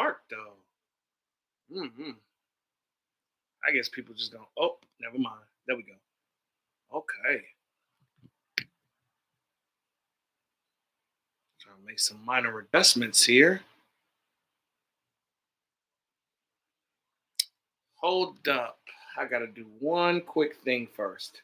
dark though. Hmm. I guess people just go, oh, never mind. There we go. Okay. Trying to make some minor adjustments here. Hold up. I got to do one quick thing first.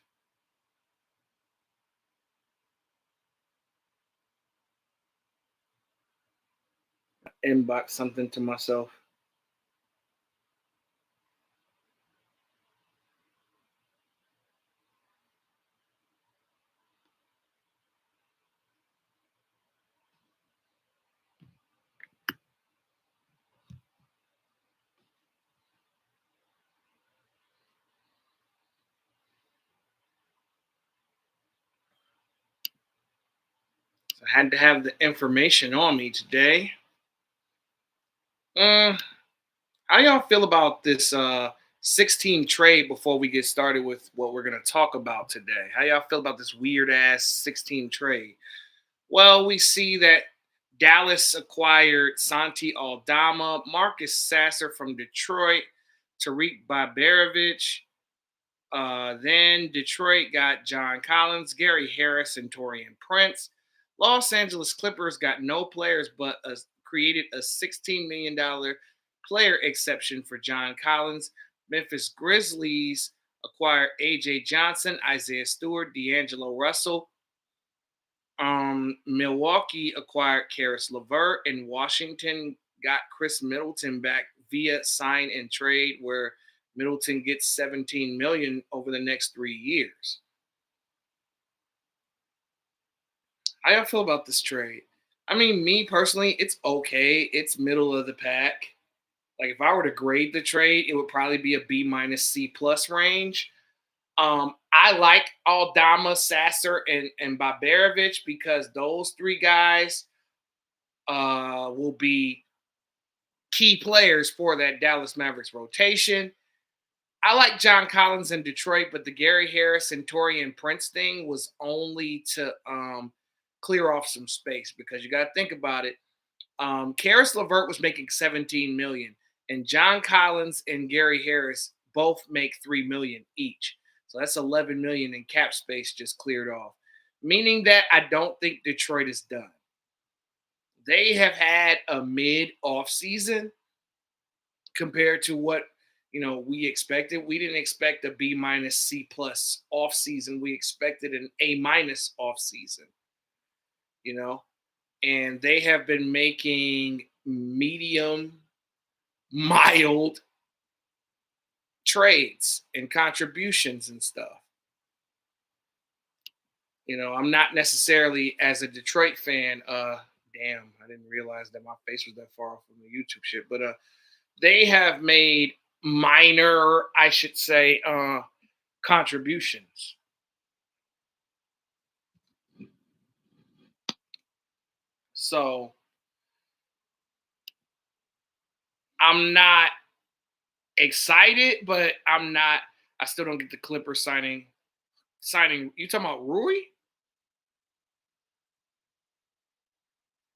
Inbox something to myself. So I had to have the information on me today. Uh, how y'all feel about this 16 trade before we get started with what we're going to talk about today? How y'all feel about this weird ass 16 trade? Well, we see that Dallas acquired Santi Aldama, Marcus Sasser from Detroit, Tariq Baberovich. Then Detroit got John Collins, Gary Harris, and Torian Prince. Los Angeles Clippers got no players but created a $16 million player exception for John Collins. Memphis Grizzlies acquired AJ Johnson, Isaiah Stewart, D'Angelo Russell. Milwaukee acquired Karis LeVert, and Washington got Chris Middleton back via sign and trade, where Middleton gets 17 million over the next 3 years. How y'all feel about this trade? I mean, me personally, it's okay. It's middle of the pack. Like if I were to grade the trade, it would probably be a B minus C plus range. I like Aldama, Sasser, and Baberovich because those three guys will be key players for that Dallas Mavericks rotation. I like John Collins in Detroit, but the Gary Harris and Torian Prince thing was only to clear off some space because you got to think about it. Karis LeVert was making 17 million, and John Collins and Gary Harris both make 3 million each. So that's 11 million in cap space just cleared off, meaning that I don't think Detroit is done. They have had a mid off season compared to what we expected. We didn't expect a B minus C plus off season. We expected an A minus off season. You know, and they have been making medium, mild trades and contributions and stuff. I'm not necessarily as a Detroit fan. Damn, I didn't realize that my face was that far off from the YouTube shit. But they have made minor, I should say, contributions. So I'm not excited, but I'm not. I still don't get the Clippers signing. Signing. You talking about Rui?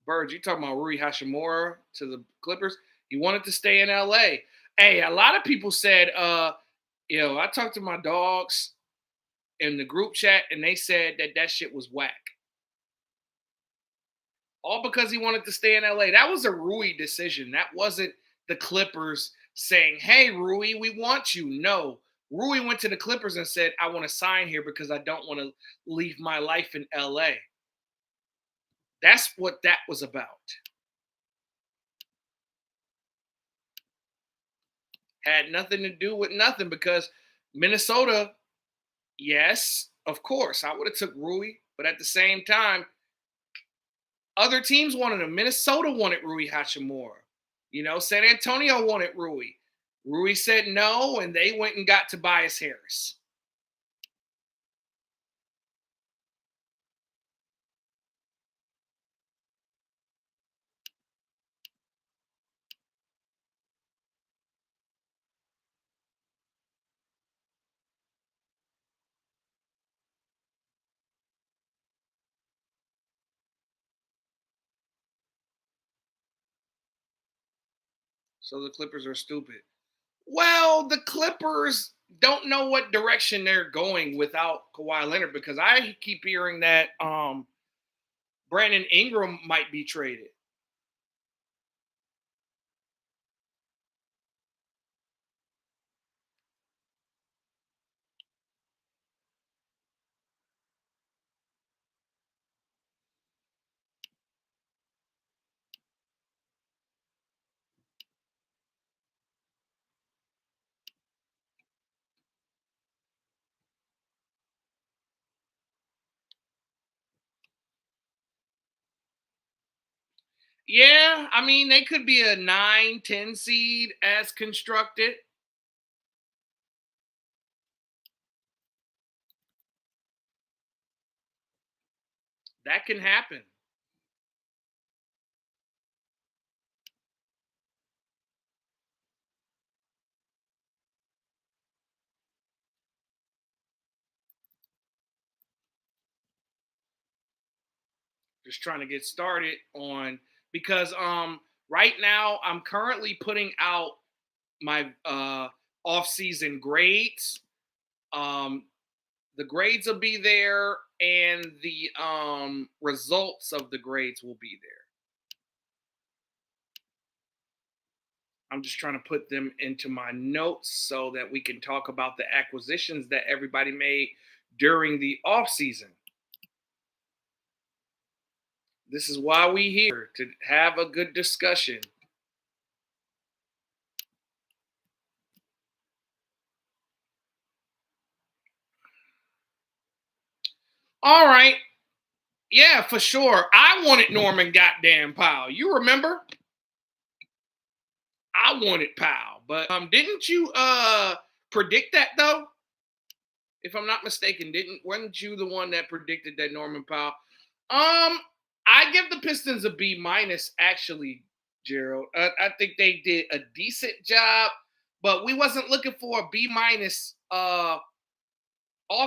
Birds, you talking about Rui Hashimura to the Clippers? He wanted to stay in LA. Hey, a lot of people said, I talked to my dogs in the group chat, and they said that shit was whack. All because he wanted to stay in LA. That was a Rui decision. That wasn't the Clippers saying, "Hey, Rui, we want you." No, Rui went to the Clippers and said, "I want to sign here because I don't want to leave my life in LA." That's what that was about. Had nothing to do with nothing because Minnesota, yes, of course, I would have took Rui, but at the same time, other teams wanted him. Minnesota wanted Rui Hachimura. San Antonio wanted Rui. Rui said no, and they went and got Tobias Harris. So the Clippers are stupid. Well, the Clippers don't know what direction they're going without Kawhi Leonard because I keep hearing that Brandon Ingram might be traded. Yeah, I mean they could be a 9, 10 seed as constructed. That can happen. Just trying to get started on because right now I'm currently putting out my off-season grades. Um the grades will be there and the results of the grades will be there. I'm just trying to put them into my notes so that we can talk about the acquisitions that everybody made during the off season. This is why we here to have a good discussion. All right. Yeah, for sure. I wanted Norman goddamn Powell. You remember? I wanted Powell. But didn't you predict that though? If I'm not mistaken, didn't wasn't you the one that predicted that Norman Powell? I give the Pistons a B minus actually, Gerald. I think they did a decent job, but we wasn't looking for a B minus off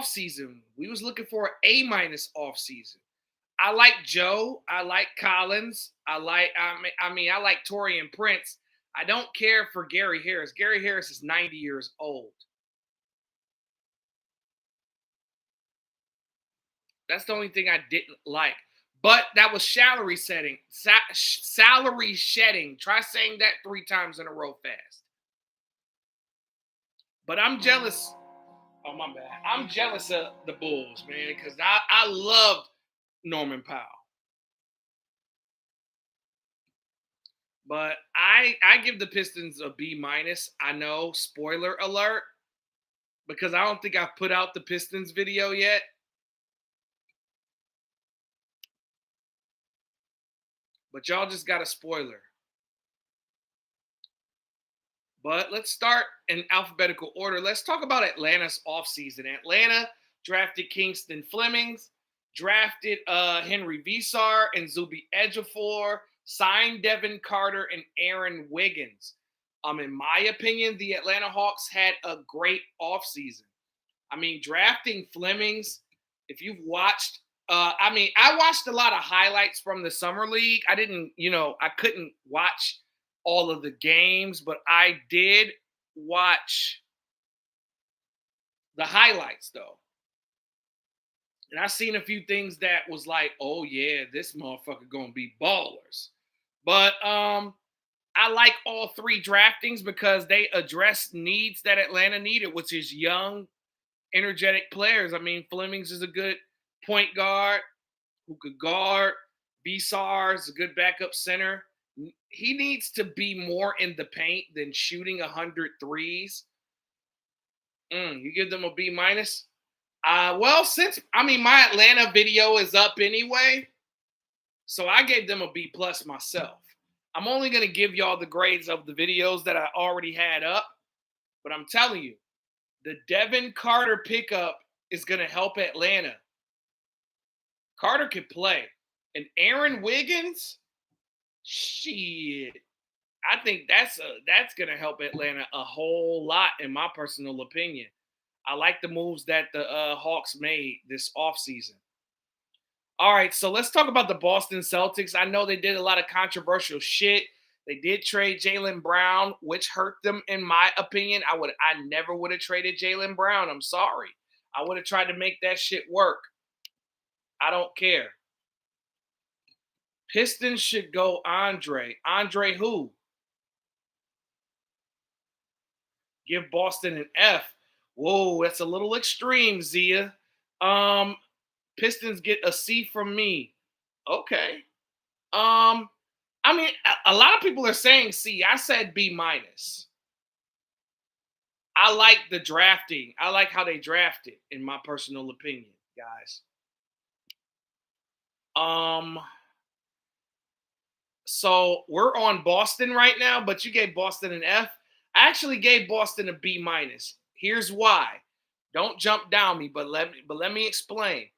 season. We was looking for an A minus off season. I like Joe. I like Collins. I like Torian Prince. I don't care for Gary Harris. Gary Harris is 90 years old. That's the only thing I didn't like. But that was salary setting, salary shedding. Try saying that 3 times in a row fast. But I'm jealous. Oh my bad. I'm jealous of the Bulls, man, because I loved Norman Powell. But I give the Pistons a B minus. I know, spoiler alert, because I don't think I've put out the Pistons video yet. But y'all just got a spoiler. But let's start in alphabetical order. Let's talk about Atlanta's offseason. Atlanta drafted Kingston Flemings, drafted Henry Visar and Zuby Ejiofor, signed Devin Carter and Aaron Wiggins. In my opinion, the Atlanta Hawks had a great offseason. I mean, drafting Flemings, if you've watched, I watched a lot of highlights from the summer league. I didn't, I couldn't watch all of the games, but I did watch the highlights though. And I seen a few things that was like, oh yeah, this motherfucker gonna be ballers. But I like all 3 draftings because they address needs that Atlanta needed, which is young, energetic players. I mean, Flemings is a good point guard who could guard. Besar is a good backup center. He needs to be more in the paint than shooting 100 threes. You give them a B minus? Well, since my Atlanta video is up anyway, so I gave them a B plus myself. I'm only gonna give y'all the grades of the videos that I already had up, but I'm telling you, the Devin Carter pickup is gonna help Atlanta. Carter can play, and Aaron Wiggins, shit. I think that's gonna help Atlanta a whole lot, in my personal opinion. I like the moves that the Hawks made this offseason. All right, so let's talk about the Boston Celtics. I know they did a lot of controversial shit. They did trade Jalen Brown, which hurt them in my opinion. I never would have traded Jalen Brown. I'm sorry. I would have tried to make that shit work. I don't care. Pistons should go Andre. Andre who? Give Boston an F. Whoa, that's a little extreme, Zia. Um, Pistons get a C from me. Okay. Um, I mean, a lot of people are saying C. I said B minus. I like the drafting. I like how they drafted, in my personal opinion, guys. Um, so we're on Boston right now, but you gave Boston an F. I actually gave Boston a B minus. Here's why. Don't jump down me, but let me explain.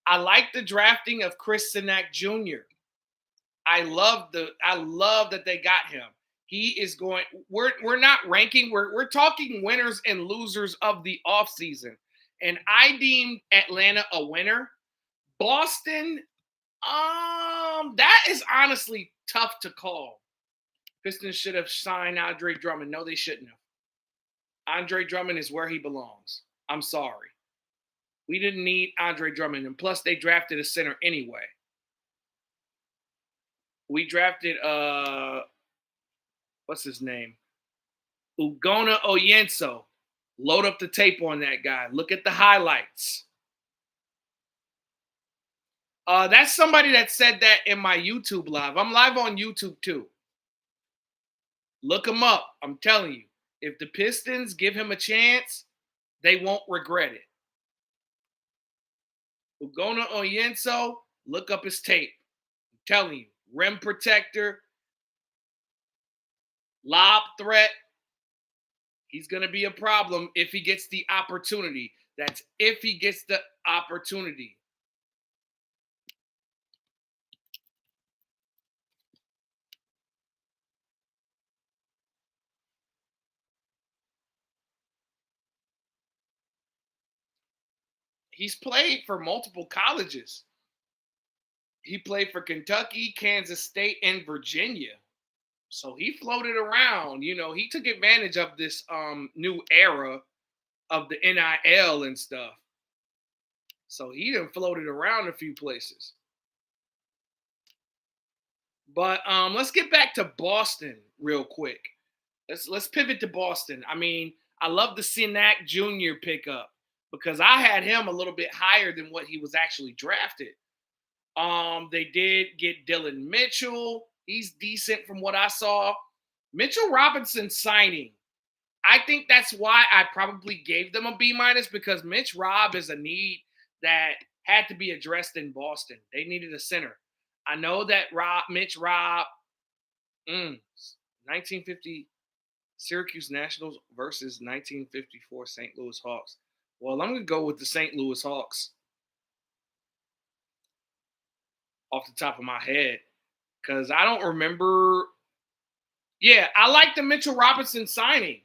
I like the drafting of Chris Sinak Jr. I love that they got him. He is going. We're not ranking. We're talking winners and losers of the offseason. And I deemed Atlanta a winner. Boston, that is honestly tough to call. Pistons should have signed Andre Drummond. No, they shouldn't have. Andre Drummond is where he belongs. I'm sorry. We didn't need Andre Drummond. And plus, they drafted a center anyway. We drafted what's his name? Ugona Oyenso. Load up the tape on that guy. Look at the highlights. That's somebody that said that in my YouTube live. I'm live on YouTube too. Look him up. I'm telling you. If the Pistons give him a chance, they won't regret it. Ugona Oyenso, look up his tape. I'm telling you. Rim protector, lob threat. He's going to be a problem if he gets the opportunity. That's if he gets the opportunity. He's played for multiple colleges. He played for Kentucky, Kansas State, and Virginia. So he floated around. You know, he took advantage of this new era of the NIL and stuff. So he done floated around a few places. But let's get back to Boston real quick. Let's pivot to Boston. I mean, I love the Sinak Jr. pickup because I had him a little bit higher than what he was actually drafted. They did get Dylan Mitchell. He's decent from what I saw. Mitchell Robinson signing. I think that's why I probably gave them a B minus because Mitch Rob is a need that had to be addressed in Boston. They needed a center. I know that Mitch Rob, 1950 Syracuse Nationals versus 1954 St. Louis Hawks. Well, I'm going to go with the St. Louis Hawks off the top of my head because I don't remember. Yeah, I like the Mitchell Robinson signing.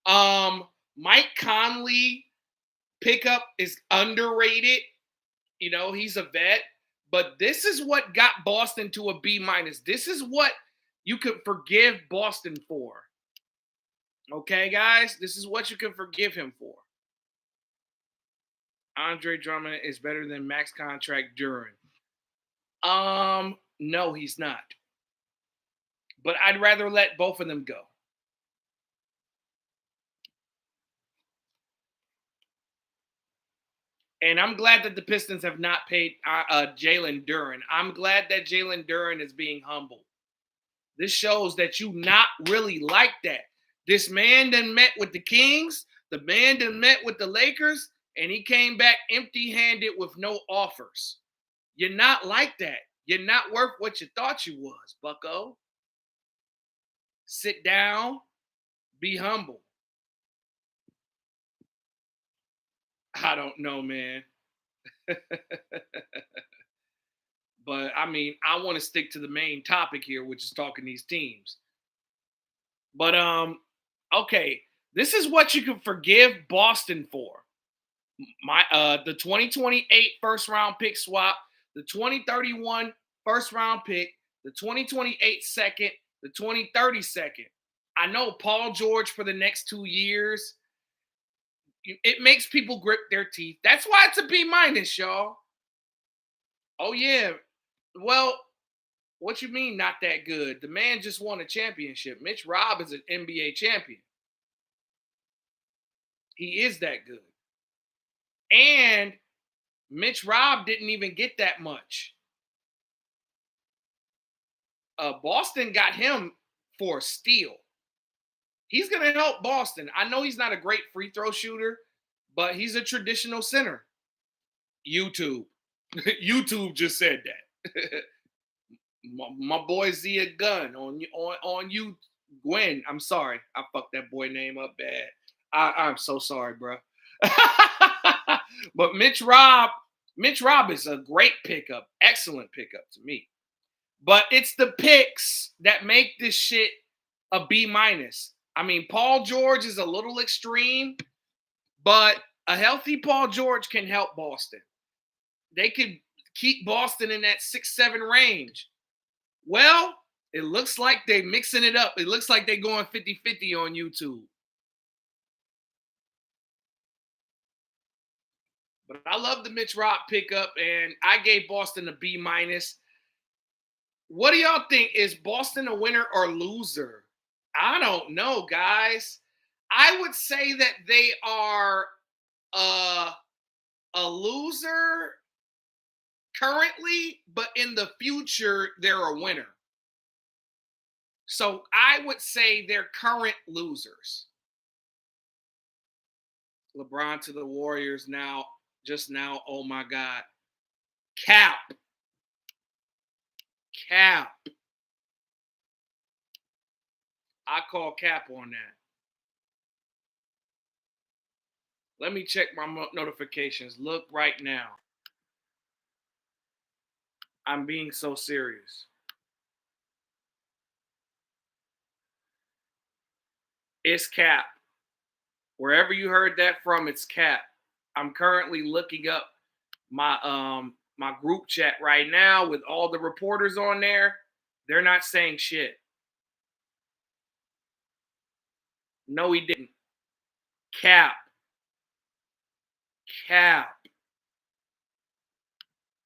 Mike Conley pickup is underrated. You know, he's a vet, but this is what got Boston to a B minus. This is what you could forgive Boston for. Okay, guys, this is what you can forgive him for. Andre Drummond is better than max contract Duran. No, he's not. But I'd rather let both of them go. And I'm glad that the Pistons have not paid Jalen Duran. I'm glad that Jalen Duran is being humble. This shows that you not really like that. This man done met with the Kings. The man done met with the Lakers. And he came back empty-handed with no offers. You're not like that. You're not worth what you thought you was, bucko. Sit down. Be humble. I don't know, man. But I mean, I want to stick to the main topic here, which is talking these teams. But okay, this is what you can forgive Boston for. The 2028 first round pick swap, the 2031 first round pick, the 2028 second, The 2030 second. I know Paul George for the next 2 years. It makes people grip their teeth. That's why it's a B minus, y'all. Oh yeah. Well, what you mean not that good? The man just won a championship. Mitch Robb is an NBA champion. He is that good. And Mitch Robb didn't even get that much. Boston got him for a steal. He's going to help Boston. I know he's not a great free throw shooter, but he's a traditional center. YouTube. YouTube just said that. my boy Zia Gunn on you, Gwen. I'm sorry, I fucked that boy name up bad. I'm so sorry, bro. But Mitch Robb is a great pickup, excellent pickup to me. But it's the picks that make this shit a B minus. I mean, Paul George is a little extreme, but a healthy Paul George can help Boston. They could keep Boston in that 6-7 range. Well, it looks like they're mixing it up. It looks like they're going 50-50 on YouTube. But I love the Mitch Robb pickup, and I gave Boston a B minus. What do y'all think? Is Boston a winner or loser? I don't know, guys. I would say that they are a loser currently, but in the future, they're a winner. So I would say they're current losers. LeBron to the Warriors now, just now. Oh my God. Cap. I call cap on that. Let me check my notifications. Look right now. I'm being so serious. It's cap. Wherever you heard that from, it's cap. I'm currently looking up my group chat right now with all the reporters on there. They're not saying shit. No, he didn't. Cap.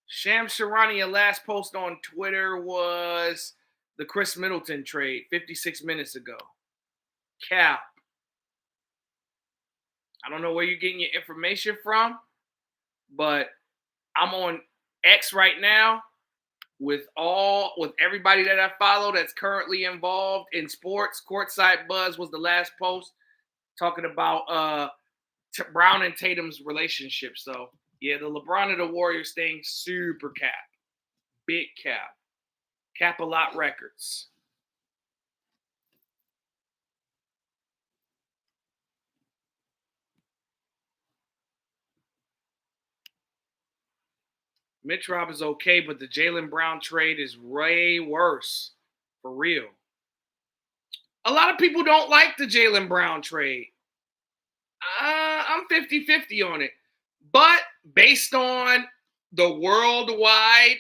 Sham Sharania last post on Twitter was the Chris Middleton trade 56 minutes ago. Cap. I don't know where you're getting your information from, but I'm on X right now with everybody that I follow that's currently involved in sports. Courtside Buzz was the last post talking about Brown and Tatum's relationship. So yeah, the LeBron and the Warriors thing, super cap, big cap a lot records. Mitch Rob is okay, but the Jaylen Brown trade is way worse. For real. A lot of people don't like the Jaylen Brown trade. I'm 50-50 on it. But based on the worldwide,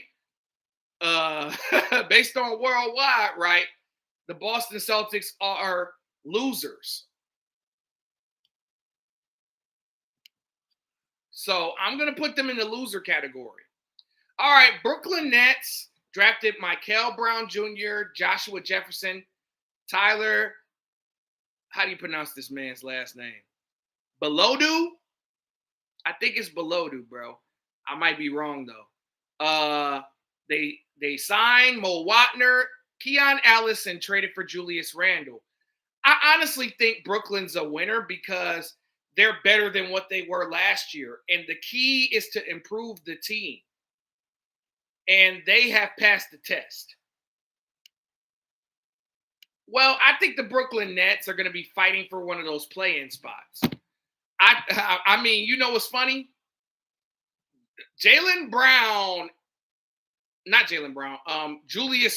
right, the Boston Celtics are losers. So I'm going to put them in the loser category. All right, Brooklyn Nets drafted Michael Brown Jr., Joshua Jefferson, Tyler. How do you pronounce this man's last name? Belodu? I think it's Belodu, bro. I might be wrong though. They signed Mo Wagner, Keon Ellis, and traded for Julius Randle. I honestly think Brooklyn's a winner because they're better than what they were last year. And the key is to improve the team. And they have passed the test. Well, I think the Brooklyn Nets are going to be fighting for one of those play-in spots. I mean, you know what's funny? Julius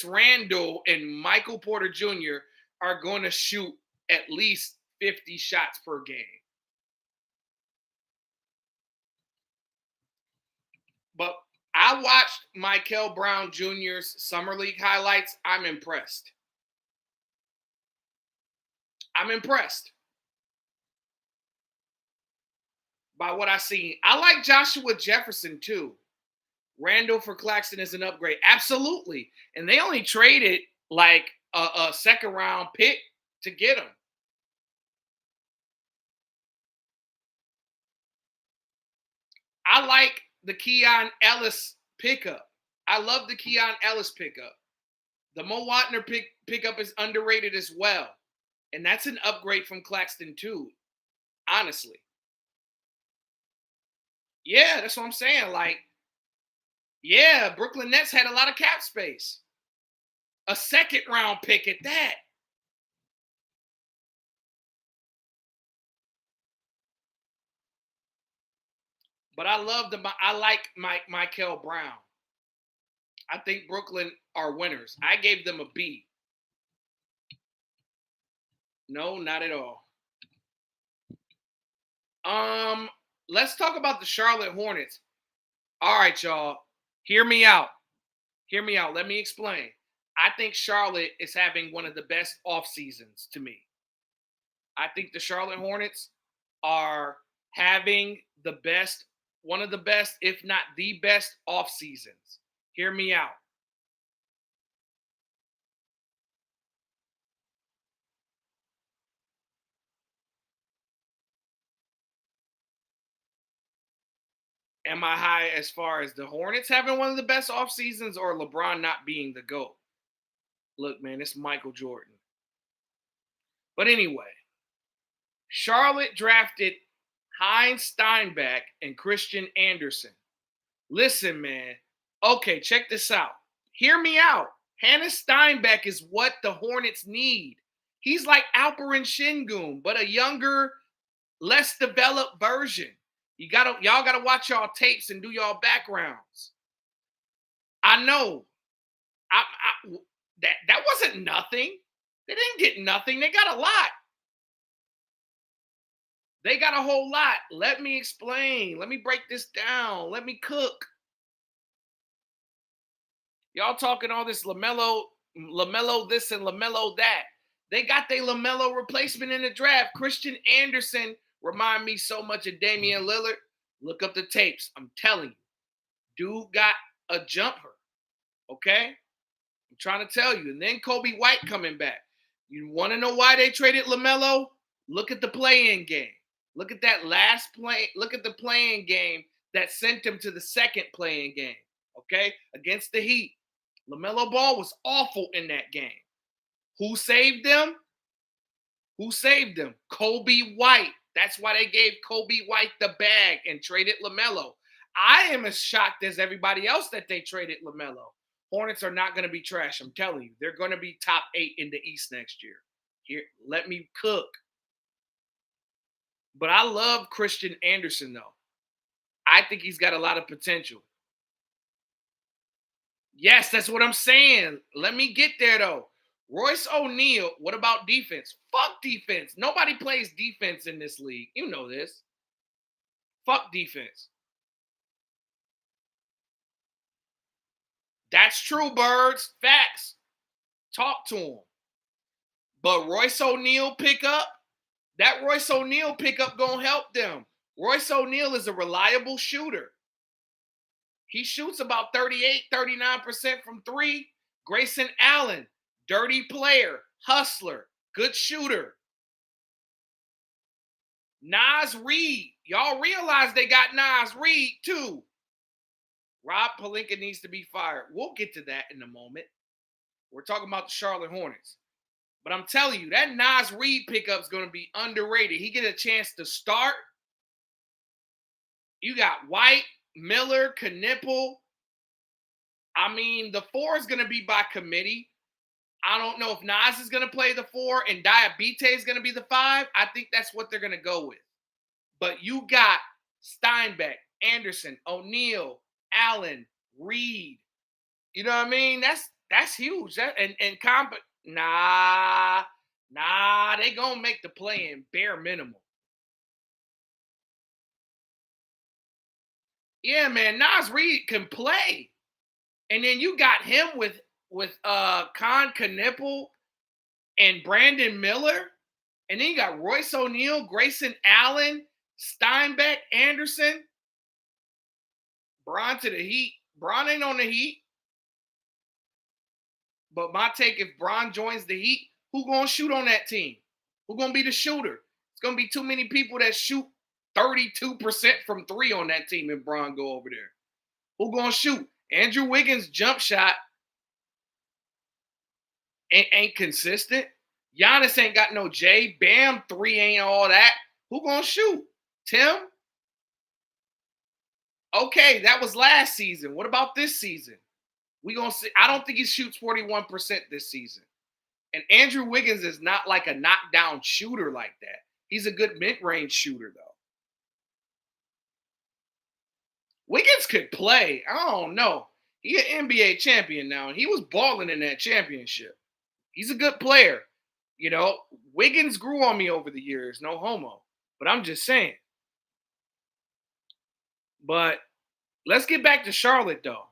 Randle and Michael Porter Jr. are going to shoot at least 50 shots per game. But I watched Michael Brown Jr.'s Summer League highlights. I'm impressed. I'm impressed by what I see. I like Joshua Jefferson too. Randall for Claxton is an upgrade. Absolutely. And they only traded like a second round pick to get him. I like the Keon Ellis pickup. I love the Keon Ellis pickup. The Mo Watner pickup is underrated as well. And that's an upgrade from Claxton too, honestly. Yeah, that's what I'm saying. Like, yeah, Brooklyn Nets had a lot of cap space. A second round pick at that. But I like Michael Brown. I think Brooklyn are winners. I gave them a B. No, not at all. Um, let's talk about the Charlotte Hornets. All right, y'all. Hear me out. Hear me out. Let me explain. I think Charlotte is having one of the best off seasons to me. I think the Charlotte Hornets are having one of the best, if not the best, off seasons. Hear me out. Am I high as far as the Hornets having one of the best off seasons or LeBron not being the GOAT? Look, man, it's Michael Jordan. But anyway, Charlotte drafted Heinz Steinbeck and Christian Anderson. Listen, man. Okay, check this out. Hear me out. Hannah Steinbeck is what the Hornets need. He's like Alperen Şengün, but a younger, less developed version. Y'all gotta watch y'all tapes and do y'all backgrounds. I know. That wasn't nothing. They didn't get nothing. They got a lot. They got a whole lot. Let me explain. Let me break this down. Let me cook. Y'all talking all this LaMelo this and LaMelo that. They got their LaMelo replacement in the draft. Christian Anderson remind me so much of Damian Lillard. Look up the tapes. I'm telling you. Dude got a jumper. Okay? I'm trying to tell you. And then Kobe White coming back. You want to know why they traded LaMelo? Look at the play-in game. Look at that last play. Look at the play-in game that sent him to the second play-in game. Okay? Against the Heat. LaMelo Ball was awful in that game. Who saved them? Who saved them? Kobe White. That's why they gave Kobe White the bag and traded LaMelo. I am as shocked as everybody else that they traded LaMelo. Hornets are not going to be trash. I'm telling you. They're going to be top 8 in the East next year. Here, let me cook. But I love Christian Anderson, though. I think he's got a lot of potential. Yes, that's what I'm saying. Let me get there, though. Royce O'Neal, what about defense? Fuck defense. Nobody plays defense in this league. You know this. Fuck defense. That's true, birds. Facts. Talk to him. But Royce O'Neal pickup, that Royce O'Neal pickup gonna help them. Royce O'Neal is a reliable shooter. He shoots about 38, 39% from three. Grayson Allen, dirty player, hustler, good shooter. Naz Reid. Y'all realize they got Naz Reid too. Rob Pelinka needs to be fired. We'll get to that in a moment. We're talking about the Charlotte Hornets. But I'm telling you, that Naz Reid pickup is going to be underrated. He get a chance to start. You got White, Miller, Knipple. I mean, the 4 is going to be by committee. I don't know if Naz is going to play the 4 and Diabite is going to be the 5. I think that's what they're going to go with. But you got Steinbeck, Anderson, O'Neal, Allen, Reed. You know what I mean? That's huge. Nah, they gonna make the play in bare minimum. Yeah, man, Naz Reid can play. And then you got him with Con Knipple and Brandon Miller. And then you got Royce O'Neal, Grayson Allen, Steinbeck, Anderson, Bron to the Heat. Bron ain't on the Heat. But my take, if Bron joins the Heat, who gonna shoot on that team? Who gonna be the shooter? It's gonna be too many people that shoot 32% from three on that team if Bron go over there. Who gonna shoot? Andrew Wiggins' jump shot ain't consistent. Giannis ain't got no J. Bam three ain't all that. Who gonna shoot? Tim? Okay, that was last season. What about this season? We gonna see. I don't think he shoots 41% this season. And Andrew Wiggins is not like a knockdown shooter like that. He's a good mid-range shooter, though. Wiggins could play. I don't know. He an NBA champion now, and he was balling in that championship. He's a good player. You know, Wiggins grew on me over the years, no homo. But I'm just saying. But let's get back to Charlotte, though.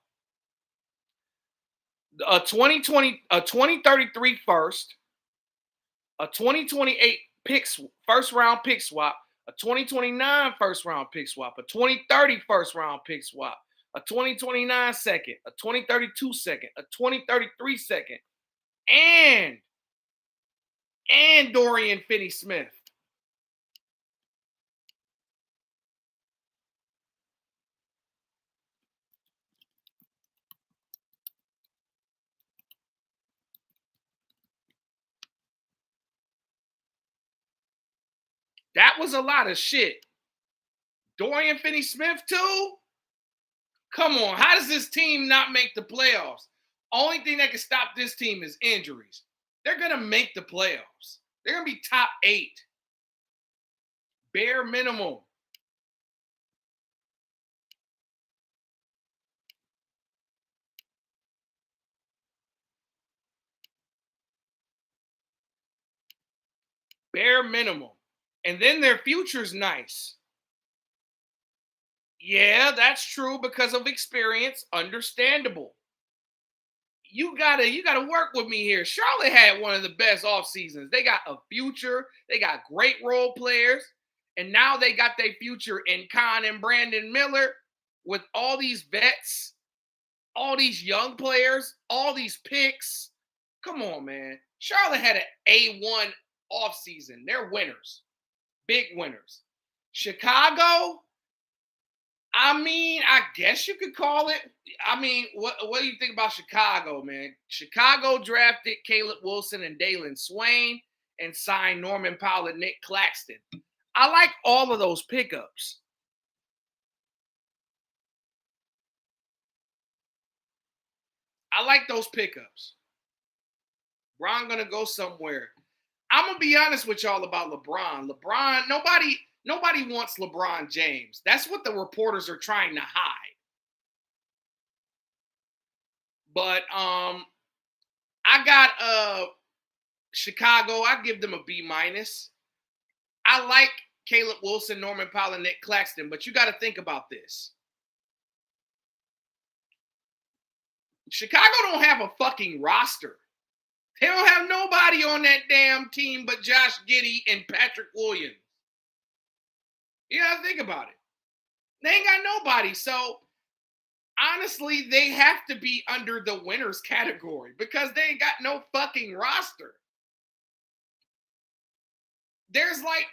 A 2033 first, a 2028 first round pick swap, a 2029 first round pick swap, a 2030 first round pick swap, a 2029 second, a 2032 second, a 2033 second, and Dorian Finney-Smith. That was a lot of shit. Dorian Finney-Smith too? Come on, how does this team not make the playoffs? Only thing that can stop this team is injuries. They're going to make the playoffs. They're going to be top 8. Bare minimum. Bare minimum. And then their future's nice. Yeah, that's true because of experience. Understandable. You gotta work with me here. Charlotte had one of the best off seasons. They got a future. They got great role players, and now they got their future in Khan and Brandon Miller with all these vets, all these young players, all these picks. Come on, man. Charlotte had an A1 off season. They're winners, big winners. Chicago, I mean, I guess you could call it. I mean, what do you think about Chicago, man? Chicago drafted Caleb Wilson and Dalen Swain and signed Norman Powell and Nick Claxton. I like all of those pickups. I like those pickups. LeBron gonna go somewhere. I'm gonna be honest with y'all about LeBron. Nobody wants LeBron James. That's what the reporters are trying to hide. But I got Chicago. I give them a B minus. I like Caleb Wilson, Norman Powell, and Nick Claxton, but you got to think about this. Chicago don't have a fucking roster. They don't have nobody on that damn team but Josh Giddey and Patrick Williams. You got to think about it. They ain't got nobody. So honestly, they have to be under the winners category because they ain't got no fucking roster. There's like,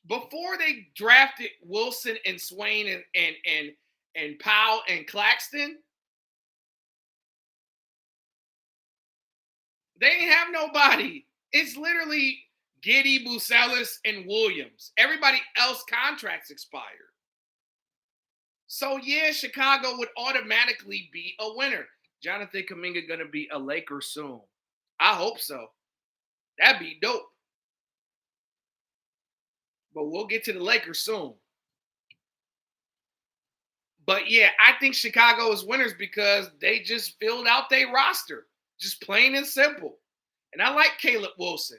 before they drafted Wilson and Swain and Powell and Claxton, they ain't have nobody. It's literally Giddey, Bucelis, and Williams. Everybody else contracts expired. So yeah, Chicago would automatically be a winner. Jonathan Kuminga gonna be a Laker soon. I hope so. That'd be dope. But we'll get to the Lakers soon. But yeah, I think Chicago is winners because they just filled out their roster. Just plain and simple. And I like Caleb Wilson.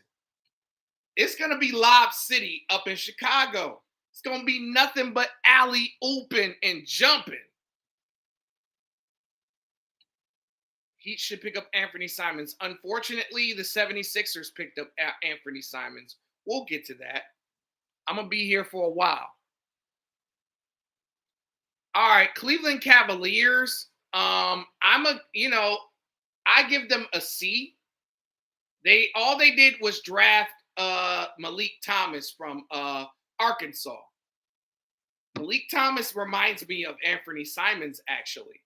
It's going to be Lob City up in Chicago. It's going to be nothing but alley ooping and jumping. He should pick up Anthony Simons. Unfortunately, the 76ers picked up Anthony Simons, We'll get to that. I'm gonna be here for a while. All right, Cleveland Cavaliers. I give them a C. They did was draft Malik Thomas from Arkansas. Malik Thomas reminds me of Anthony Simons, actually.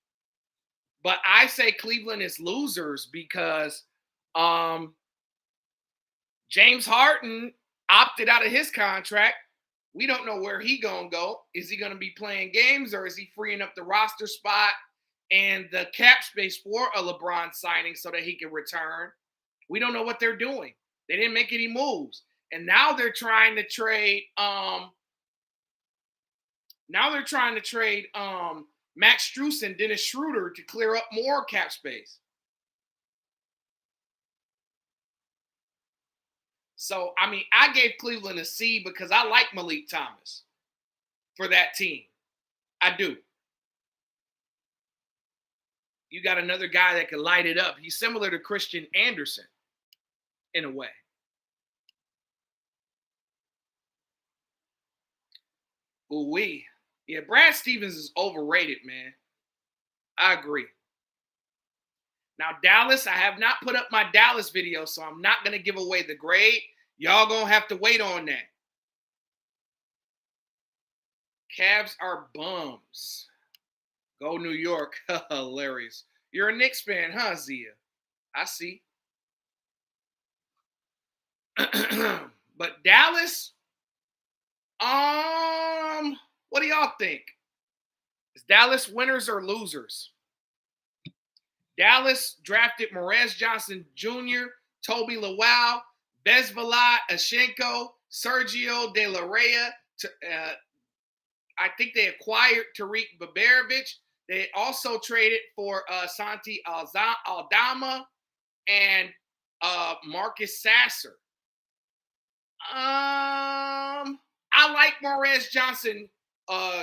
But I say Cleveland is losers because um, James Harden opted out of his contract. We don't know where he gonna go. Is he gonna be playing games or is he freeing up the roster spot and the cap space for a LeBron signing so that he can return? We don't know what they're doing. They didn't make any moves, and now they're trying to trade. Now they're trying to trade Max Strus and Dennis Schroeder to clear up more cap space. So, I mean, I gave Cleveland a C because I like Malik Thomas for that team. I do. You got another guy that can light it up. He's similar to Christian Anderson in a way. Ooh-wee. Yeah, Brad Stevens is overrated, man. I agree. Now, Dallas, I have not put up my Dallas video, so I'm not going to give away the grade. Y'all going to have to wait on that. Cavs are bums. Go New York. Hilarious. You're a Knicks fan, huh, Zia? I see. But Dallas, what do y'all think? Is Dallas winners or losers? Dallas drafted Morez Johnson Jr., Toby Lawal, Bezvalat Ashenko, Sergio De La Reyna. I think they acquired Tariq Baberovich. They also traded for Santi Aldama and Marcus Sasser. I like Morez Johnson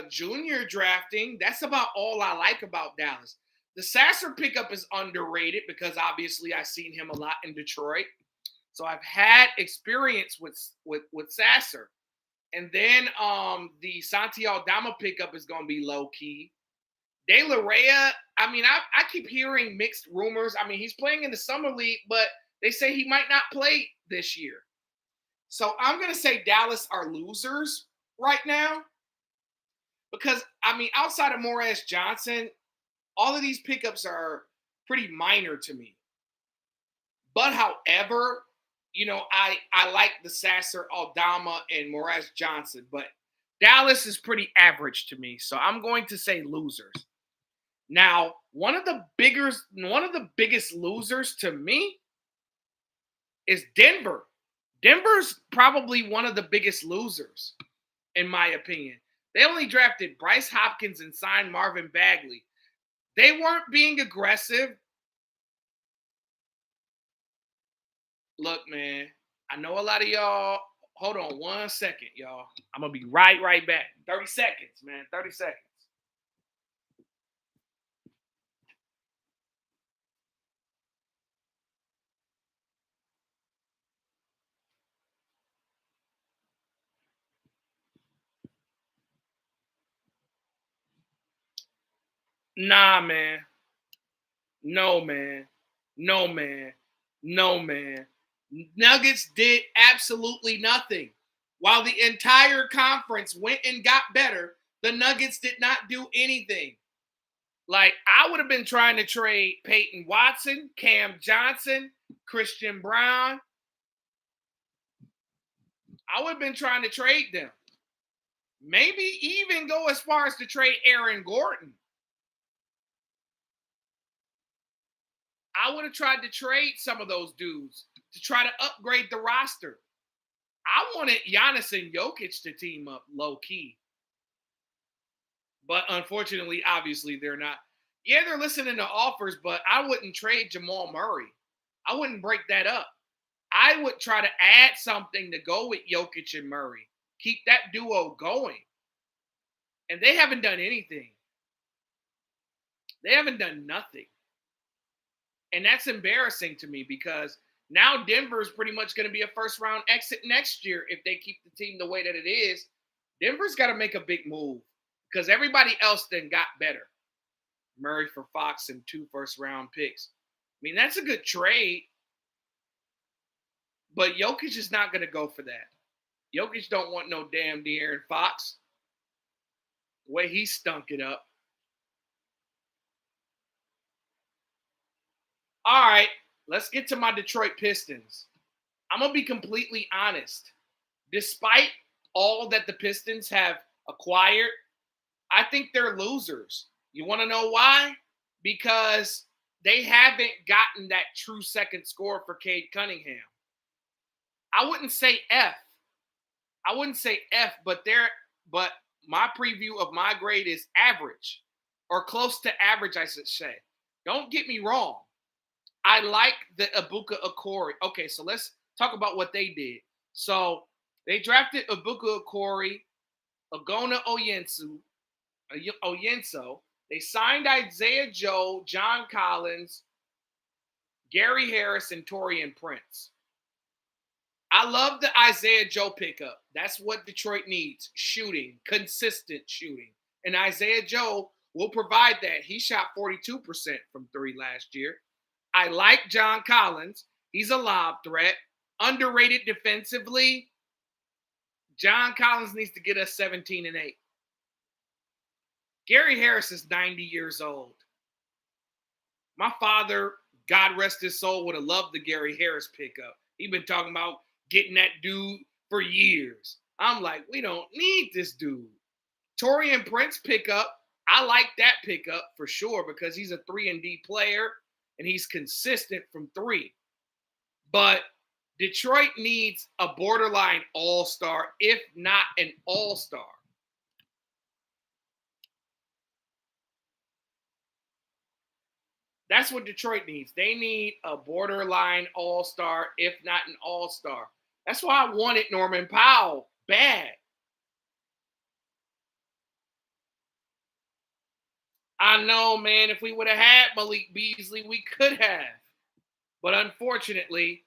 Jr. drafting. That's about all I like about Dallas. The Sasser pickup is underrated because obviously I've seen him a lot in Detroit. So I've had experience with Sasser. And then the Santi Aldama pickup is going to be low key. De La Reyna, I mean, I keep hearing mixed rumors. I mean, he's playing in the summer league, but they say he might not play this year. So I'm going to say Dallas are losers right now because, I mean, outside of Morez Johnson, all of these pickups are pretty minor to me. But however, I like the Sasser, Aldama, and Morez Johnson, but Dallas is pretty average to me. So I'm going to say losers. Now, one of the biggest losers to me is Denver. Denver's probably one of the biggest losers, in my opinion. They only drafted Bryce Hopkins and signed Marvin Bagley. They weren't being aggressive. Look, man, I know a lot of y'all. Hold on 1 second, y'all. I'm going to be right back. 30 seconds, man. 30 seconds. Nah, man. No, man. No, man. No, man. Nuggets did absolutely nothing. While the entire conference went and got better, the Nuggets did not do anything. Like, I would have been trying to trade Peyton Watson, Cam Johnson, Christian Brown. I would have been trying to trade them. Maybe even go as far as to trade Aaron Gordon. I would have tried to trade some of those dudes to try to upgrade the roster. I wanted Giannis and Jokic to team up low key. But unfortunately, obviously, they're not. Yeah, they're listening to offers, but I wouldn't trade Jamal Murray. I wouldn't break that up. I would try to add something to go with Jokic and Murray. Keep that duo going. And they haven't done anything. They haven't done nothing. And that's embarrassing to me because Now Denver is pretty much going to be a first round exit next year if they keep the team the way that it is. Denver's got to make a big move because everybody else then got better. Murray for Fox and 2 first round picks. I mean, that's a good trade, but Jokic is not going to go for that. Jokic don't want no damn De'Aaron Fox. The way he stunk it up. All right, let's get to my Detroit Pistons. I'm going to be completely honest. Despite all that the Pistons have acquired, I think they're losers. You want to know why? Because they haven't gotten that true second score for Cade Cunningham. I wouldn't say F. But my preview of my grade is average or close to average, I should say. Don't get me wrong. I like the Ibuka Okori. Okay, so let's talk about what they did. So they drafted Ibuka Okori, Ogona Oyenso. They signed Isaiah Joe, John Collins, Gary Harris, and Taurean Prince. I love the Isaiah Joe pickup. That's what Detroit needs. Shooting, consistent shooting. And Isaiah Joe will provide that. He shot 42% from 3 last year. I like John Collins. He's a lob threat. Underrated defensively. John Collins needs to get us 17 and 8. Gary Harris is 90 years old. My father, God rest his soul, would have loved the Gary Harris pickup. He's been talking about getting that dude for years. I'm like, we don't need this dude. Taurean Prince pickup, I like that pickup for sure because he's a 3-and-D player and he's consistent from 3. But Detroit needs a borderline all-star, if not an all-star. That's what Detroit needs. They need a borderline all-star, if not an all-star. That's why I wanted Norman Powell bad. I know, man, if we would have had Malik Beasley, we could have. But unfortunately,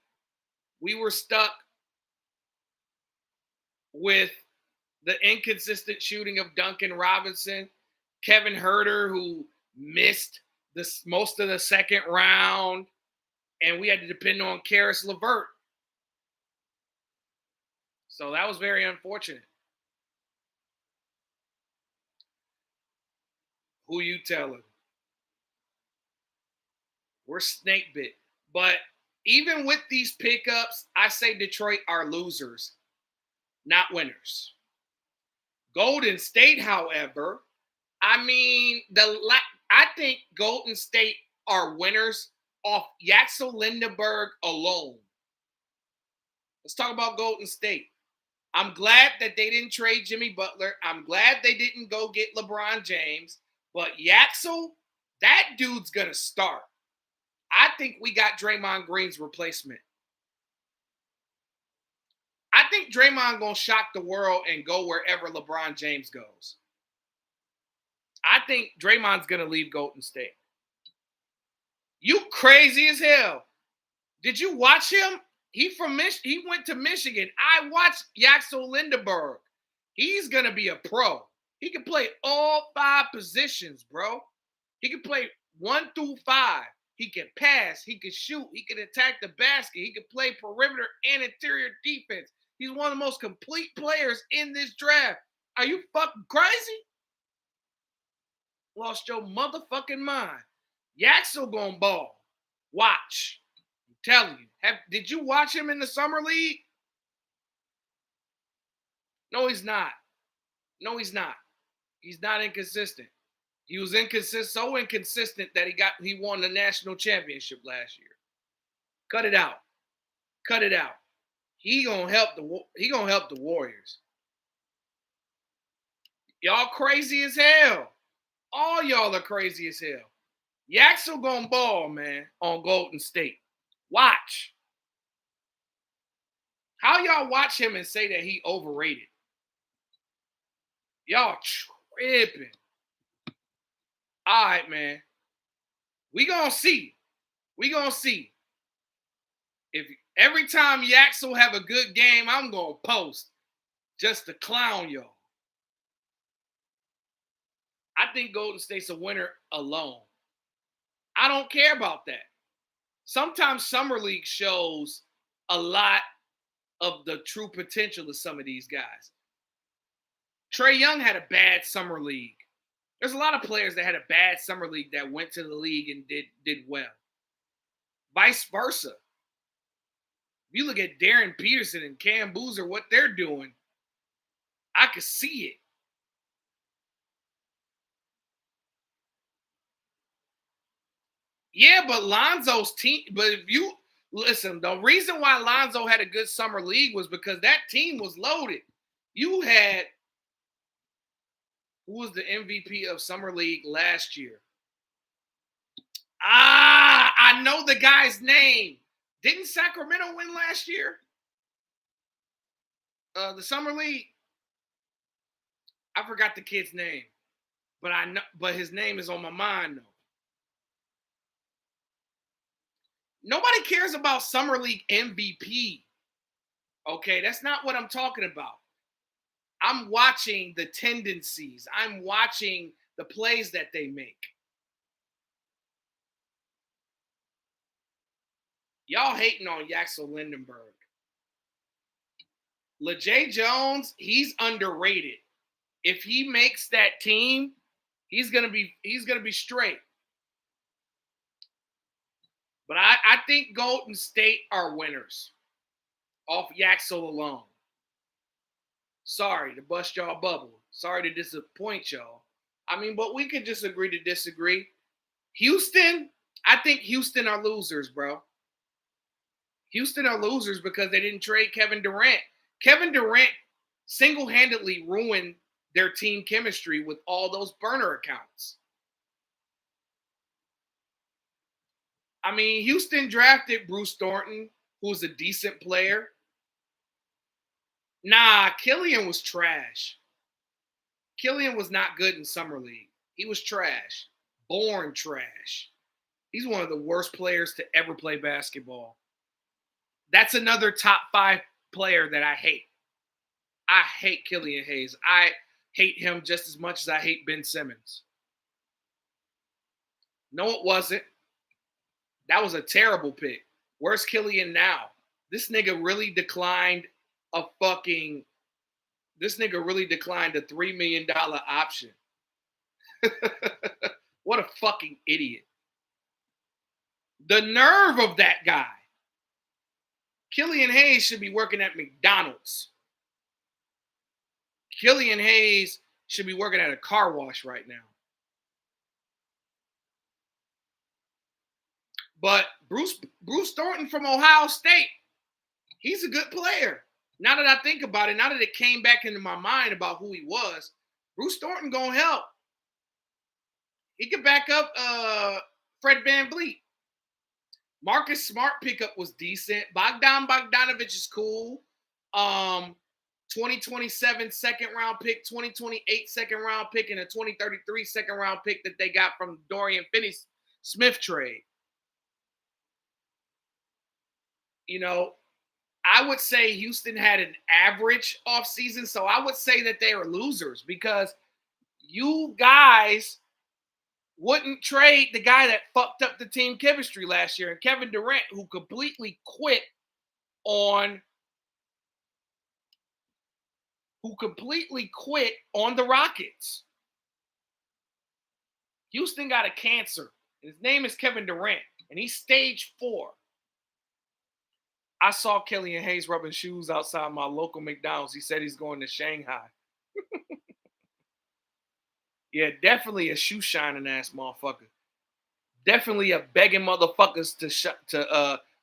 we were stuck with the inconsistent shooting of Duncan Robinson, Kevin Huerter, who missed most of the second round, and we had to depend on Karis LeVert. So that was very unfortunate. Who you telling? We're snake bit. But even with these pickups, I say Detroit are losers, not winners. Golden State, however, I mean, I think Golden State are winners off Yaxel Lindenberg alone. Let's talk about Golden State. I'm glad that they didn't trade Jimmy Butler. I'm glad they didn't go get LeBron James. But Yaxel, that dude's going to start. I think we got Draymond Green's replacement. I think Draymond going to shock the world and go wherever LeBron James goes. I think Draymond's going to leave Golden State. You crazy as hell. Did you watch him? He went to Michigan. I watched Yaxel Lindenberg. He's going to be a pro. He can play all 5 positions, bro. He can play 1 through 5. He can pass. He can shoot. He can attack the basket. He can play perimeter and interior defense. He's one of the most complete players in this draft. Are you fucking crazy? Lost your motherfucking mind. Yaxel gonna ball. Watch. I'm telling you. Did you watch him in the summer league? No, he's not. No, he's not. He's not inconsistent. He was so inconsistent that he won the national championship last year. Cut it out. Cut it out. He gonna help the Warriors. Y'all crazy as hell. All y'all are crazy as hell. Yaxel gonna ball, man, on Golden State. Watch. How y'all watch him and say that he overrated? Y'all tripping. All right, man. We gonna see. We gonna see. If every time Yaxel have a good game, I'm gonna post just to clown y'all. I think Golden State's a winner alone. I don't care about that. Sometimes Summer League shows a lot of the true potential of some of these guys. Trae Young had a bad Summer League. There's a lot of players that had a bad Summer League that went to the league and did well. Vice versa. If you look at Darren Peterson and Cam Boozer, what they're doing, I could see it. Yeah, but Lonzo's team, but if you listen, the reason why Lonzo had a good summer league was because that team was loaded. You had who was the MVP of summer league last year? I know the guy's name. Didn't Sacramento win last year? The summer league. I forgot the kid's name, but I know. But his name is on my mind though. Nobody cares about summer league MVP. Okay, that's not what I'm talking about. I'm watching the tendencies. I'm watching the plays that they make. Y'all hating on Yaxel Lindenberg. LeJay Jones, he's underrated. If he makes that team, he's gonna be straight. But I think Golden State are winners off Yaxel alone. Sorry to bust y'all bubble. Sorry to disappoint y'all. I mean, but we could just agree to disagree. Houston, I think Houston are losers, bro. Houston are losers because they didn't trade Kevin Durant. Kevin Durant single-handedly ruined their team chemistry with all those burner accounts. I mean, Houston drafted Bruce Thornton, who's a decent player. Nah, Killian was trash. Killian was not good in Summer League. He was trash. Born trash. He's one of the worst players to ever play basketball. That's another top 5 player that I hate. I hate Killian Hayes. I hate him just as much as I hate Ben Simmons. No, it wasn't. That was a terrible pick. Where's Killian now? This nigga really declined a $3 million option. What a fucking idiot. The nerve of that guy. Killian Hayes should be working at McDonald's. Killian Hayes should be working at a car wash right now. But Bruce Thornton from Ohio State, he's a good player. Now that I think about it, now that it came back into my mind about who he was, Bruce Thornton gonna help. He could back up Fred VanVleet. Marcus Smart pickup was decent. Bogdanovich is cool. 2027 second round pick, 2028 second round pick, and a 2033 second round pick that they got from Dorian Finney-Smith trade. You know, I would say Houston had an average offseason, so I would say that they are losers because you guys wouldn't trade the guy that fucked up the team chemistry last year, and Kevin Durant, who completely quit on the Rockets. Houston got a cancer, and his name is Kevin Durant, and he's stage 4. I saw Killian Hayes rubbing shoes outside my local McDonald's. He said he's going to Shanghai. Yeah, definitely a shoe shining ass motherfucker. Definitely a begging motherfuckers to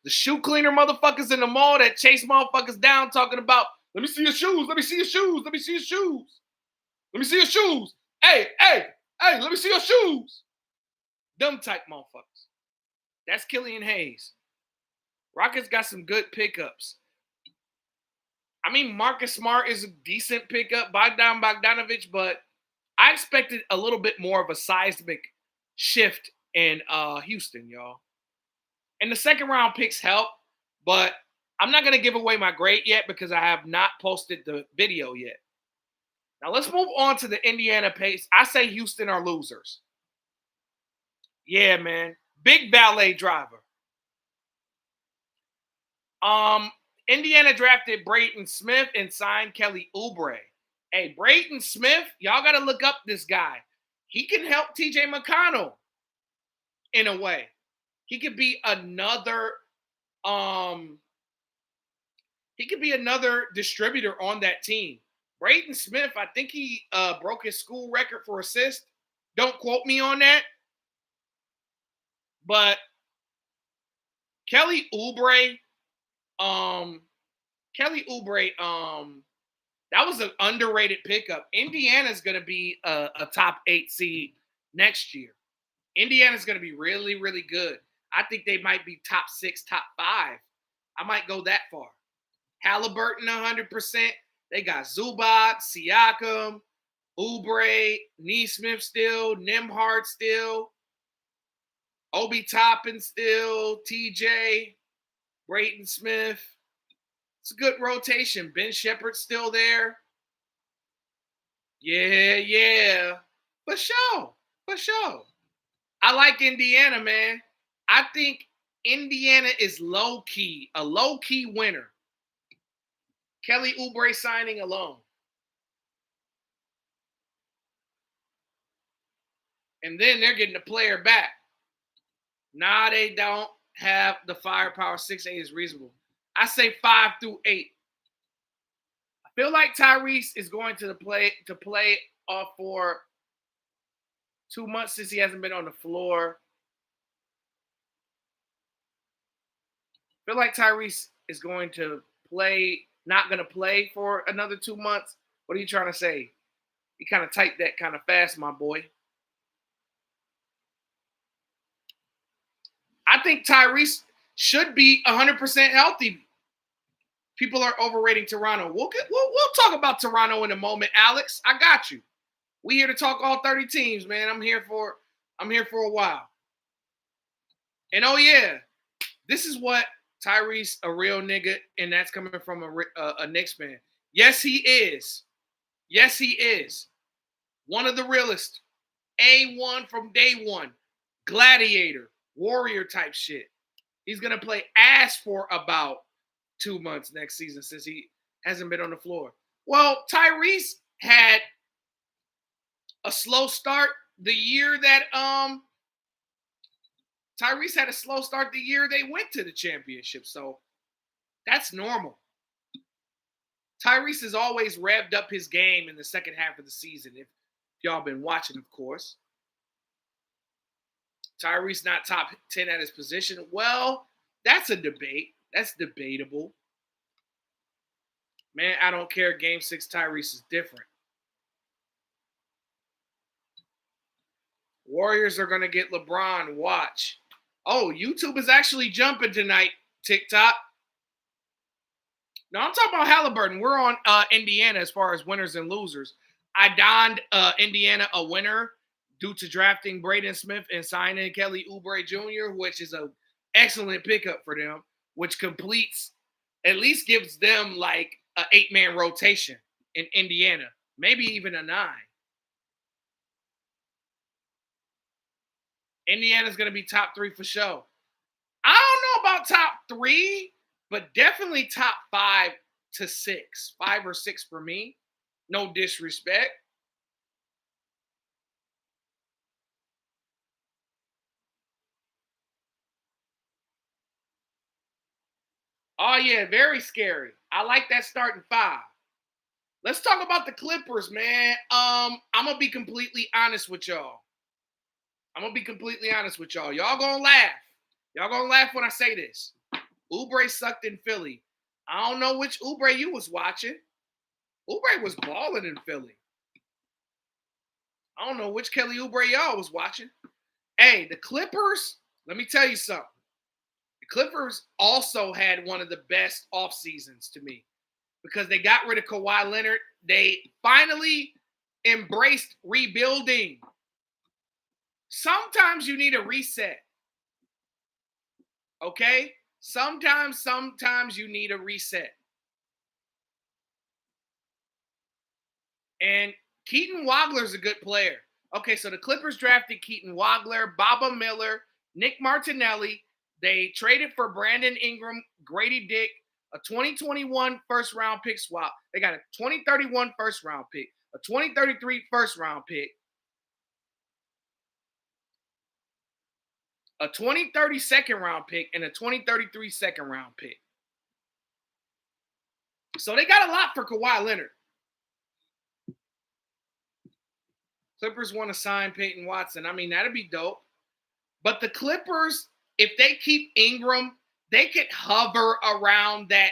the shoe cleaner motherfuckers in the mall that chase motherfuckers down talking about, let me see your shoes, let me see your shoes, let me see your shoes. Let me see your shoes. Hey, let me see your shoes. Them type motherfuckers. That's Killian Hayes. Rockets got some good pickups. I mean, Marcus Smart is a decent pickup, Bogdanovich, but I expected a little bit more of a seismic shift in Houston, y'all. And the second round picks help, But I'm not going to give away my grade yet because I have not posted the video yet. Now let's move on to the Indiana Pacers. I say Houston are losers. Yeah, man. Big valet driver. Indiana drafted Braden Smith and signed Kelly Oubre. Hey, Braden Smith, y'all got to look up this guy. He can help TJ McConnell in a way. He could be another distributor on that team. Braden Smith, I think he broke his school record for assists. Don't quote me on that. But Kelly Oubre, that was an underrated pickup. Indiana's going to be a top 8 seed next year. Indiana's going to be really, really good. I think they might be top 6, top 5. I might go that far. Halliburton 100%. They got Zubac, Siakam, Oubre, Neesmith still, Nembhard still, Obi Toppin still, TJ, Braden Smith. It's a good rotation. Ben Shepherd's still there. Yeah. For sure. I like Indiana, man. I think Indiana is a low-key winner. Kelly Oubre signing alone. And then they're getting a player back. Nah, they don't have the firepower. 6-8 is reasonable. I say 5 through 8. I feel like Tyrese is going to play off for 2 months since he hasn't been on the floor. I feel like Tyrese is going to not going to play for another 2 months. What are you trying to say? You kind of typed that kind of fast, my boy. I think Tyrese should be 100% healthy. People are overrating Toronto. We'll talk about Toronto in a moment, Alex. I got you. We here to talk all 30 teams, man. I'm here for a while. And oh yeah, this is what Tyrese, a real nigga, and that's coming from a Knicks fan. Yes, he is. One of the realest. A1 from day one. Gladiator, warrior type shit. He's going to play ass for about 2 months next season since he hasn't been on the floor. Well, Tyrese had a slow start the year that they went to the championship. So that's normal. Tyrese has always revved up his game in the second half of the season. If y'all been watching, of course. Tyrese not top 10 at his position. Well, that's a debate. That's debatable. Man, I don't care. Game 6, Tyrese is different. Warriors are going to get LeBron. Watch. Oh, YouTube is actually jumping tonight, TikTok. No, I'm talking about Halliburton. We're on Indiana as far as winners and losers. I donned Indiana a winner due to drafting Braden Smith and signing Kelly Oubre Jr., which is an excellent pickup for them, which at least gives them like an 8-man rotation in Indiana, maybe even a 9. Indiana's going to be top 3 for sure. I don't know about top 3, but definitely top 5 to 6. 5 or 6 for me. No disrespect. Oh, yeah, very scary. I like that starting 5. Let's talk about the Clippers, man. I'm going to be completely honest with y'all. Y'all going to laugh. Y'all going to laugh when I say this. Oubre sucked in Philly. I don't know which Oubre you was watching. Oubre was balling in Philly. I don't know which Kelly Oubre y'all was watching. Hey, the Clippers, let me tell you something. The Clippers also had one of the best off seasons to me because they got rid of Kawhi Leonard. They finally embraced rebuilding. Sometimes you need a reset. Okay? Sometimes you need a reset. And Keaton Wagler's a good player. Okay, so the Clippers drafted Keaton Wagler, Baba Miller, Nick Martinelli. They traded for Brandon Ingram, Grady Dick, a 2021 first round pick swap. They got a 2031 first round pick, a 2033 first round pick, a 2030 second round pick, and a 2033 second round pick. So they got a lot for Kawhi Leonard. Clippers want to sign Peyton Watson. I mean, that'd be dope. But the Clippers, if they keep Ingram, they could hover around that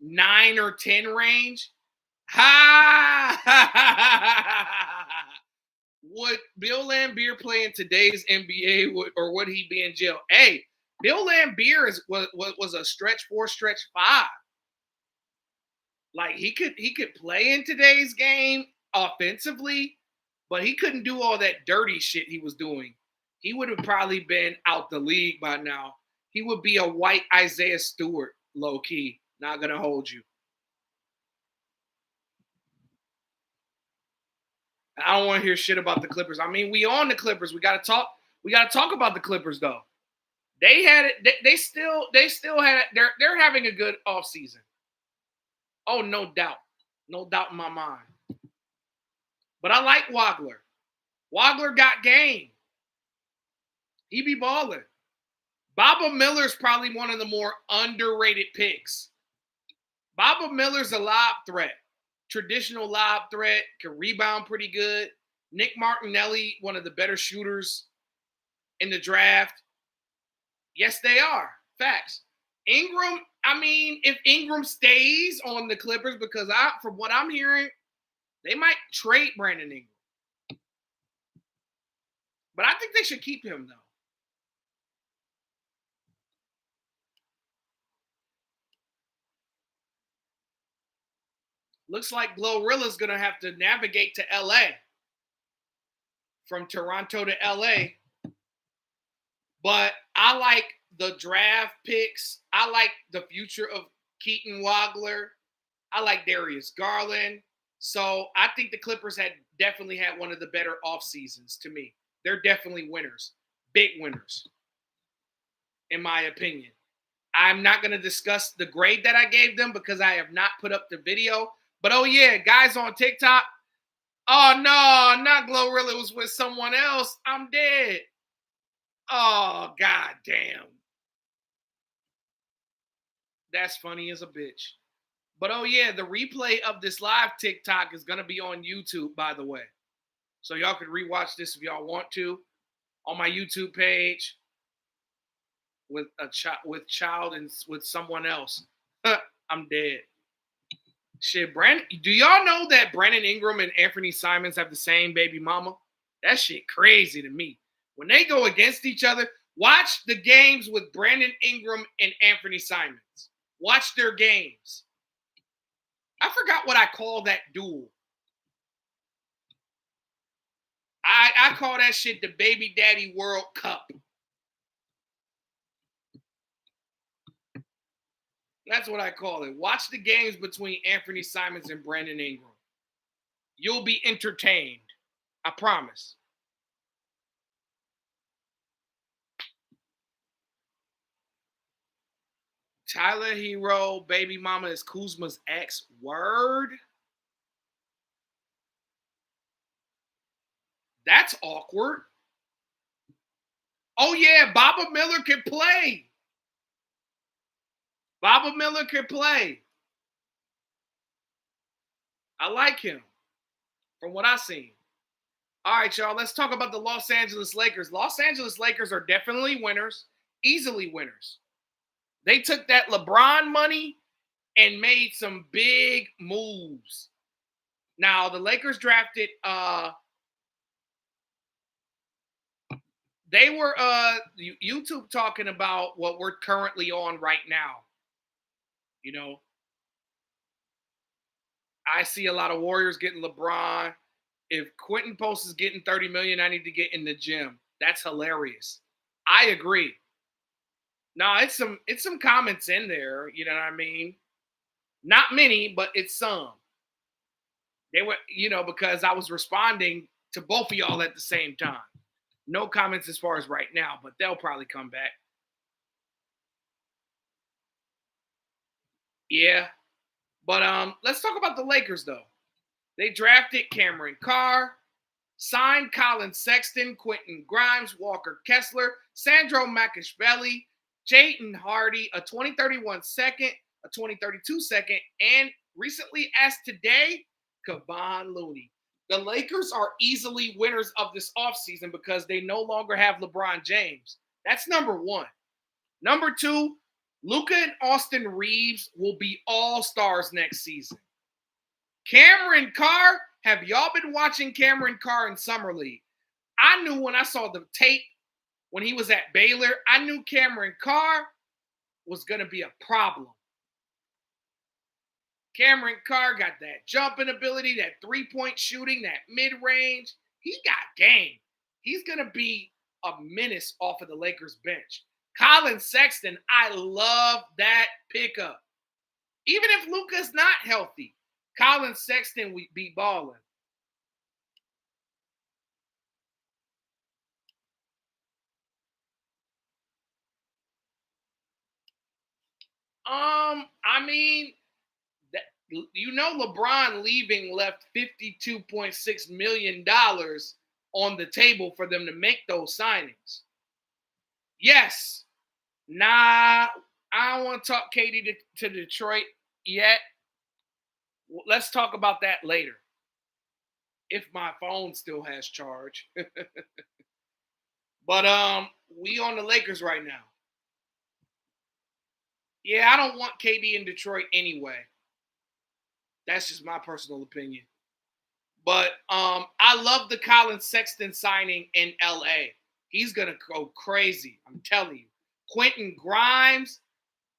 9 or 10 range. Would Bill Laimbeer play in today's NBA, or would he be in jail? Hey, Bill Laimbeer was a stretch 4, stretch 5. Like he could play in today's game offensively, but he couldn't do all that dirty shit he was doing. He would have probably been out the league by now. He would be a white Isaiah Stewart, low key. Not gonna hold you. I don't want to hear shit about the Clippers. I mean, we on the Clippers. We gotta talk. We gotta talk about the Clippers though. They had it. They still had it. They're having a good offseason. Oh, no doubt. No doubt in my mind. But I like Wagler. Wagler got game. He be balling. Baba Miller's probably one of the more underrated picks. Baba Miller's a lob threat. Traditional lob threat. Can rebound pretty good. Nick Martinelli, one of the better shooters in the draft. Yes, they are. Facts. Ingram, I mean, if Ingram stays on the Clippers, because from what I'm hearing, they might trade Brandon Ingram. But I think they should keep him, though. Looks like Glorilla's going to have to navigate to LA. From Toronto to LA. But I like the draft picks. I like the future of Keaton Wagler. I like Darius Garland. So I think the Clippers definitely had one of the better off seasons to me. They're definitely winners. Big winners, in my opinion. I'm not going to discuss the grade that I gave them because I have not put up the video. But, oh, yeah, guys on TikTok. Oh, no, not Glorilla. It was with someone else. I'm dead. Oh, god damn. That's funny as a bitch. But, oh, yeah, the replay of this live TikTok is going to be on YouTube, by the way. So y'all can rewatch this if y'all want to on my YouTube page with child and with someone else. I'm dead. Shit, Brandon, do y'all know that Brandon Ingram and Anthony Simons have the same baby mama? That shit crazy to me. When they go against each other, watch the games with Brandon Ingram and Anthony Simons. Watch their games. I forgot what I call that duel. I call that shit the Baby Daddy World Cup. That's what I call it. Watch the games between Anthony Simons and Brandon Ingram. You'll be entertained. I promise. Tyler Hero, baby mama is Kuzma's ex. Word? That's awkward. Oh, yeah, Baba Miller can play. Baba Miller can play. I like him from what I've seen. All right, y'all, let's talk about the Los Angeles Lakers. Los Angeles Lakers are definitely winners, easily winners. They took that LeBron money and made some big moves. Now, the Lakers drafted they were YouTube talking about what we're currently on right now. You know, I see a lot of Warriors getting LeBron. If Quentin Post is getting 30 million, I need to get in the gym. That's hilarious. I agree. No, it's some comments in there. You know what I mean? Not many, but it's some. They were, because I was responding to both of y'all at the same time. No comments as far as right now, but they'll probably come back. Yeah. But let's talk about the Lakers though. They drafted Cameron Carr, signed Colin Sexton, Quentin Grimes, Walker Kessler, Sandro Makishvili, Jaden Hardy, a 2031 second, a 2032 second, and recently as today, Kevon Looney. The Lakers are easily winners of this offseason because they no longer have LeBron James. That's number one. Number two, Luka and Austin Reeves will be all stars next season. Cameron Carr, have y'all been watching Cameron Carr in Summer League? I knew when I saw the tape when he was at Baylor, I knew Cameron Carr was going to be a problem. Cameron Carr got that jumping ability, that three-point shooting, that mid-range. He got game. He's going to be a menace off of the Lakers bench. Colin Sexton, I love that pickup. Even if Luka's not healthy, Colin Sexton would be balling. I mean, that LeBron leaving left $52.6 million on the table for them to make those signings. Yes. Nah, I don't want to talk KD to Detroit yet. Let's talk about that later. If my phone still has charge. But we on the Lakers right now. Yeah, I don't want KD in Detroit anyway. That's just my personal opinion. But I love the Colin Sexton signing in LA. He's gonna go crazy. I'm telling you. Quentin Grimes,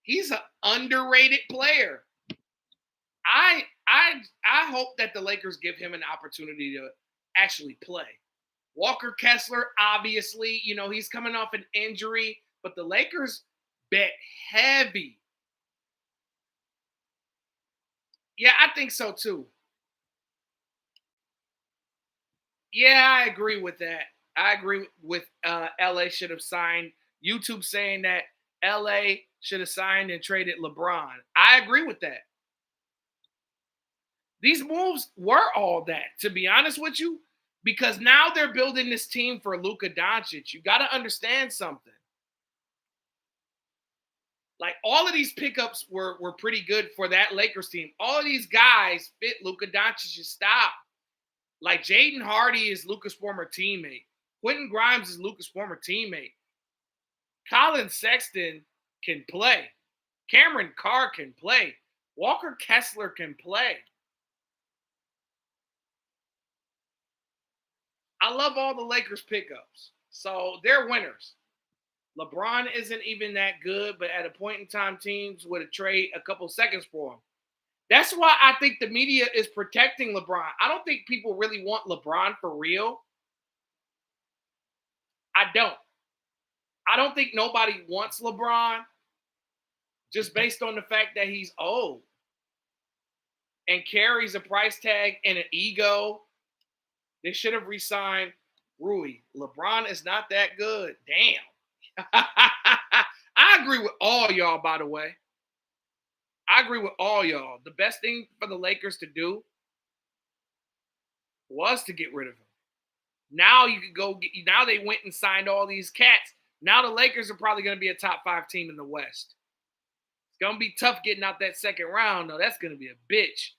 he's an underrated player. I hope that the Lakers give him an opportunity to actually play. Walker Kessler, obviously, he's coming off an injury, but the Lakers bet heavy. Yeah, I think so too. Yeah, I agree with that. I agree with LA should have signed. YouTube saying that LA should have signed and traded LeBron. I agree with that. These moves were all that, to be honest with you, because now they're building this team for Luka Doncic. You got to understand something. Like all of these pickups were pretty good for that Lakers team. All of these guys fit Luka Doncic's style. Like Jaden Hardy is Luka's former teammate. Quentin Grimes is Luka's former teammate. Colin Sexton can play. Cameron Carr can play. Walker Kessler can play. I love all the Lakers pickups. So they're winners. LeBron isn't even that good, but at a point in time, teams would have traded a couple seconds for him. That's why I think the media is protecting LeBron. I don't think people really want LeBron for real. I don't. I don't think nobody wants LeBron just based on the fact that he's old and carries a price tag and an ego. They should have re-signed Rui. LeBron is not that good. Damn. I agree with all y'all, by the way. I agree with all y'all. The best thing for the Lakers to do was to get rid of him. Now you could go get, now they went and signed all these cats. Now the Lakers are probably going to be a top 5 team in the West. It's going to be tough getting out that second round, though. That's going to be a bitch.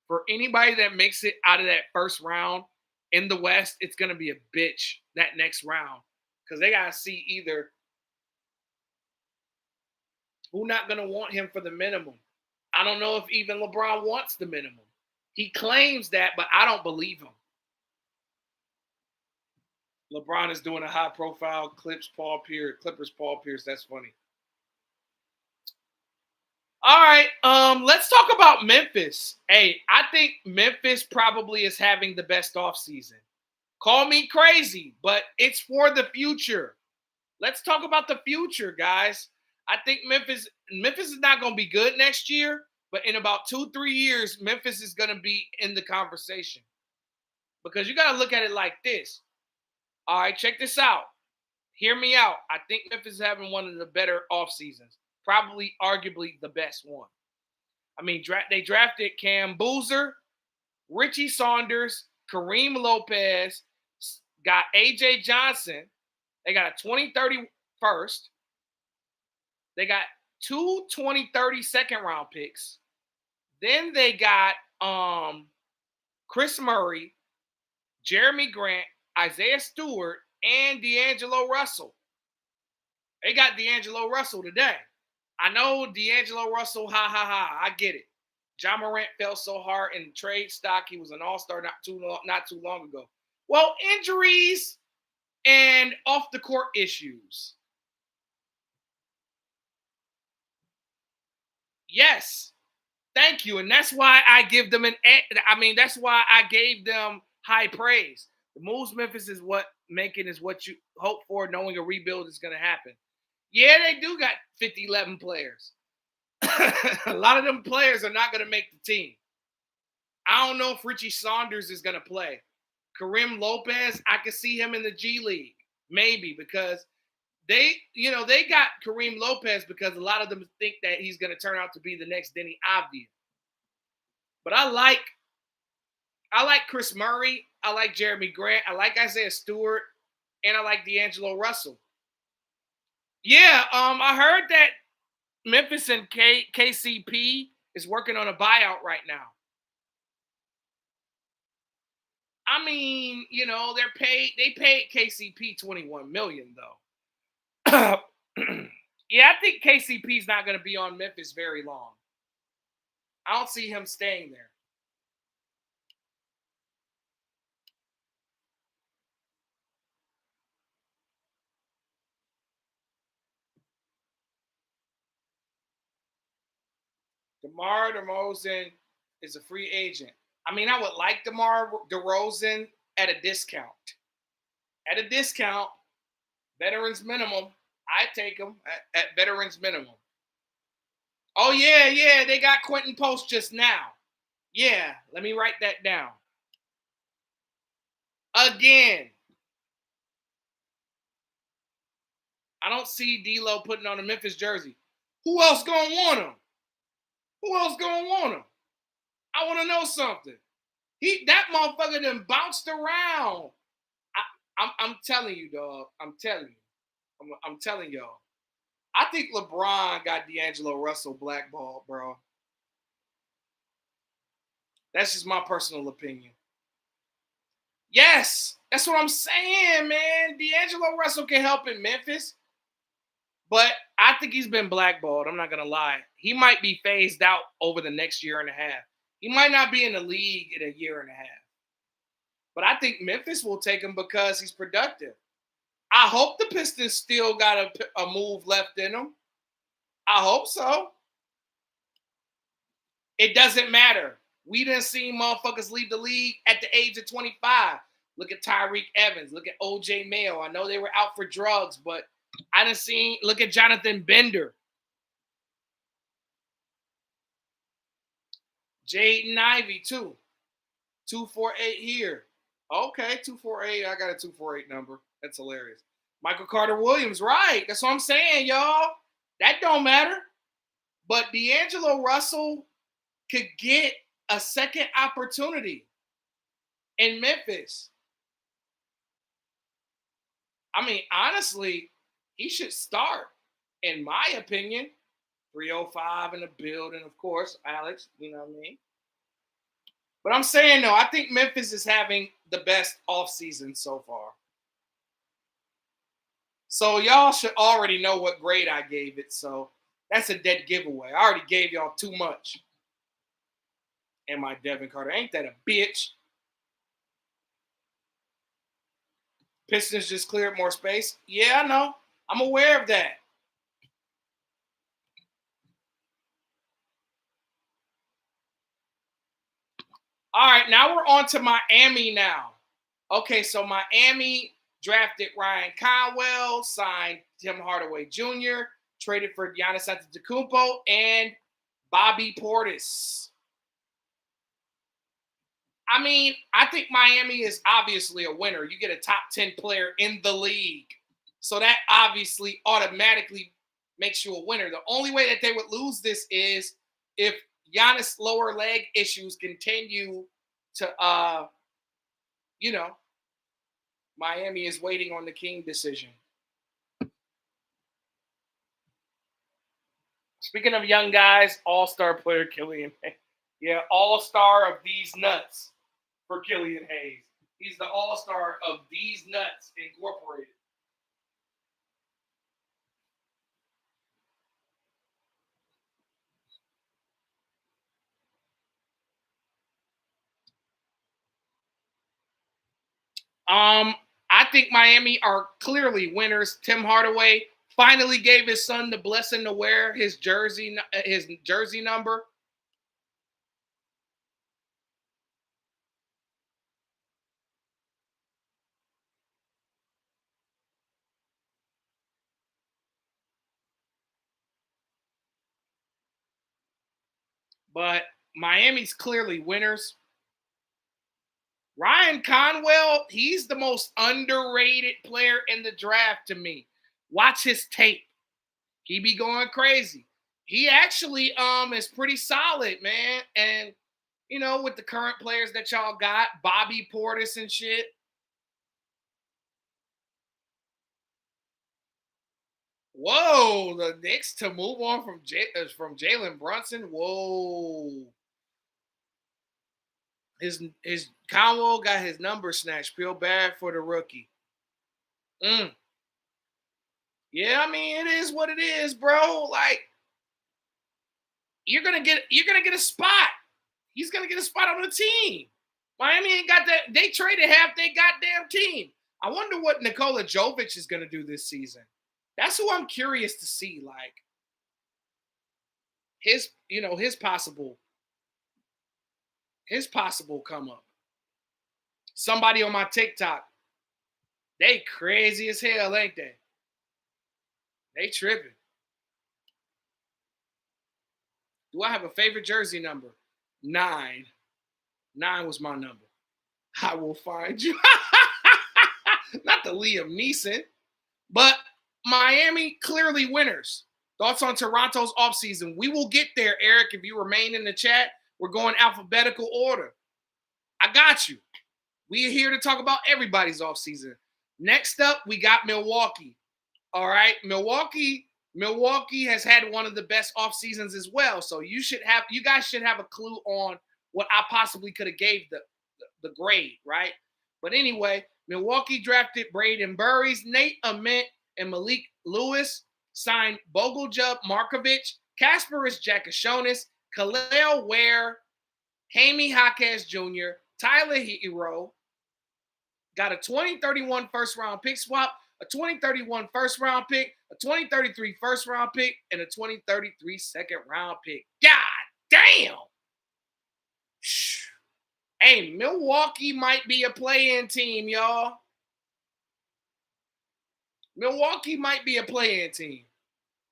For anybody that makes it out of that first round in the West, it's going to be a bitch that next round. Because they got to see either who's not going to want him for the minimum. I don't know if even LeBron wants the minimum. He claims that, but I don't believe him. LeBron is doing a high profile Clippers Paul Pierce. That's funny. All right, let's talk about Memphis. Hey, I think Memphis probably is having the best offseason. Call me crazy, but it's for the future. Let's talk about the future, guys. I think Memphis is not going to be good next year, but in about 2-3 years, Memphis is going to be in the conversation. Because you got to look at it like this. All right, check this out. Hear me out. I think Memphis is having one of the better off seasons, probably arguably the best one. I mean, they drafted Cam Boozer, Richie Saunders, Kareem Lopez, got AJ Johnson. They got a 2030 first. They got two 2030 second round picks. Then they got Chris Murray, Jeremy Grant, Isaiah Stewart, and D'Angelo Russell. They got D'Angelo Russell today. I know D'Angelo Russell, ha ha ha. I get it. John Morant fell so hard in trade stock. He was an all-star not too long ago. Well, injuries and off the court issues. Yes. Thank you. And that's why I give them that's why I gave them high praise. The moves Memphis is what you hope for, knowing a rebuild is going to happen. Yeah, they do got 11 players. A lot of them players are not going to make the team. I don't know if Richie Saunders is going to play. Kareem Lopez, I could see him in the G League, maybe, because they got Kareem Lopez because a lot of them think that he's going to turn out to be the next Denny Avdia. But I like Chris Murray. I like Jeremy Grant. I like Isaiah Stewart. And I like D'Angelo Russell. Yeah, I heard that Memphis and KCP is working on a buyout right now. I mean, they paid KCP $21 million though. Yeah, I think KCP's not going to be on Memphis very long. I don't see him staying there. DeMar DeRozan is a free agent. I mean, I would like DeMar DeRozan at a discount. At a discount, veterans minimum. I take him at veterans minimum. Oh, yeah, they got Quentin Post just now. Yeah, let me write that down. Again. I don't see D'Lo putting on a Memphis jersey. Who else gonna want him? Who else gonna want him? I want to know something. That motherfucker done bounced around. I'm telling you, dog. I'm telling you. I'm telling y'all. I think LeBron got D'Angelo Russell blackballed, bro. That's just my personal opinion. Yes, that's what I'm saying, man. D'Angelo Russell can help in Memphis, but I think he's been blackballed. I'm not going to lie. He might be phased out over the next year and a half. He might not be in the league in a year and a half. But I think Memphis will take him because he's productive. I hope the Pistons still got a move left in them. I hope so. It doesn't matter. We done seen motherfuckers leave the league at the age of 25. Look at Tyreek Evans. Look at O.J. Mayo. I know they were out for drugs, but I done seen. Look at Jonathan Bender. Jaden Ivey, too. 248 here. Okay, 248. I got a 248 number. That's hilarious. Michael Carter Williams, right. That's what I'm saying, y'all. That don't matter. But D'Angelo Russell could get a second opportunity in Memphis. I mean, honestly, he should start, in my opinion. 305 in the building, of course, Alex, you know what I mean? But I'm saying, no, I think Memphis is having the best offseason so far. So y'all should already know what grade I gave it. So that's a dead giveaway. I already gave y'all too much. And my Devin Carter. Ain't that a bitch? Pistons just cleared more space. Yeah, I know. I'm aware of that. All right, now we're on to Miami now. Okay, so Miami drafted Ryan Conwell, signed Tim Hardaway Jr., traded for Giannis Antetokounmpo and Bobby Portis. I mean, I think Miami is obviously a winner. You get a top 10 player in the league. So that obviously automatically makes you a winner. The only way that they would lose this is if Giannis' lower leg issues continue to, you know, Miami is waiting on the King decision. Speaking of young guys, all-star player Killian Hayes. Yeah, all-star of these nuts for Killian Hayes. He's the all-star of these nuts incorporated. Um, I think Miami are clearly winners. Tim Hardaway finally gave his son the blessing to wear his jersey number. But Miami's clearly winners. Ryan Conwell, he's the most underrated player in the draft to me. Watch his tape. He be going crazy. He actually is pretty solid, man. And with the current players that y'all got, Bobby Portis and shit. Whoa, the Knicks to move on from Jalen Brunson. Whoa, his Conwell got his number snatched. Feel bad for the rookie. Mm. Yeah, I mean it is what it is, bro. Like you're gonna get a spot. He's gonna get a spot on the team. Miami ain't got that. They traded half their goddamn team. I wonder what Nikola Jovic is gonna do this season. That's who I'm curious to see. Like his possible come up. Somebody on my TikTok, they crazy as hell, ain't they? They tripping. Do I have a favorite jersey number? 9. 9 was my number. I will find you. Not the Liam Neeson, but Miami clearly winners. Thoughts on Toronto's offseason? We will get there, Eric. If you remain in the chat, we're going alphabetical order. I got you. We are here to talk about everybody's offseason. Next up, we got Milwaukee. All right. Milwaukee has had one of the best off seasons as well. So you guys should have a clue on what I possibly could have gave the grade, right? But anyway, Milwaukee drafted Braden Burries, Nate Ament, and Malik Lewis, signed Bogoljub Markovic, Kasparis Jakashonis, Khalil Ware, Jaime Jaquez Jr., Tyler Hero, got a 2031 first round pick swap, a 2031 first round pick, a 2033 first round pick, and a 2033 second round pick. God damn. Hey, Milwaukee might be a play-in team, y'all. Milwaukee might be a play-in team.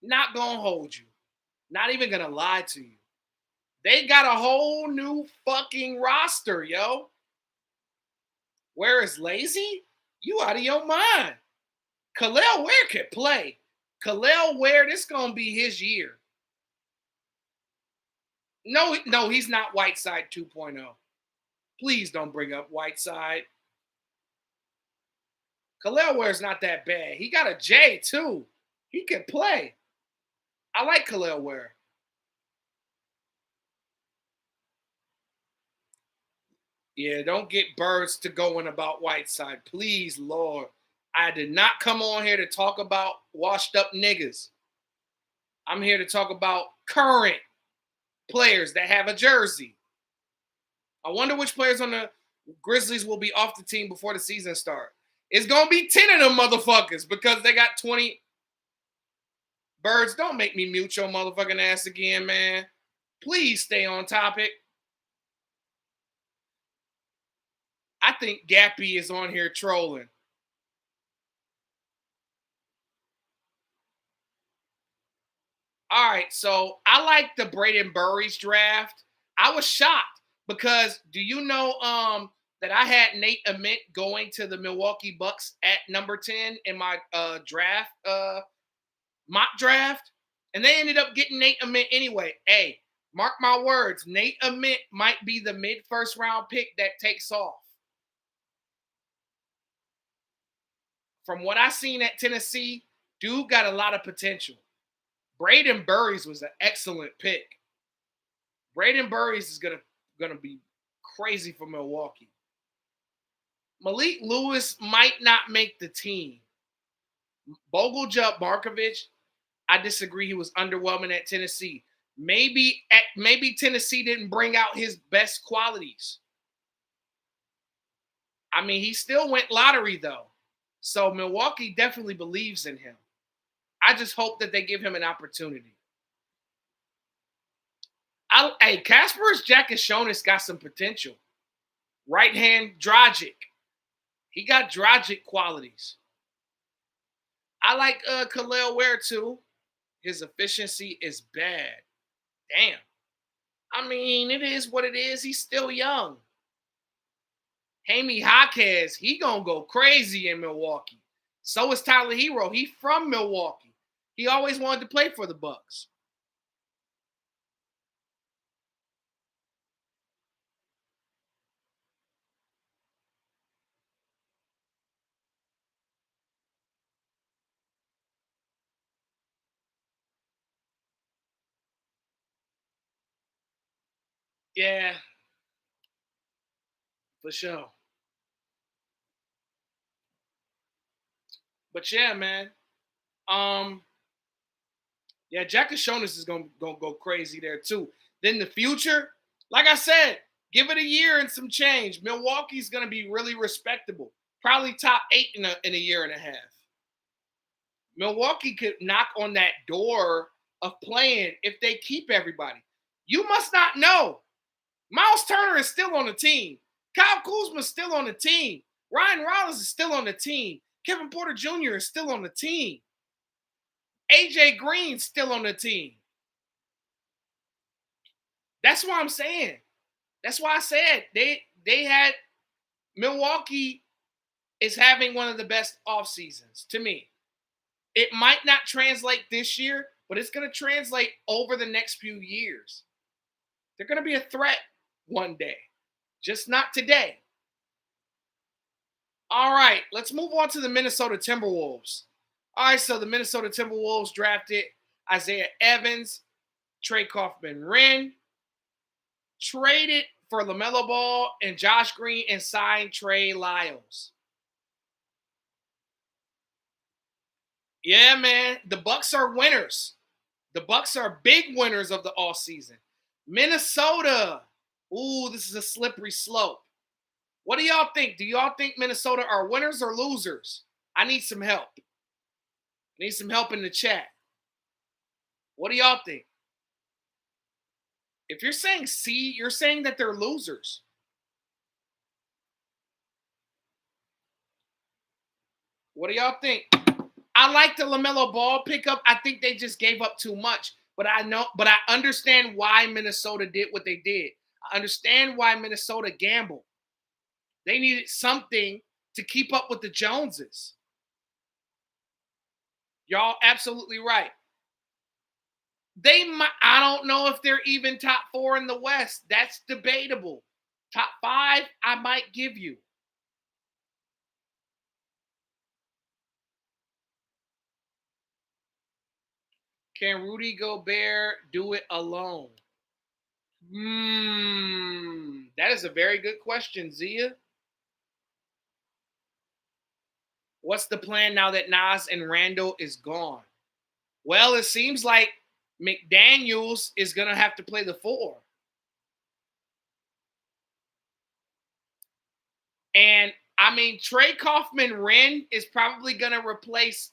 Not gonna hold you. Not even gonna lie to you. They got a whole new fucking roster, yo. Where is Lazy? You out of your mind. Khalil Ware could play. Khalil Ware, this gonna be his year. No, he's not Whiteside 2.0. Please don't bring up Whiteside. Khalil Ware's not that bad. He got a J too. He can play. I like Khalil Ware. Yeah, don't get birds to going about Whiteside. Please, Lord. I did not come on here to talk about washed up niggas. I'm here to talk about current players that have a jersey. I wonder which players on the Grizzlies will be off the team before the season starts. It's going to be 10 of them motherfuckers because they got 20. Birds, don't make me mute your motherfucking ass again, man. Please stay on topic. I think Gappy is on here trolling. All right, so I like the Braden Burries draft. I was shocked because do you know that I had Nate Ament going to the Milwaukee Bucks at number 10 in my draft mock draft, and they ended up getting Nate Ament anyway. Hey, mark my words, Nate Ament might be the mid first round pick that takes off. From what I seen at Tennessee, dude got a lot of potential. Braden Burries was an excellent pick. Braden Burries is gonna be crazy for Milwaukee. Malik Lewis might not make the team. Bogoljub Markovich, I disagree. He was underwhelming at Tennessee. Maybe Tennessee didn't bring out his best qualities. I mean, he still went lottery though. So Milwaukee definitely believes in him. I just hope that they give him an opportunity. Hey, Kasper's Jackashonis got some potential. Right hand Dragic. He got Dragic qualities. I like Khalil Ware too. His efficiency is bad. Damn. I mean, it is what it is. He's still young. Jaime Jaquez, he gonna go crazy in Milwaukee. So is Tyler Hero. He from Milwaukee. He always wanted to play for the Bucks. Yeah, for sure. But yeah, man. Um, yeah, Jack Shonis is gonna go crazy there too. Then the future, like I said, give it a year and some change. Milwaukee's gonna be really respectable. Probably top 8 in a year and a half. Milwaukee could knock on that door of playing if they keep everybody. You must not know. Miles Turner is still on the team. Kyle Kuzma is still on the team. Ryan Rollins is still on the team. Kevin Porter Jr. is still on the team. AJ Green's still on the team. That's what I'm saying. That's why I said they had Milwaukee is having one of the best off seasons to me. It might not translate this year, but it's going to translate over the next few years. They're going to be a threat one day, just not today. All right, let's move on to the Minnesota Timberwolves. All right, so the Minnesota Timberwolves drafted Isaiah Evans, Trey Kaufman-Renn, traded for LaMelo Ball and Josh Green, and signed Trey Lyles. Yeah, man, the Bucks are winners. The Bucks are big winners of the offseason. Minnesota, ooh, this is a slippery slope. What do y'all think? Do y'all think Minnesota are winners or losers? I need some help. I need some help in the chat. What do y'all think? If you're saying C, you're saying that they're losers. What do y'all think? I like the LaMelo Ball pickup. I think they just gave up too much. But I understand why Minnesota did what they did. I understand why Minnesota gambled. They needed something to keep up with the Joneses. Y'all absolutely right. I don't know if they're even top 4 in the West. That's debatable. Top 5, I might give you. Can Rudy Gobert do it alone? That is a very good question, Zia. What's the plan now that Nas and Randall is gone? Well, it seems like McDaniels is going to have to play the 4. And I mean, Trey Kaufman-Renn is probably going to replace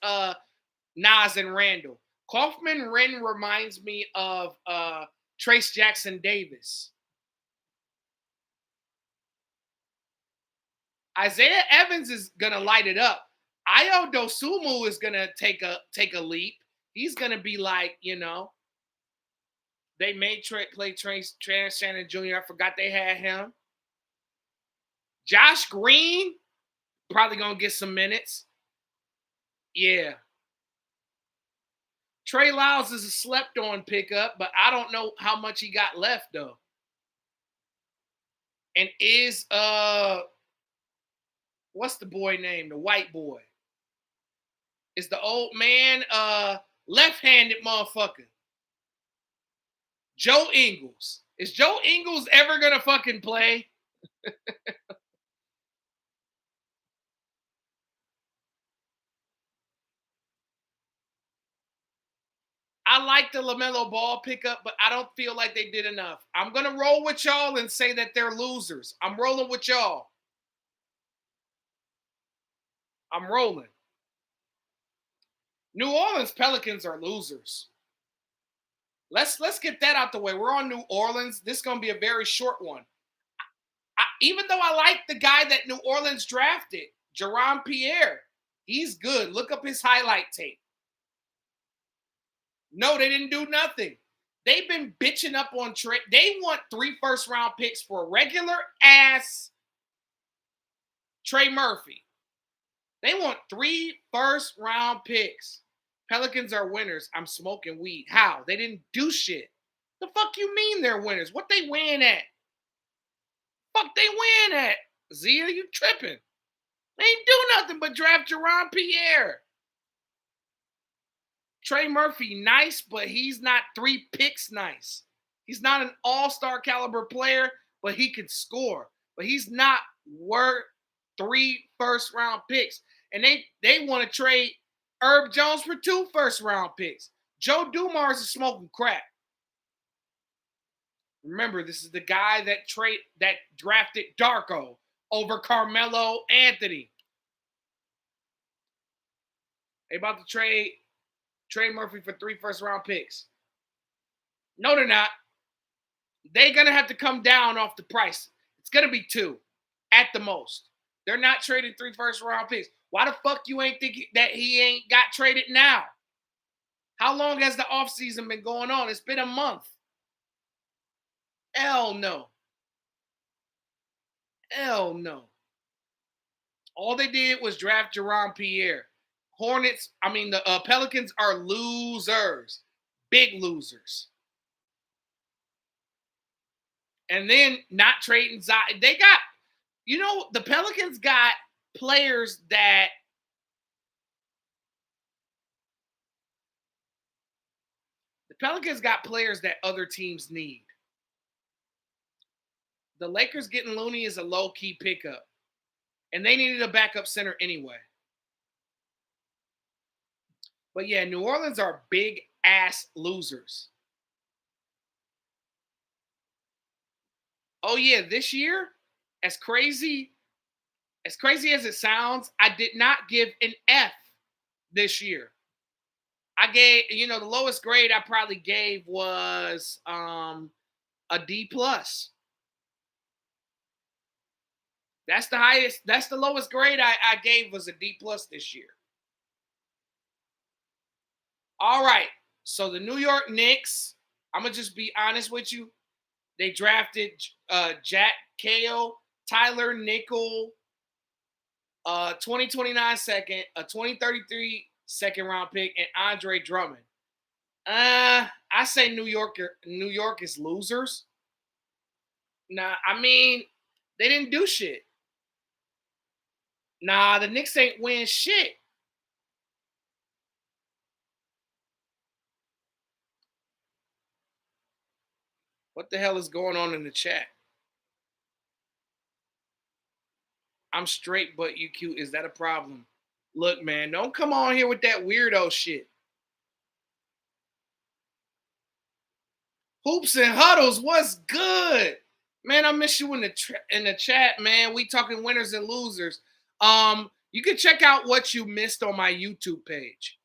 Nas and Randall. Kaufman-Renn reminds me of Trace Jackson Davis. Isaiah Evans is gonna light it up. Ayo Dosumu is gonna take a leap. He's gonna be like, They made play Trey Shannon Jr. I forgot they had him. Josh Green probably gonna get some minutes. Yeah. Trey Lyles is a slept on pickup, but I don't know how much he got left though. And is what's the boy name? The white boy. Is the old man left-handed motherfucker. Joe Ingles. Is Joe Ingles ever gonna fucking play? I like the LaMelo Ball pickup, but I don't feel like they did enough. I'm going to roll with y'all and say that they're losers. I'm rolling with y'all. I'm rolling. New Orleans Pelicans are losers. Let's get that out the way. We're on New Orleans. This is going to be a very short one. Even though I like the guy that New Orleans drafted, Jerome Pierre, he's good. Look up his highlight tape. No, they didn't do nothing. They've been bitching up on trade. They want 3 first-round picks for regular ass Trey Murphy. They want 3 first-round picks. Pelicans are winners. I'm smoking weed. How? They didn't do shit. The fuck you mean they're winners? What they win at? Fuck they win at? Zia, you tripping. They ain't do nothing but draft Jerome Pierre. Trey Murphy, nice, but he's not 3 picks nice. He's not an all-star caliber player, but he can score. But he's not worth 3 first-round picks. And they want to trade Herb Jones for 2 first-round picks. Joe Dumars is smoking crack. Remember, this is the guy that drafted Darko over Carmelo Anthony. They about to trade Trey Murphy for 3 first-round picks. No, they're not. They're going to have to come down off the price. It's going to be 2 at the most. They're not trading 3 first-round picks. Why the fuck you ain't think that he ain't got traded now? How long has the offseason been going on? It's been a month. Hell no. Hell no. All they did was draft Jerome Pierre. The Pelicans are losers. Big losers. And then not trading Zion. They got, the Pelicans got players that other teams need. The Lakers getting Looney is a low-key pickup. And they needed a backup center anyway. But yeah, New Orleans are big-ass losers. Oh yeah, this year, as crazy as it sounds, I did not give an F this year. I gave, the lowest grade I probably gave was a D plus. That's the highest. That's the lowest grade I gave was a D plus this year. All right. So the New York Knicks, I'm gonna just be honest with you. They drafted Jack Cahill, Tyler Nickel, 2029 second, a 2033 second round pick, and Andre Drummond. I say New York is losers. Nah, they didn't do shit. Nah, the Knicks ain't win shit. What the hell is going on in the chat? I'm straight, but you cute. Is that a problem? Look, man, don't come on here with that weirdo shit. Hoops and Huddles, what's good? Man, I miss you in the chat, man. We talking winners and losers. You can check out what you missed on my YouTube page.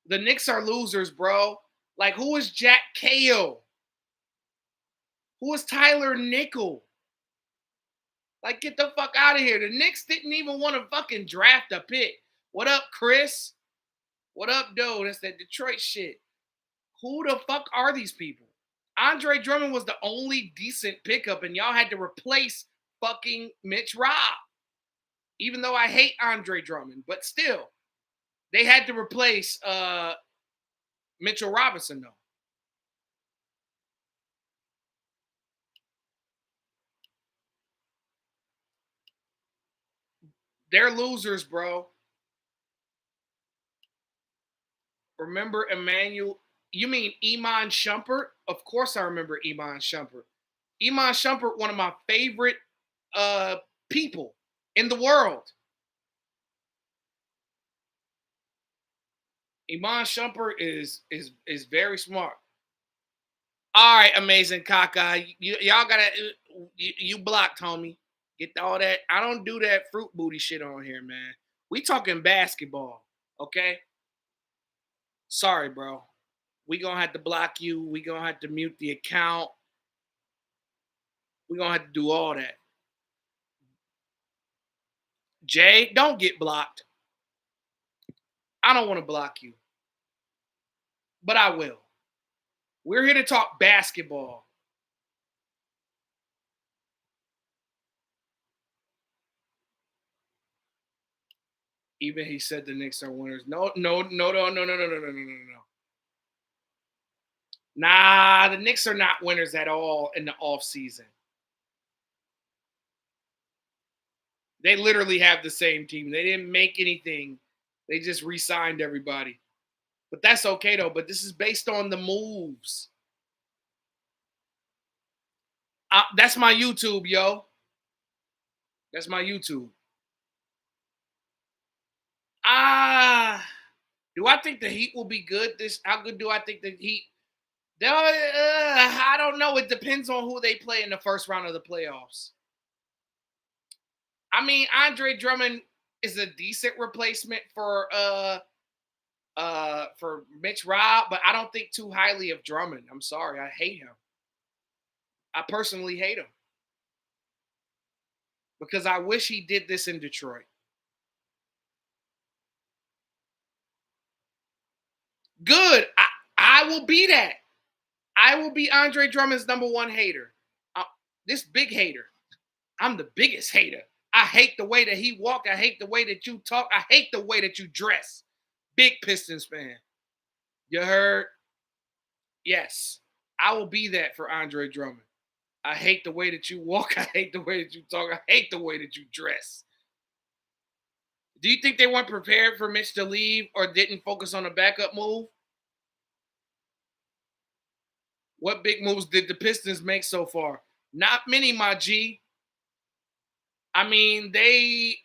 The Knicks are losers, bro. Like, who is Jack Cahill? Who is Tyler Nickel? Like, get the fuck out of here. The Knicks didn't even want to fucking draft a pick. What up, Chris? What up, Doe? That's that Detroit shit. Who the fuck are these people? Andre Drummond was the only decent pickup, and y'all had to replace fucking Mitch Rob. Even though I hate Andre Drummond, but still, they had to replace Mitchell Robinson, though. They're losers, bro. Remember Emmanuel? You mean Iman Shumpert? Of course I remember Iman Shumpert. Iman Shumpert, one of my favorite uh, people in the world. Iman Shumpert is very smart. All right, amazing Kaka. Y'all gotta you blocked, homie. Get all that. I don't do that fruit booty shit on here, man. We talking basketball, okay? Sorry, bro. We gonna have to block you. We gonna have to mute the account. We gonna have to do all that. Jay, don't get blocked. I don't want to block you, but I will. We're here to talk basketball. Even he said the Knicks are winners. No, no, no, no, no, no, no, no, no, no, no, no. Nah, the Knicks are not winners at all in the offseason. They literally have the same team. They didn't make anything. They just re-signed everybody. But that's okay though. But this is based on the moves. That's my YouTube, yo. That's my YouTube. Do I think the Heat will be good? How good do I think the Heat? I don't know. It depends on who they play in the first round of the playoffs. I mean, Andre Drummond is a decent replacement for Mitch Rob, but I don't think too highly of Drummond. I'm sorry, I hate him. I personally hate him because I wish he did this in Detroit. Good. I will be that. I will be Andre Drummond's number one hater. This big hater. I'm the biggest hater. I hate the way that he walk. I hate the way that you talk. I hate the way that you dress. Big Pistons fan. You heard? Yes. I will be that for Andre Drummond. I hate the way that you walk. I hate the way that you talk. I hate the way that you dress. Do you think they weren't prepared for Mitch to leave or didn't focus on a backup move? What big moves did the Pistons make so far? Not many, my G. I mean, they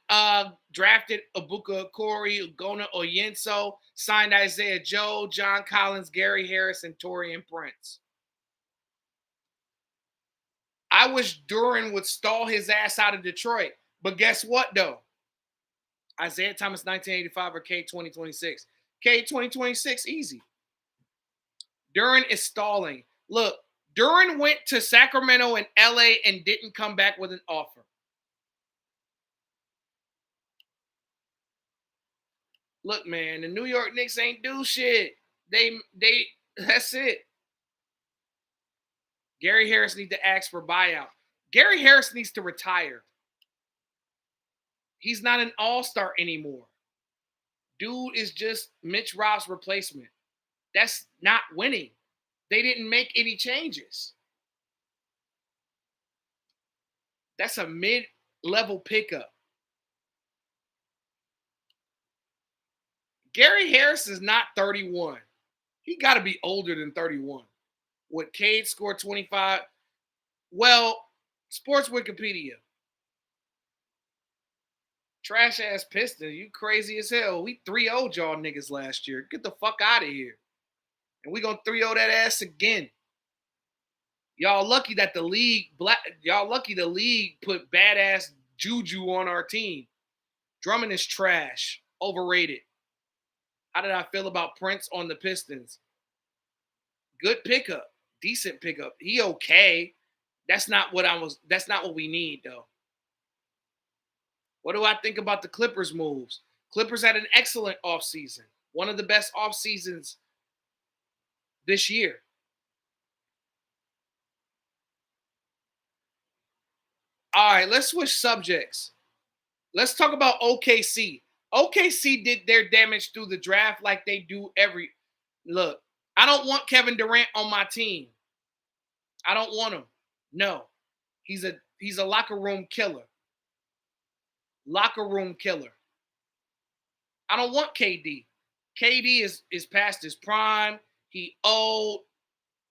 drafted Ibuka Corey, Ugona Oyenso, signed Isaiah Joe, John Collins, Gary Harris, and Torian Prince. I wish Duran would stall his ass out of Detroit. But guess what, though? Isaiah Thomas 1985 or K 2026. K 2026, easy. Duran is stalling. Look, Duran went to Sacramento and LA and didn't come back with an offer. Look, man, the New York Knicks ain't do shit. They that's it. Gary Harris needs to ask for buyout. Gary Harris needs to retire. He's not an all-star anymore. Dude is just Mitch Rob's replacement. That's not winning. They didn't make any changes. That's a mid-level pickup. Gary Harris is not 31. He got to be older than 31. Would Cade score 25? Well, Sports Wikipedia. Trash ass Pistons. You crazy as hell. We 3-0'd y'all niggas last year. Get the fuck out of here. And we gonna 3-0 that ass again. Y'all lucky that y'all lucky the league put badass Juju on our team. Drummond is trash. Overrated. How did I feel about Prince on the Pistons? Good pickup. Decent pickup. He okay. That's not what we need, though. What do I think about the Clippers moves? Clippers had an excellent offseason. One of the best off seasons this year. All right, let's switch subjects. Let's talk about OKC. OKC did their damage through the draft like they do every. Look, I don't want Kevin Durant on my team. I don't want him. No, he's a locker room killer. Locker room killer. I don't want KD. KD is past his prime. He old.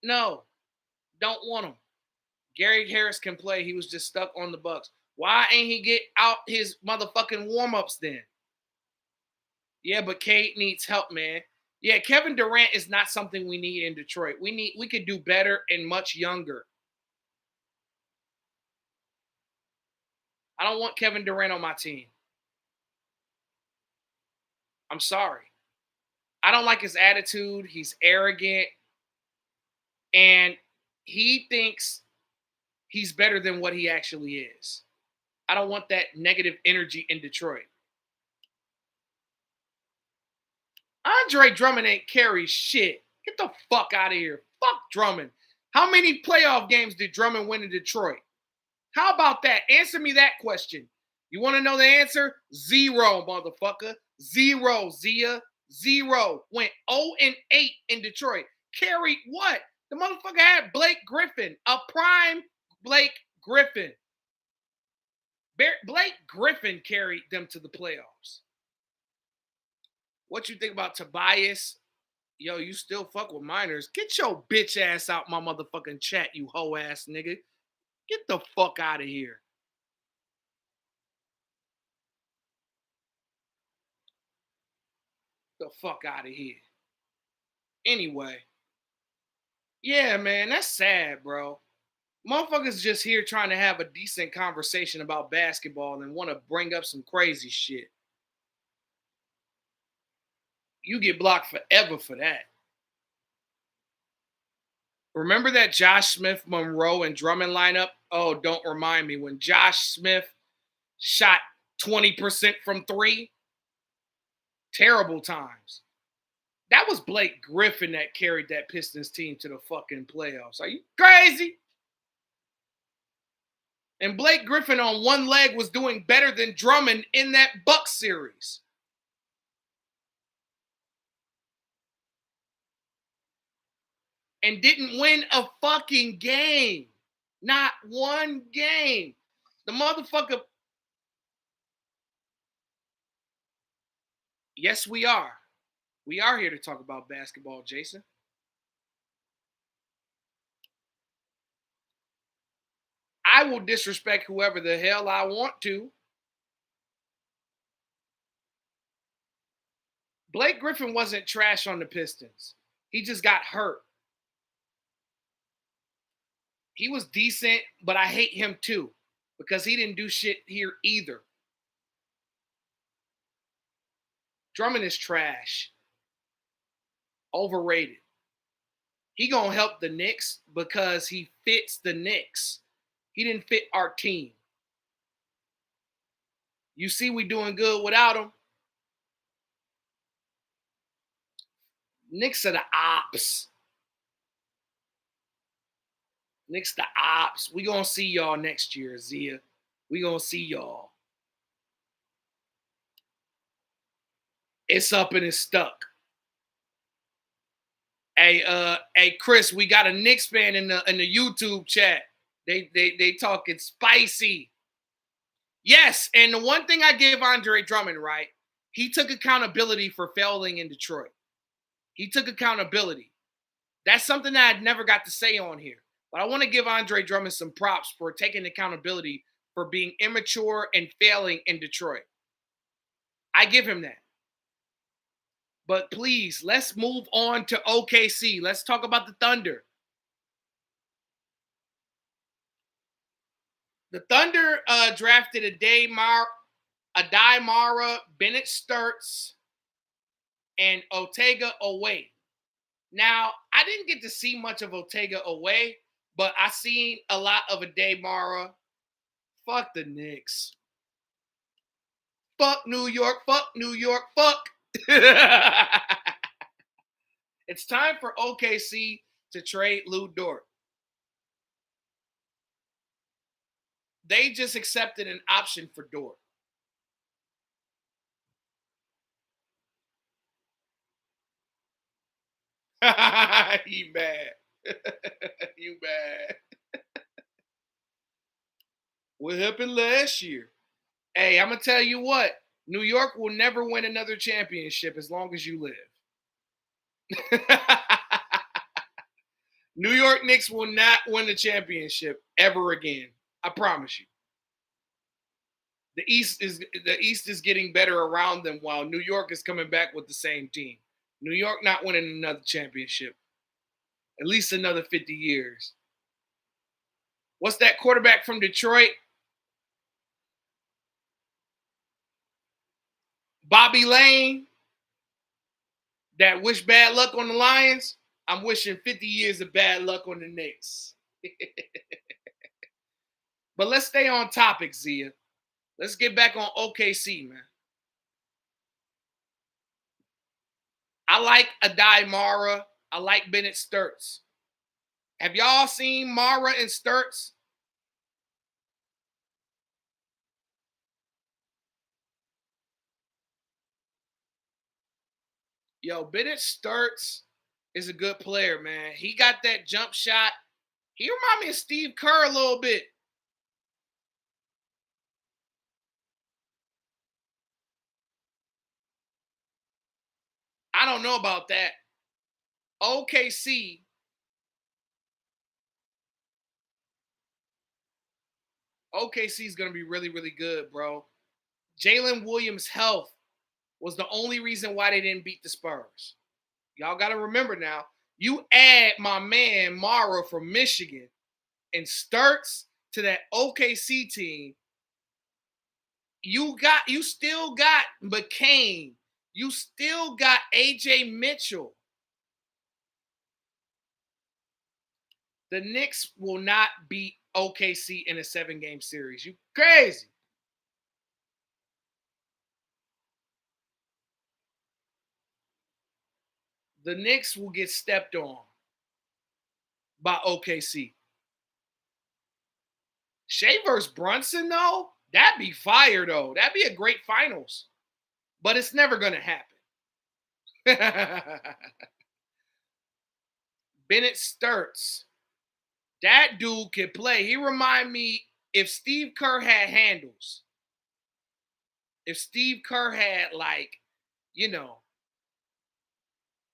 No, don't want him. Gary Harris can play. He was just stuck on the Bucks. Why ain't he get out his motherfucking warm-ups then? Yeah, but Kate needs help, man. Yeah, Kevin Durant is not something we need in Detroit. We could do better and much younger. I don't want Kevin Durant on my team. I'm sorry. I don't like his attitude. He's arrogant. And he thinks he's better than what he actually is. I don't want that negative energy in Detroit. Andre Drummond ain't carry shit. Get the fuck out of here. Fuck Drummond. How many playoff games did Drummond win in Detroit? How about that? Answer me that question. You want to know the answer? 0, motherfucker. 0, Zia. 0. Went 0-8 in Detroit. Carried what? The motherfucker had Blake Griffin, a prime Blake Griffin. Blake Griffin carried them to the playoffs. What you think about Tobias? Yo, you still fuck with minors. Get your bitch ass out my motherfucking chat, you hoe ass nigga. Get the fuck out of here. The fuck out of here. Anyway. Yeah, man, that's sad, bro. Motherfuckers just here trying to have a decent conversation about basketball and want to bring up some crazy shit. You get blocked forever for that. Remember that Josh Smith, Monroe, and Drummond lineup? Oh, don't remind me when Josh Smith shot 20% from 3. Terrible times. That was Blake Griffin that carried that Pistons team to the fucking playoffs. Are you crazy? And Blake Griffin on one leg was doing better than Drummond in that Bucks series. And didn't win a fucking game. Not one game. The motherfucker. Yes, we are. We are here to talk about basketball, Jason. I will disrespect whoever the hell I want to. Blake Griffin wasn't trash on the Pistons. He just got hurt. He was decent, but I hate him too because he didn't do shit here either. Drummond is trash. Overrated. He gonna help the Knicks because he fits the Knicks. He didn't fit our team. You see we doing good without him. Knicks are the ops. Knicks the ops. We gonna see y'all next year, Zia. We gonna see y'all. It's up and it's stuck. Hey, Chris, we got a Knicks fan in the YouTube chat. They talking spicy. Yes, and the one thing I give Andre Drummond, right? He took accountability for failing in Detroit. He took accountability. That's something that I'd never got to say on here. But I want to give Andre Drummond some props for taking accountability for being immature and failing in Detroit. I give him that. But please, let's move on to OKC. Let's talk about the Thunder. The Thunder drafted Adai Mara, Bennett Sturts, and Otega Oweh. Now, I didn't get to see much of Otega Oweh, but I seen a lot of Adai Mara. Fuck the Knicks. Fuck New York. Fuck New York. Fuck. It's time for OKC to trade Lou Dort. They just accepted an option for Dort. You mad. You mad. What happened last year? Hey, I'm gonna tell you what. New York will never win another championship as long as you live. New York Knicks will not win the championship ever again. I promise you. The East is getting better around them while New York is coming back with the same team. New York not winning another championship. At least another 50 years. What's that quarterback from Detroit? Bobby Lane, that wish bad luck on the Lions. I'm wishing 50 years of bad luck on the Knicks. But let's stay on topic, Zia. Let's get back on OKC, man. I like Adai Mara. I like Bennett Sturts. Have y'all seen Mara and Sturts? Yo, Bennett Sturts is a good player, man. He got that jump shot. He remind me of Steve Kerr a little bit. I don't know about that. OKC, OKC is going to be really, really good, bro. Jalen Williams' health was the only reason why they didn't beat the Spurs. Y'all got to remember now, you add my man Mara from Michigan and Sturts to that OKC team, you still got McCain. You still got AJ Mitchell. The Knicks will not beat OKC in a 7-game series. You crazy. The Knicks will get stepped on by OKC. Shea versus Brunson, though, that'd be fire, though. That'd be a great finals. But it's never going to happen. Bennett Sturts. That dude can play. He remind me if Steve Kerr had handles. If Steve Kerr had, like, you know,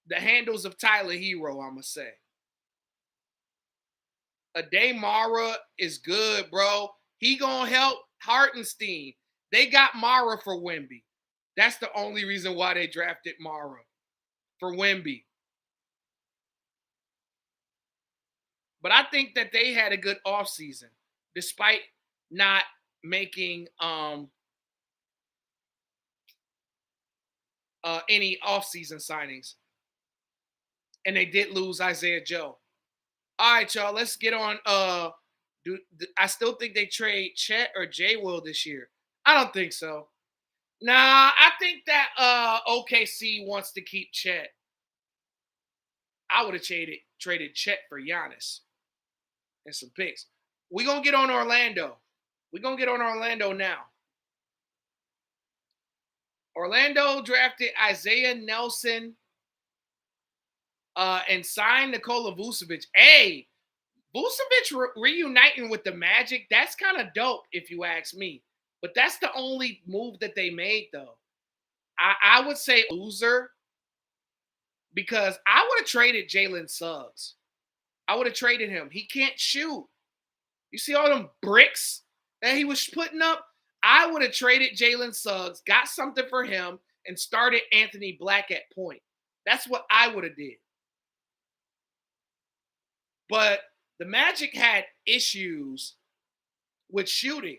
the handles of Tyler Hero, I'ma say. Ade Mara is good, bro. He gonna help Hartenstein. They got Mara for Wemby. That's the only reason why they drafted Mara for Wemby. But I think that they had a good offseason, despite not making any offseason signings. And they did lose Isaiah Joe. All right, y'all. Let's get on. I still think they trade Chet or J Will this year. I don't think so. Nah, I think that OKC wants to keep Chet. I would have traded Chet for Giannis and some picks. We gonna get on Orlando. We gonna get on Orlando now. Orlando drafted Isaiah Nelson and signed Nikola Vucevic. Hey, Vucevic reuniting with the Magic, that's kind of dope if you ask me. But that's the only move that they made, though. I would say loser because I would have traded Jalen Suggs. I would have traded him. He can't shoot. You see all them bricks that he was putting up? I would have traded Jalen Suggs, got something for him, and started Anthony Black at point. That's what I would have did. But the Magic had issues with shooting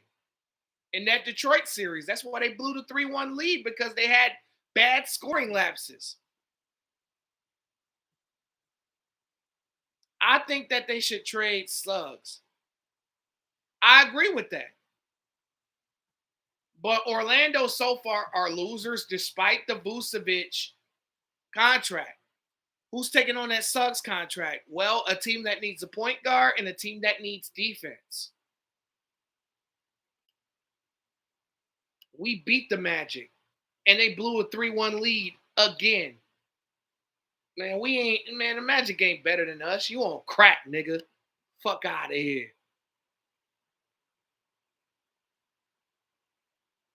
in that Detroit series. That's why they blew the 3-1 lead because they had bad scoring lapses. I think that they should trade Suggs. I agree with that. But Orlando so far are losers despite the Vucevic contract. Who's taking on that Suggs contract? Well, a team that needs a point guard and a team that needs defense. We beat the Magic, and they blew a 3-1 lead again. Man, the Magic ain't better than us. You on crack, nigga. Fuck out of here.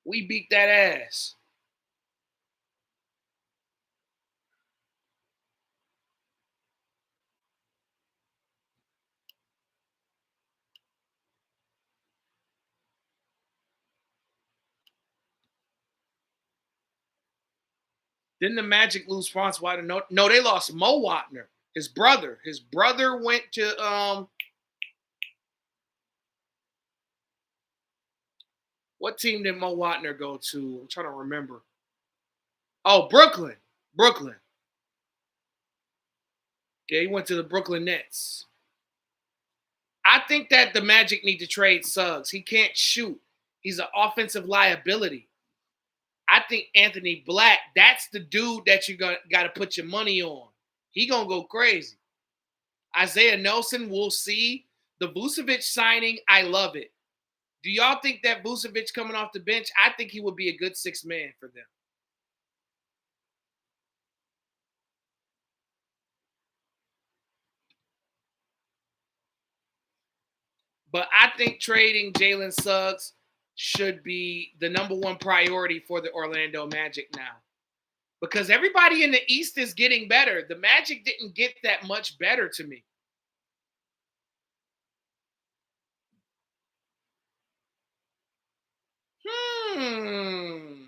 We beat that ass. Didn't the Magic lose Franz Wagner? No, they lost Mo Wagner, his brother. His brother went to what team did Mo Wagner go to? I'm trying to remember. Oh, Brooklyn. Brooklyn. Yeah, he went to the Brooklyn Nets. I think that the Magic need to trade Suggs. He can't shoot. He's an offensive liability. I think Anthony Black, that's the dude that you got to put your money on. He gonna go crazy. Isaiah Nelson, we'll see. The Vucevic signing, I love it. Do y'all think that Vucevic coming off the bench? I think he would be a good sixth man for them. But I think trading Jalen Suggs should be the number one priority for the Orlando Magic now. Because everybody in the East is getting better. The Magic didn't get that much better to me. Hmm.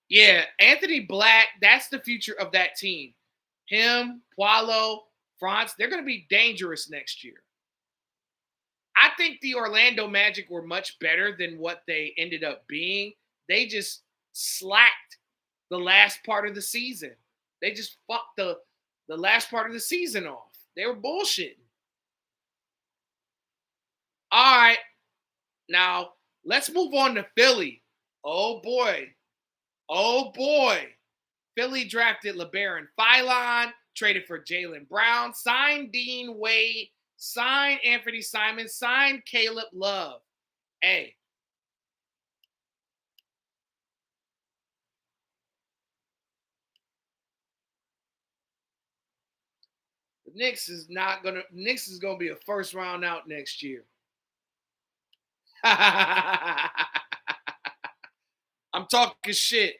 Yeah, Anthony Black, that's the future of that team. Him, Poilo, Franz, they're going to be dangerous next year. I think the Orlando Magic were much better than what they ended up being. They just slacked the last part of the season. They just fucked the last part of the season off. They were bullshitting. All right, now let's move on to Philly. Oh boy. Oh boy. Philly drafted LeBaron Philon, traded for Jalen Brown, signed Dean Wade, signed Anthony Simon, signed Caleb Love. Hey, the Knicks is gonna be a first round out next year. I'm talking shit.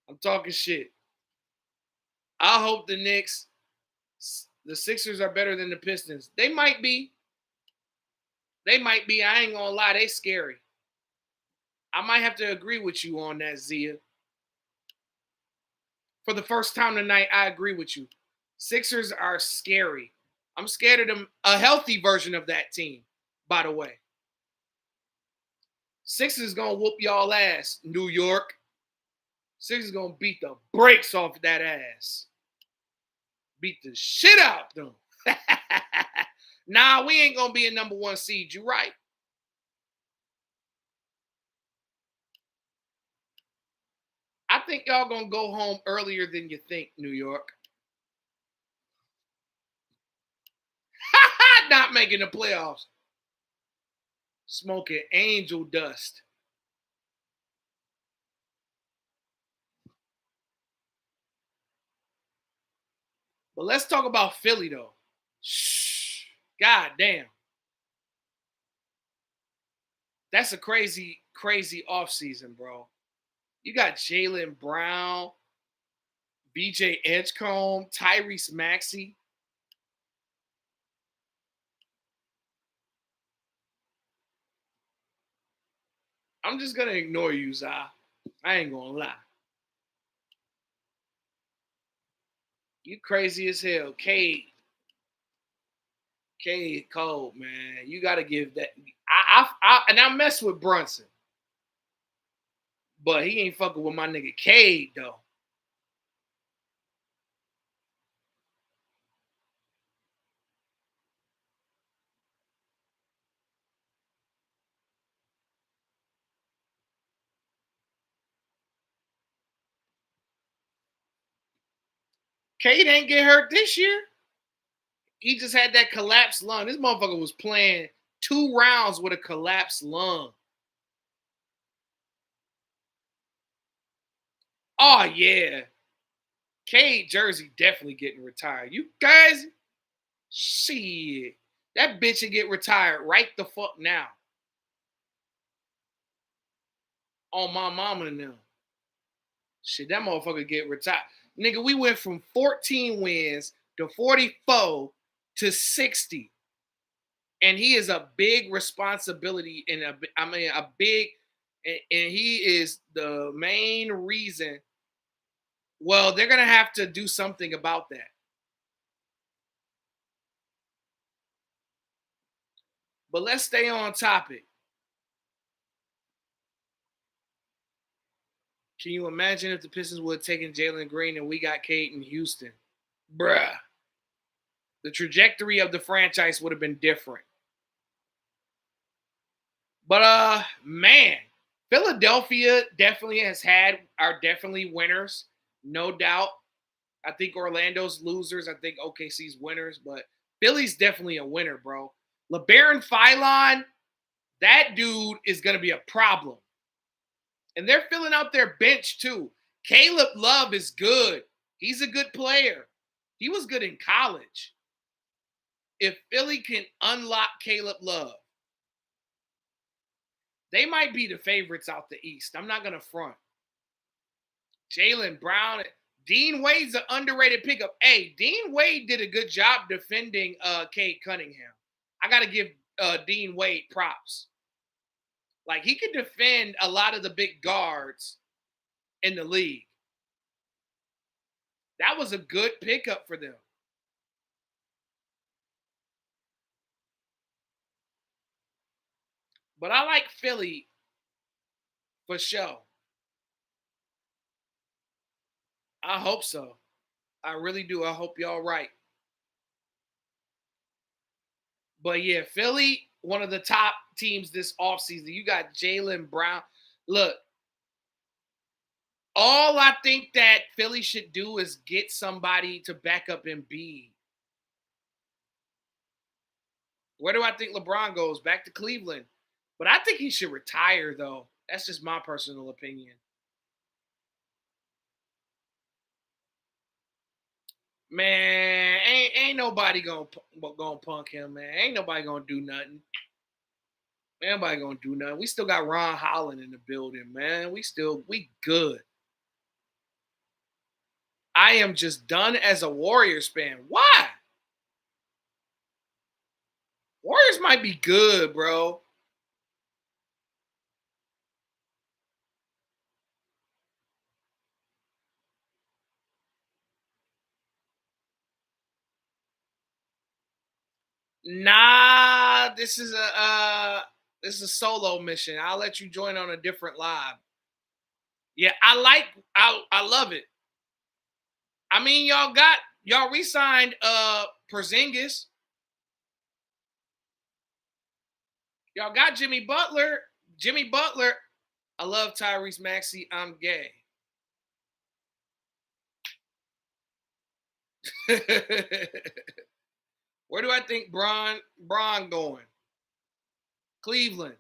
I'm talking shit. I hope the Sixers are better than the Pistons. They might be. They might be. I ain't gonna lie, they scary. I might have to agree with you on that, Zia. For the first time tonight, I agree with you. Sixers are scary. I'm scared of them. A healthy version of that team, by the way. Sixers gonna whoop y'all ass, New York. Sixers gonna beat the brakes off that ass. Beat the shit out them. Nah, we ain't gonna be a number one seed. You right. I think y'all gonna go home earlier than you think, New York. Not making the playoffs. Smoking angel dust. But let's talk about Philly though. Shh. God damn. That's a crazy, crazy offseason, bro. You got Jalen Brown, BJ Edgecombe, Tyrese Maxey. I'm just gonna ignore you, Zah. I ain't gonna lie. You crazy as hell. Cade Cole, man. You gotta give that. I mess with Brunson, but he ain't fucking with my nigga Cade though. Cade ain't get hurt this year. He just had that collapsed lung. This motherfucker was playing 2 rounds with a collapsed lung. Oh yeah, Cade jersey definitely getting retired. You guys, shit, that bitch should get retired right the fuck now. On my mama and them. Shit, that motherfucker get retired. Nigga, we went from 14 wins to 44 to 60. And he is a big responsibility and a big and he is the main reason. Well, they're gonna have to do something about that. But let's stay on topic. Can you imagine if the Pistons would have taken Jalen Green and we got Cade in Houston? Bruh. The trajectory of the franchise would have been different. But man, Philadelphia definitely are definitely winners, no doubt. I think Orlando's losers. I think OKC's winners, but Philly's definitely a winner, bro. LeBaron Philon, that dude is gonna be a problem. And they're filling out their bench too. Caleb Love is good. He's a good player. He was good in college. If Philly can unlock Caleb Love, they might be the favorites out the East. I'm not gonna front. Jaylen Brown, Dean Wade's an underrated pickup. Hey, Dean Wade did a good job defending Cade Cunningham. I gotta give Dean Wade props. Like he could defend a lot of the big guards in the league. That was a good pickup for them. But I like Philly for sure. I hope so. I really do. I hope y'all right. But yeah, Philly, one of the top teams this offseason. You got Jaylen Brown. Look, all I think that Philly should do is get somebody to back up Embiid. Where do I think LeBron goes? Back to Cleveland. But I think he should retire, though. That's just my personal opinion. Man, ain't nobody gonna punk him, man. Ain't nobody gonna do nothing. Ain't nobody gonna do nothing. We still got Ron Holland in the building, man. We good. I am just done as a Warriors fan. Why? Warriors might be good, bro. Nah, this is a solo mission. I'll let you join on a different live. Yeah, I love it. I mean, y'all re-signed Porzingis. Y'all got Jimmy Butler. Jimmy Butler. I love Tyrese Maxey. I'm gay. Where do I think Braun going? Cleveland.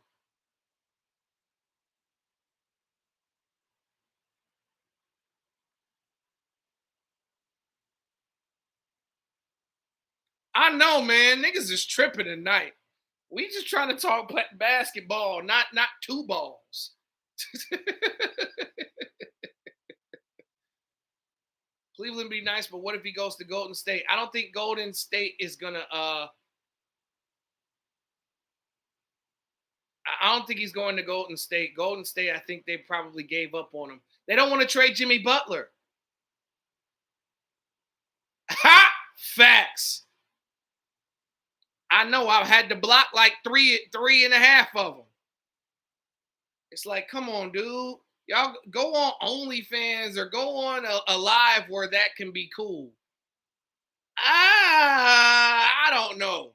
I know, man. Niggas is tripping tonight. We just trying to talk basketball, not two balls. Cleveland be nice, but what if he goes to Golden State? I don't think Golden State is gonna. I don't think he's going to Golden State. Golden State, I think they probably gave up on him. They don't want to trade Jimmy Butler. Ha! Facts. I know. I had to block like three and a half of them. It's like, come on, dude. Y'all go on OnlyFans or go on a live where that can be cool. I don't know.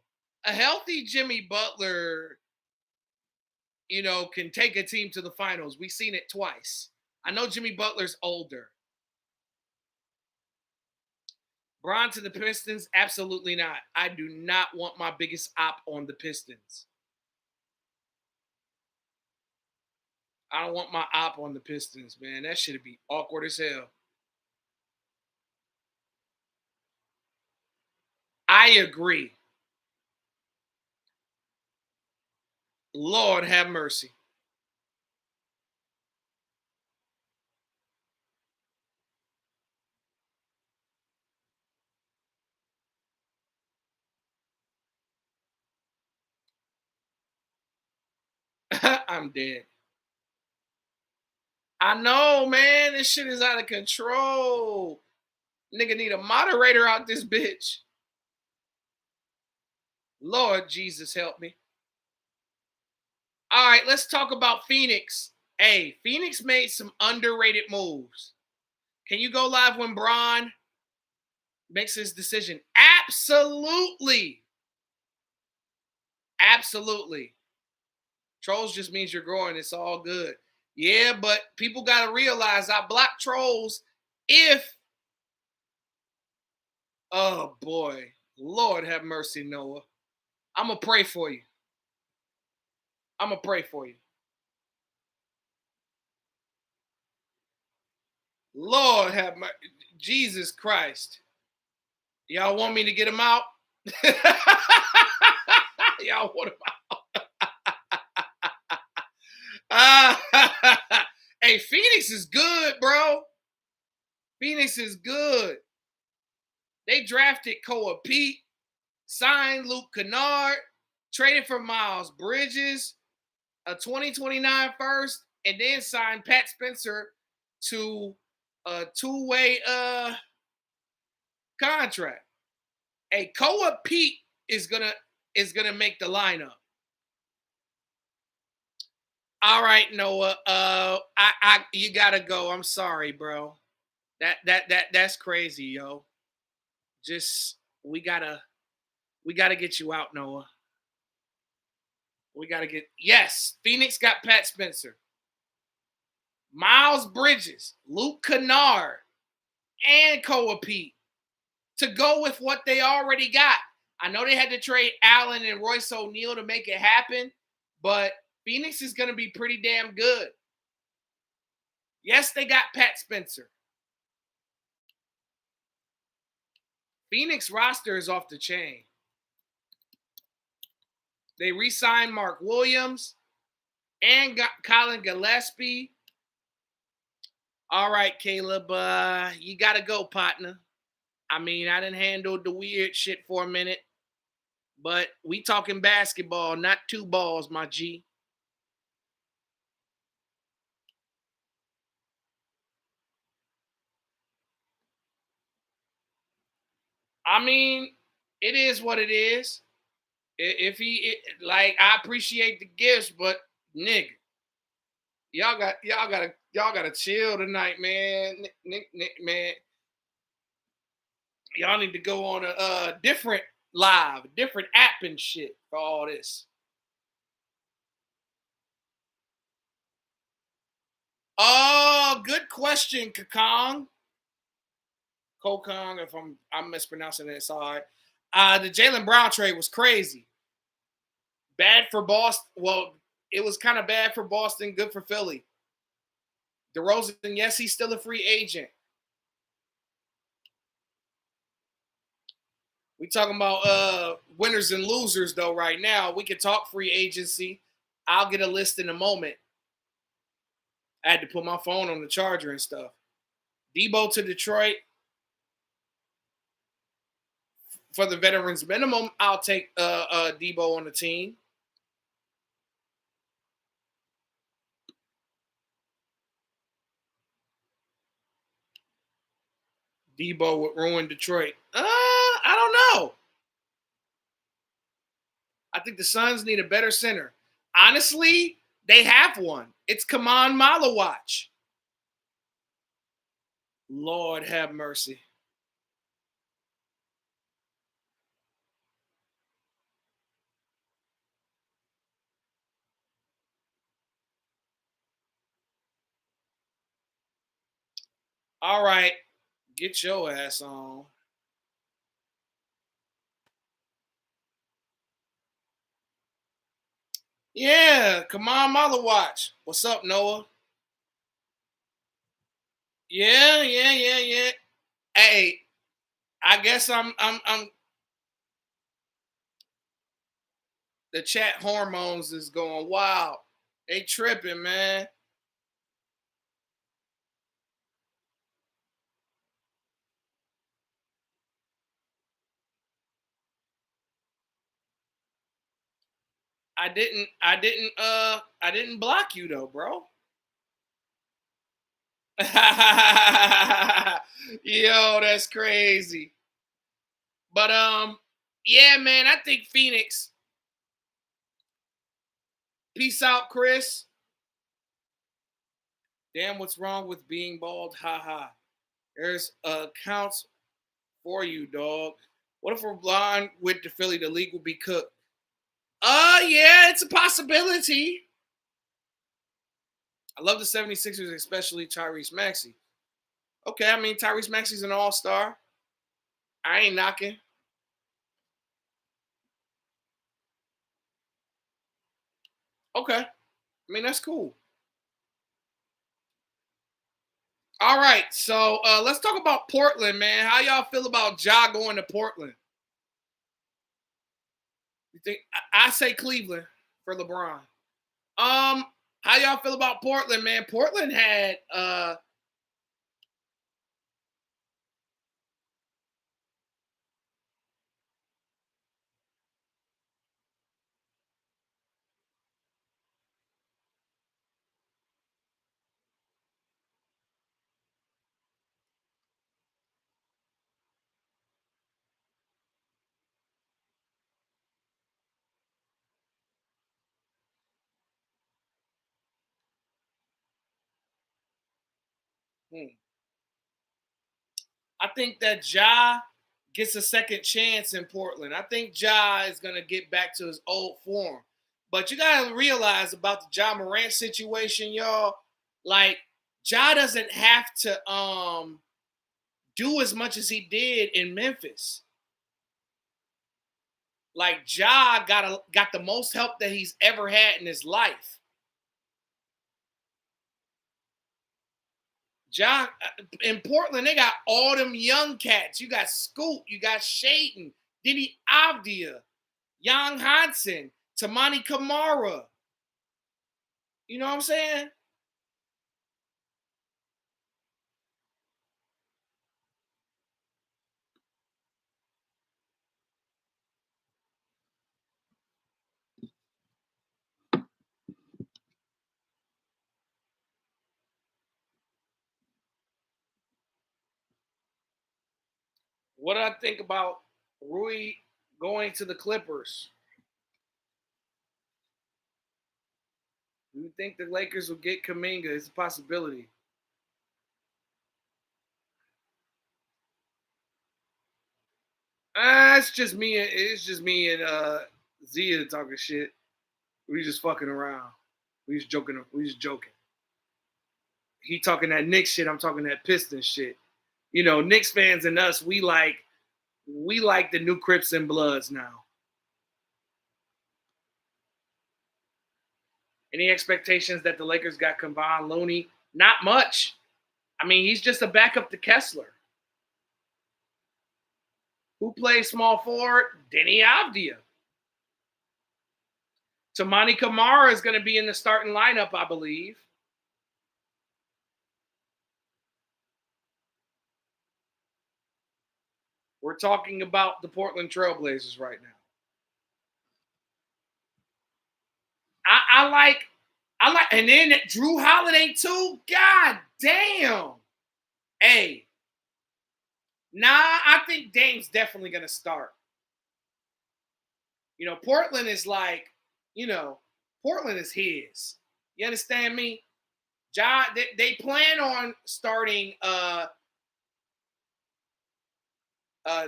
A healthy Jimmy Butler, can take a team to the finals. We've seen it twice. I know Jimmy Butler's older. Bron to the Pistons? Absolutely not. I do not want my biggest op on the Pistons. I don't want my op on the Pistons, man. That should be awkward as hell. I agree. Lord have mercy. I'm dead. I know, man. This shit is out of control. Nigga need a moderator out this bitch. Lord Jesus, help me. All right, let's talk about Phoenix. Hey, Phoenix made some underrated moves. Can you go live when Braun makes his decision? Absolutely. Absolutely. Trolls just means you're growing. It's all good. Yeah, but people got to realize I block trolls if, oh boy, Lord have mercy, Noah. I'm going to pray for you. I'm going to pray for you. Lord have mercy. Jesus Christ. Y'all want me to get him out? Y'all want him out? Hey, Phoenix is good, bro. Phoenix is good. They drafted Koa Pete, signed Luke Kennard, traded for Miles Bridges, a 2029 first, and then signed Pat Spencer to a two-way contract. Hey, Koa Pete is gonna make the lineup. All right, Noah. You gotta go. I'm sorry, bro. That's crazy, yo. Just we gotta get you out, Noah. We gotta get yes. Phoenix got Pat Spencer, Miles Bridges, Luke Kennard, and Koa Pete to go with what they already got. I know they had to trade Allen and Royce O'Neal to make it happen, but Phoenix is gonna be pretty damn good. Yes, they got Pat Spencer. Phoenix roster is off the chain. They re-signed Mark Williams and got Colin Gillespie. All right, Caleb, you gotta go, partner. I mean, I didn't handle the weird shit for a minute, but we talking basketball, not two balls, my G. I mean, it is what it is. If like, I appreciate the gifts, but nigga, y'all gotta chill tonight, man. Man, y'all need to go on a different live, different app and shit for all this. Oh, good question, Kakong. Kokong, if I'm mispronouncing it, sorry. The Jaylen Brown trade was crazy. Bad for Boston. Well, it was kind of bad for Boston, good for Philly. DeRozan, yes, he's still a free agent. We talking about winners and losers though right now. We can talk free agency. I'll get a list in a moment. I had to put my phone on the charger and stuff. Debo to Detroit for the veterans minimum. I'll take Debo on the team. Debo would ruin Detroit. I don't know. I think the Suns need a better center. Honestly, they have one. It's Kaman Malawach. Lord have mercy. All right, get your ass on. Yeah, come on, Mother Watch. What's up, Noah? Yeah, yeah, yeah, yeah. Hey, I guess I'm the chat hormones is going wild. They tripping, man. I didn't block you though, bro. Yo, that's crazy. But yeah, man, I think Phoenix. Peace out, Chris. Damn, what's wrong with being bald? Ha ha. There's accounts for you, dog. What if we're blind with the Philly? The league will be cooked. Yeah, it's a possibility. I love the 76ers, especially Tyrese Maxey. Okay, I mean Tyrese Maxey's an all-star. I ain't knocking. Okay. I mean that's cool. All right, so let's talk about Portland, man. How y'all feel about Ja going to Portland? You think I say Cleveland for LeBron. How y'all feel about Portland, man? Portland had hmm, I think that Ja gets a second chance in Portland. I think Ja is gonna get back to his old form. But you gotta realize about the Ja Morant situation, y'all. Like Ja doesn't have to do as much as he did in Memphis. Like got the most help that he's ever had in his life. Ja in Portland, they got all them young cats. You got Scoot, you got Shaden, Diddy Avdia, Young Hansen, Tamani Kamara. You know what I'm saying? What do I think about Rui going to the Clippers? Do you think the Lakers will get Kaminga? It's a possibility. It's just me. It's just me and Zia talking shit. We just fucking around. We just joking. We just joking. He talking that Knicks shit. I'm talking that Pistons shit. You know, Knicks fans and us, we like the new Crips and Bloods now. Any expectations that the Lakers got Kevon Looney? Not much. I mean, he's just a backup to Kessler. Who plays small forward? Denny Avdia. Tamani Kamara is going to be in the starting lineup, I believe. We're talking about the Portland Trailblazers right now. I like, and then Drew Holiday too. God damn. Hey, nah, I think Dame's definitely going to start. You know, Portland is like, you know, Portland is his. You understand me? John, they plan on starting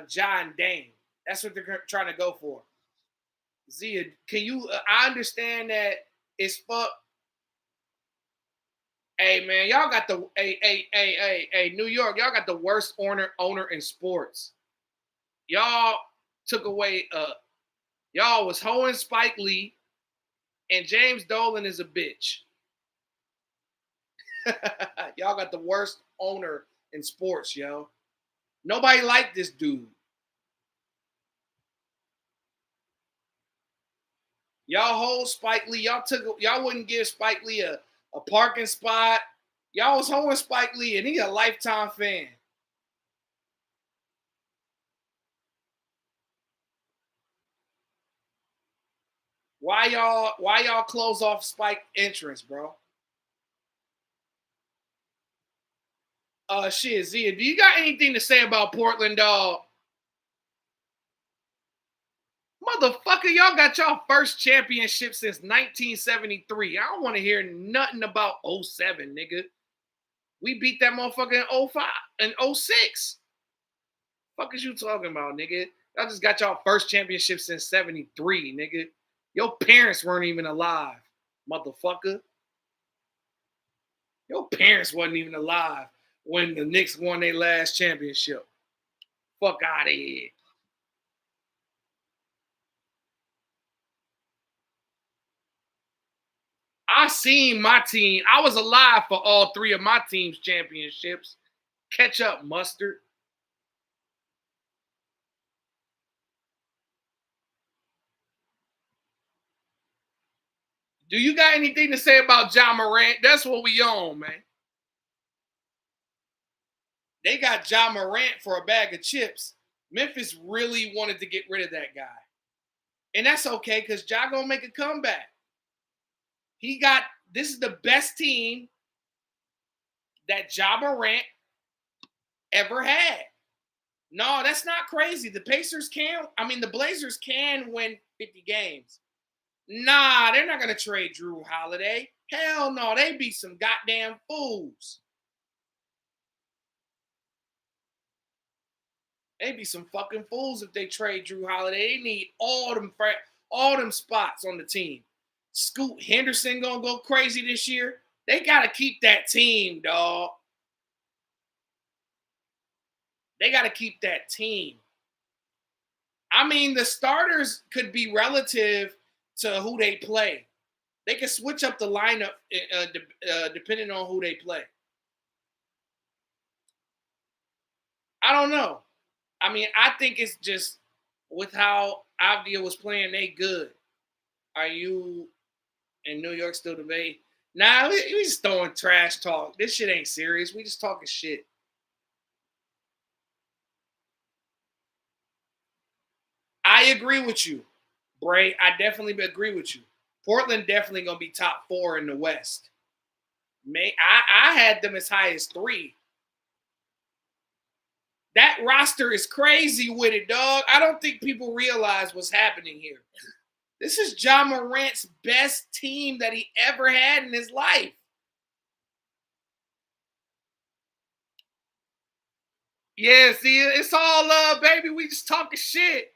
John Dane. That's what they're trying to go for. Zia, can you? I understand that it's fuck. Hey man, y'all got the New York. Y'all got the worst owner in sports. Y'all took away. Y'all was hoeing Spike Lee. And James Dolan is a bitch. Y'all got the worst owner in sports, yo. Nobody liked this dude. Y'all hold Spike Lee. Y'all wouldn't give Spike Lee a parking spot. Y'all was holding Spike Lee, and he a lifetime fan. Why y'all close off Spike entrance, bro? Shit, Zia, do you got anything to say about Portland, dog? Motherfucker, y'all got y'all first championship since 1973. I don't want to hear nothing about '07, nigga. We beat that motherfucker in '05 and '06. Fuck is you talking about, nigga? Y'all just got y'all first championship since '73, nigga. Your parents weren't even alive, motherfucker. Your parents wasn't even alive when the Knicks won their last championship. Fuck out of here. I seen my team. I was alive for all three of my team's championships. Catch up, mustard. Do you got anything to say about John Morant? That's what we on, man. They got John Morant for a bag of chips. Memphis really wanted to get rid of that guy. And that's okay because Ja gonna make a comeback. This is the best team that Ja Morant ever had. No, that's not crazy. The Blazers can win 50 games. Nah, they're not gonna trade Drew Holiday. Hell no, they be some goddamn fools. They be some fucking fools if they trade Drew Holiday. They need all them spots on the team. Scoot Henderson gonna go crazy this year. They gotta keep that team, dog. They gotta keep that team. I mean, the starters could be relative to who they play. They can switch up the lineup depending on who they play. I don't know. I mean, I think it's just with how Avdia was playing, they good. Are you in New York still debate? Nah, we just throwing trash talk. This shit ain't serious. We just talking shit. I agree with you, Bray. I definitely agree with you. Portland definitely gonna be top 4 in the West. I had them as high as 3. That roster is crazy with it, dog. I don't think people realize what's happening here. This is John Morant's best team that he ever had in his life. Yeah, see, it's all love, baby. We just talking shit.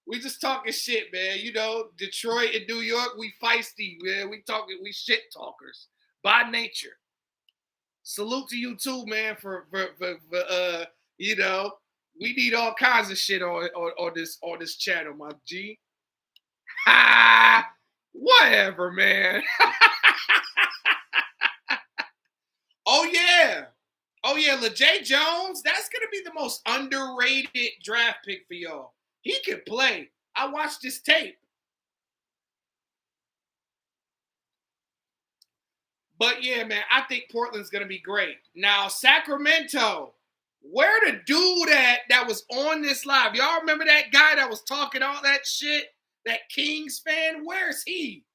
We just talking shit, man. You know, Detroit and New York, we feisty, man. We shit talkers by nature. Salute to you too, man. For you know, we need all kinds of shit on this channel, my G. Ha! Whatever, man. Oh yeah. Oh yeah, LeJay Jones, that's gonna be the most underrated draft pick for y'all. He can play. I watched this tape. But yeah, man, I think Portland's gonna be great. Now, Sacramento, where the dude that was on this live? Y'all remember that guy that was talking all that shit? That Kings fan? Where's he?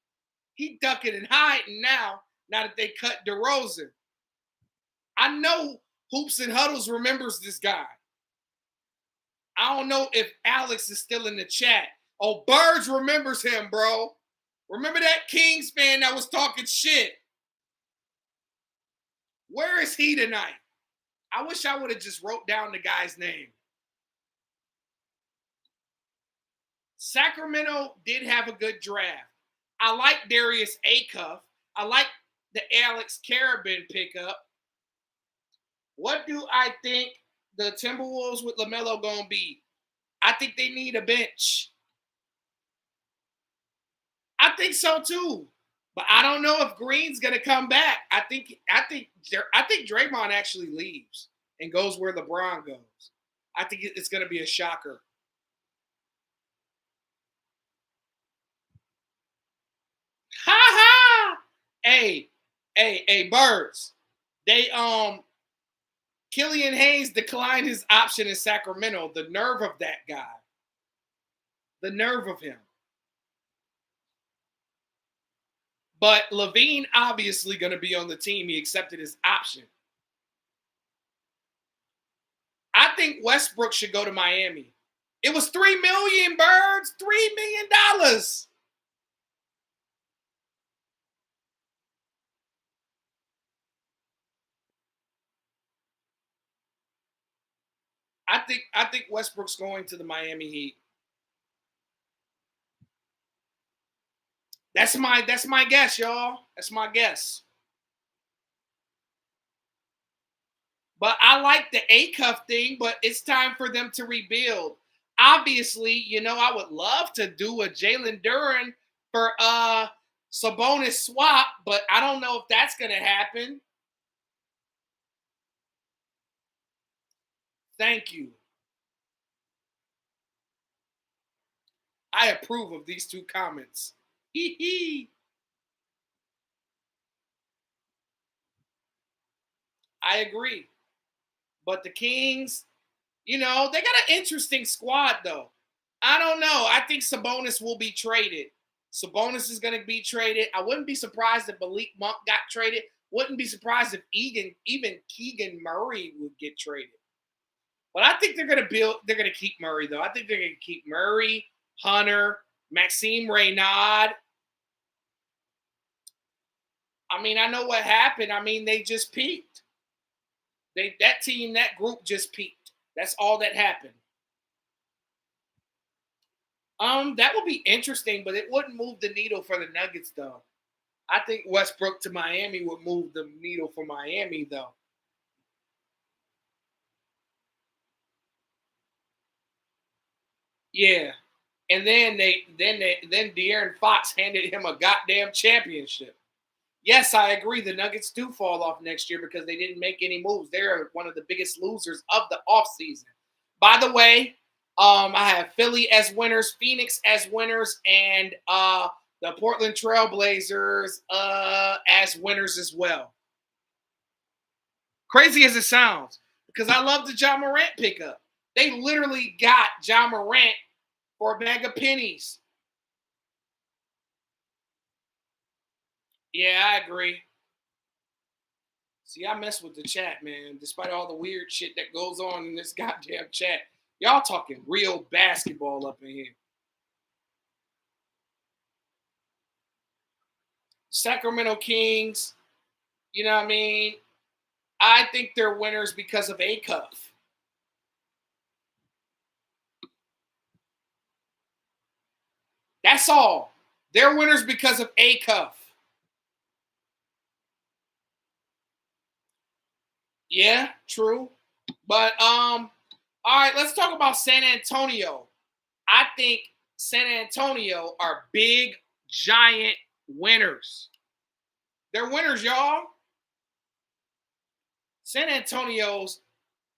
He ducking and hiding now that they cut DeRozan. I know Hoops and Huddles remembers this guy. I don't know if Alex is still in the chat. Oh, Burge remembers him, bro. Remember that Kings fan that was talking shit? Where is he tonight? I wish I would have just wrote down the guy's name. Sacramento did have a good draft. I like Darius Acuff. I like the Alex Carabin pickup. What do I think the Timberwolves with LaMelo gonna be? I think they need a bench. I think so too. But I don't know if Green's gonna come back. I think Draymond actually leaves and goes where LeBron goes. I think it's gonna be a shocker. Ha ha! Hey, hey, birds. They Killian Hayes declined his option in Sacramento. The nerve of that guy. The nerve of him. But Levine obviously going to be on the team. He accepted his option. I think Westbrook should go to Miami. It was $3 million, birds. $3 million. I think Westbrook's going to the Miami Heat. That's my guess, y'all. That's my guess. But I like the A cuff thing, but it's time for them to rebuild. Obviously, I would love to do a Jalen Duren for Sabonis swap, but I don't know if that's gonna happen. Thank you. I approve of these two comments. Hee hee. I agree. But the Kings, they got an interesting squad though. I don't know. I think Sabonis will be traded. Sabonis is going to be traded. I wouldn't be surprised if Malik Monk got traded. Wouldn't be surprised if even Keegan Murray would get traded. But I think they're going to build. They're going to keep Murray though. I think they're going to keep Murray, Hunter, Maxime Reynaud. I mean, I know what happened. I mean, they just peaked. That group just peaked. That's all that happened. That would be interesting, but it wouldn't move the needle for the Nuggets, though. I think Westbrook to Miami would move the needle for Miami, though. Yeah, and then De'Aaron Fox handed him a goddamn championship. Yes, I agree. The Nuggets do fall off next year because they didn't make any moves. They're one of the biggest losers of the offseason. By the way, I have Philly as winners, Phoenix as winners, and the Portland Trailblazers as winners as well. Crazy as it sounds, because I love the John Morant pickup. They literally got John Morant for a bag of pennies. Yeah, I agree. See, I mess with the chat, man. Despite all the weird shit that goes on in this goddamn chat, y'all talking real basketball up in here. Sacramento Kings, you know what I mean? I think they're winners because of A Cuff. That's all. They're winners because of A Cuff. Yeah, true. But all right, let's talk about San Antonio. I think San Antonio are big, giant winners. They're winners, y'all. San Antonio's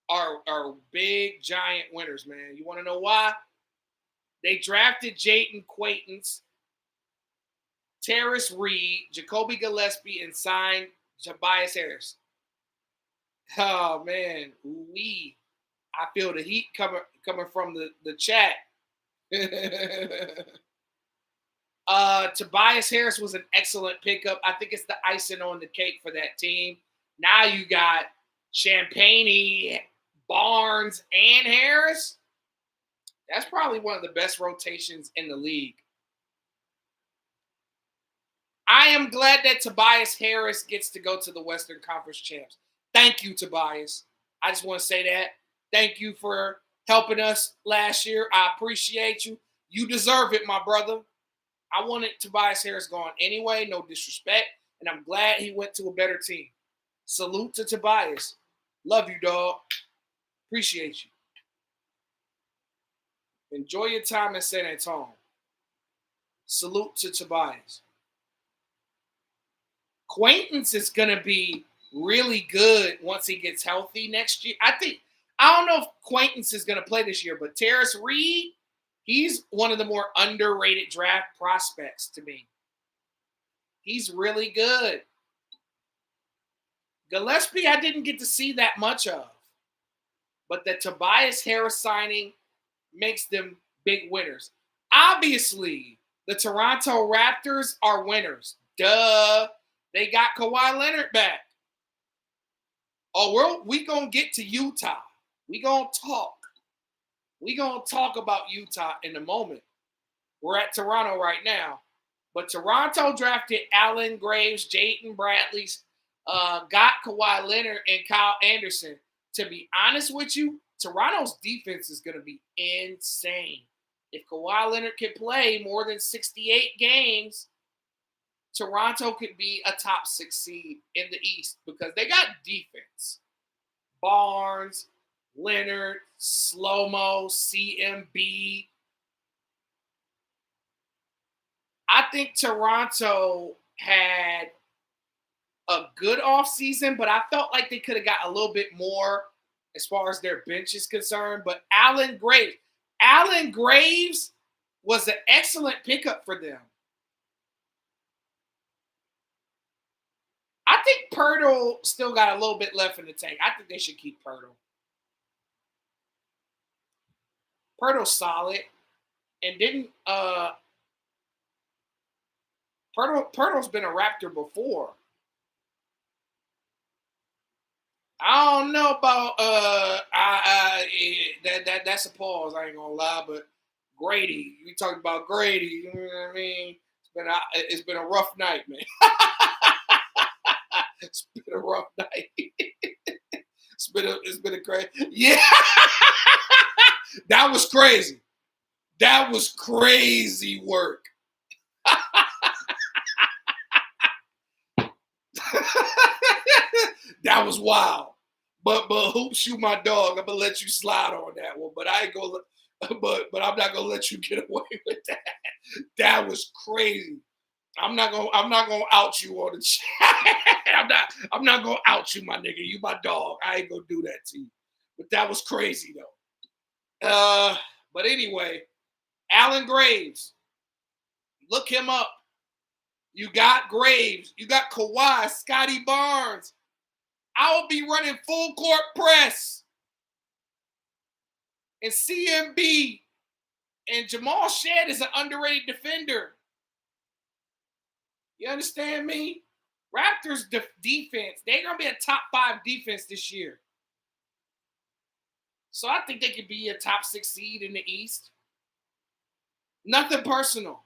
are big, giant winners, man. You want to know why? They drafted Jayden Quaintance, Terrace Reed, Jacoby Gillespie, and signed Tobias Harris. Oh man, I feel the heat coming from the chat. Tobias Harris was an excellent pickup. I think it's the icing on the cake for that team. Now you got Champagne, Barnes, and Harris. That's probably one of the best rotations in the league. I am glad that Tobias Harris gets to go to the Western Conference Champs. Thank you, Tobias. I just want to say that. Thank you for helping us last year. I appreciate you. You deserve it, my brother. I wanted Tobias Harris gone anyway, no disrespect, and I'm glad he went to a better team. Salute to Tobias. Love you, dog. Appreciate you. Enjoy your time in San Antonio. Salute to Tobias. Quaintance is going to be really good once he gets healthy next year. I don't know if Quaintance is going to play this year, but Terrace Reed, he's one of the more underrated draft prospects to me. He's really good. Gillespie, I didn't get to see that much of. But the Tobias Harris signing makes them big winners. Obviously, the Toronto Raptors are winners. Duh. They got Kawhi Leonard back. Oh, we going to get to Utah. We going to talk. We going to talk about Utah in a moment. We're at Toronto right now. But Toronto drafted Allen Graves, Jayden Bradley's, got Kawhi Leonard and Kyle Anderson. To be honest with you, Toronto's defense is going to be insane. If Kawhi Leonard can play more than 68 games, Toronto could be a top 6 seed in the East because they got defense. Barnes, Leonard, Slow-Mo, CMB. I think Toronto had a good offseason, but I felt like they could have got a little bit more as far as their bench is concerned. But Allen Graves was an excellent pickup for them. I think Pirtle still got a little bit left in the tank. I think they should keep Pirtle. Pirtle's solid. And didn't Pirtle's been a Raptor before. I don't know about that's a pause. I ain't gonna lie, but Grady, we talking about Grady. You know what I mean? It's been a rough night, man. It's been a rough night. It's been a crazy. Yeah, that was crazy. That was crazy work. That was wild. But Hoops, you my dog. I'm gonna let you slide on that one. But I ain't gonna. But I'm not gonna let you get away with that. That was crazy. I'm not gonna out you on the chat. I'm not gonna out you, my nigga. You my dog. I ain't gonna do that to you. But that was crazy though. But anyway, Allen Graves. Look him up. You got Graves. You got Kawhi, Scotty Barnes. I'll be running full court press. And CMB and Jamal Shedd is an underrated defender. You understand me? Raptors defense, they're going to be a top 5 defense this year. So I think they could be a top 6 seed in the East. Nothing personal.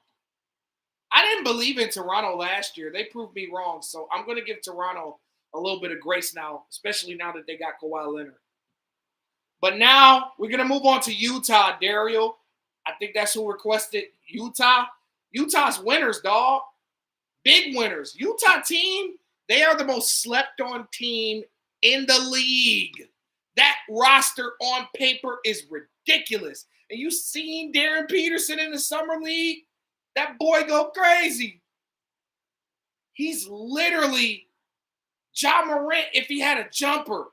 I didn't believe in Toronto last year. They proved me wrong. So I'm going to give Toronto a little bit of grace now, especially now that they got Kawhi Leonard. But now we're going to move on to Utah, Daryl. I think that's who requested Utah. Utah's winners, dog. Big winners. Utah team, they are the most slept on team in the league. That roster on paper is ridiculous. And you seen Darren Peterson in the summer league? That boy go crazy. He's literally Ja Morant if he had a jumper.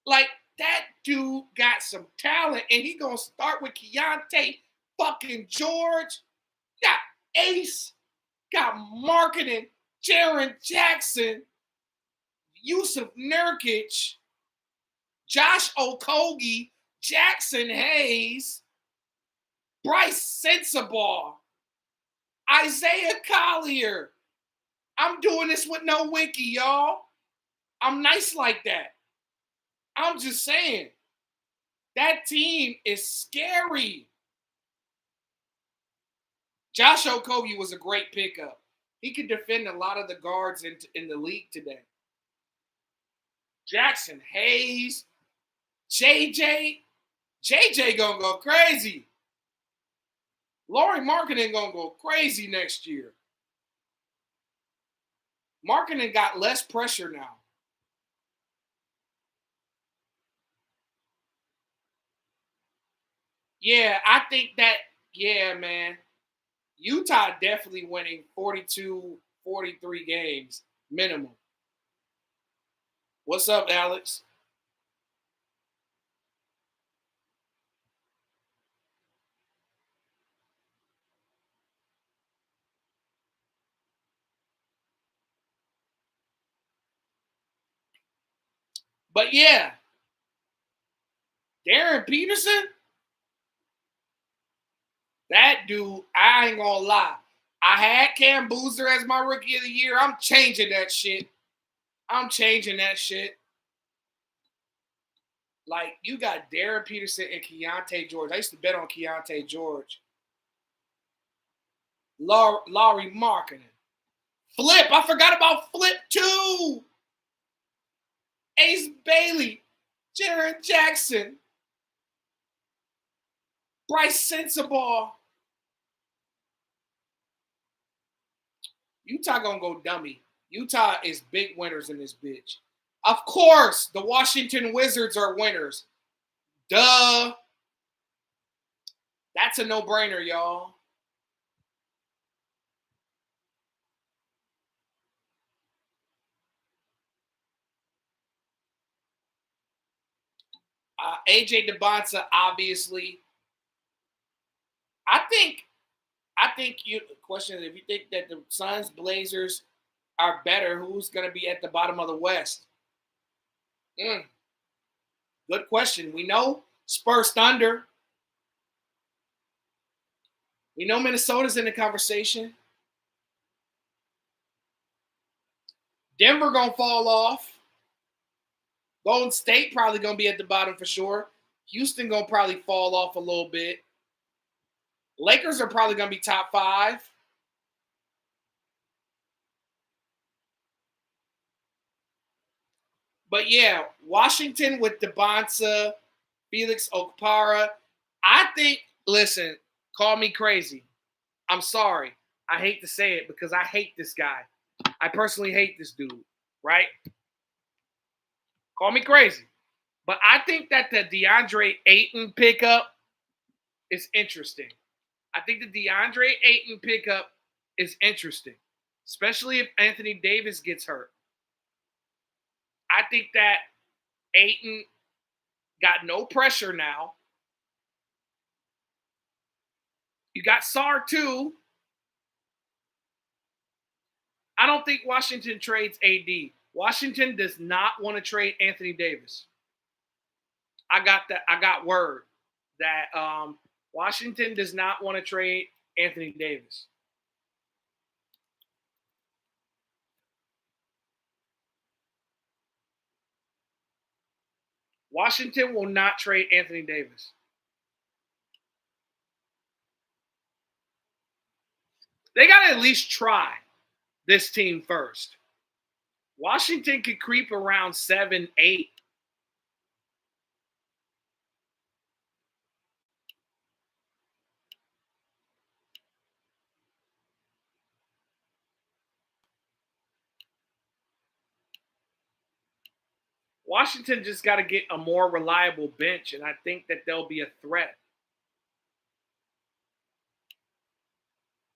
Like, that dude got some talent, and he going to start with Keontae fucking George. Got Ace, got Marketing, Jaren Jackson, Yusuf Nurkic, Josh Okogie, Jackson Hayes, Bryce Sensabaugh, Isaiah Collier. I'm doing this with no wiki, y'all. I'm nice like that. I'm just saying. That team is scary. Josh Okogie was a great pickup. He could defend a lot of the guards in the league today. Jackson Hayes, JJ gonna go crazy. Lauri Markkanen gonna go crazy next year. Markkanen got less pressure now. Yeah, I think that Yeah, man. Utah definitely winning 42, 43 games minimum. What's up, Alex? But yeah, Darren Peterson, that dude, I ain't gonna lie. I had Cam Boozer as my rookie of the year. I'm changing that shit. I'm changing that shit. Like, you got Darren Peterson and Keontae George. I used to bet on Keontae George. Laurie Marketing. Flip. I forgot about Flip too. Ace Bailey. Jaron Jackson. Bryce Sensabaugh. Utah gonna go dummy. Utah is big winners in this bitch. Of course, the Washington Wizards are winners. Duh. That's a no-brainer, y'all. AJ DeBonsa, obviously. I think. I think you. Question is, if you think that the Suns, Blazers are better, who's going to be at the bottom of the West? Mm, good question. We know Spurs Thunder. We know Minnesota's in the conversation. Denver gonna fall off. Golden State probably gonna be at the bottom for sure. Houston gonna probably fall off a little bit. Lakers are probably gonna be top 5. But yeah, Washington with DeBonsa, Felix Okpara. I think, listen, call me crazy. I'm sorry. I hate to say it because I hate this guy. I personally hate this dude, right? Call me crazy. But I think that the DeAndre Ayton pickup is interesting. I think the DeAndre Ayton pickup is interesting, especially if Anthony Davis gets hurt. I think that Ayton got no pressure now. You got Sar too. I don't think Washington trades AD. Washington does not want to trade Anthony Davis. I got that. I got word that Washington does not want to trade Anthony Davis. Washington will not trade Anthony Davis. They got to at least try this team first. Washington could creep around 7, 8. Washington just got to get a more reliable bench, and I think that they'll be a threat.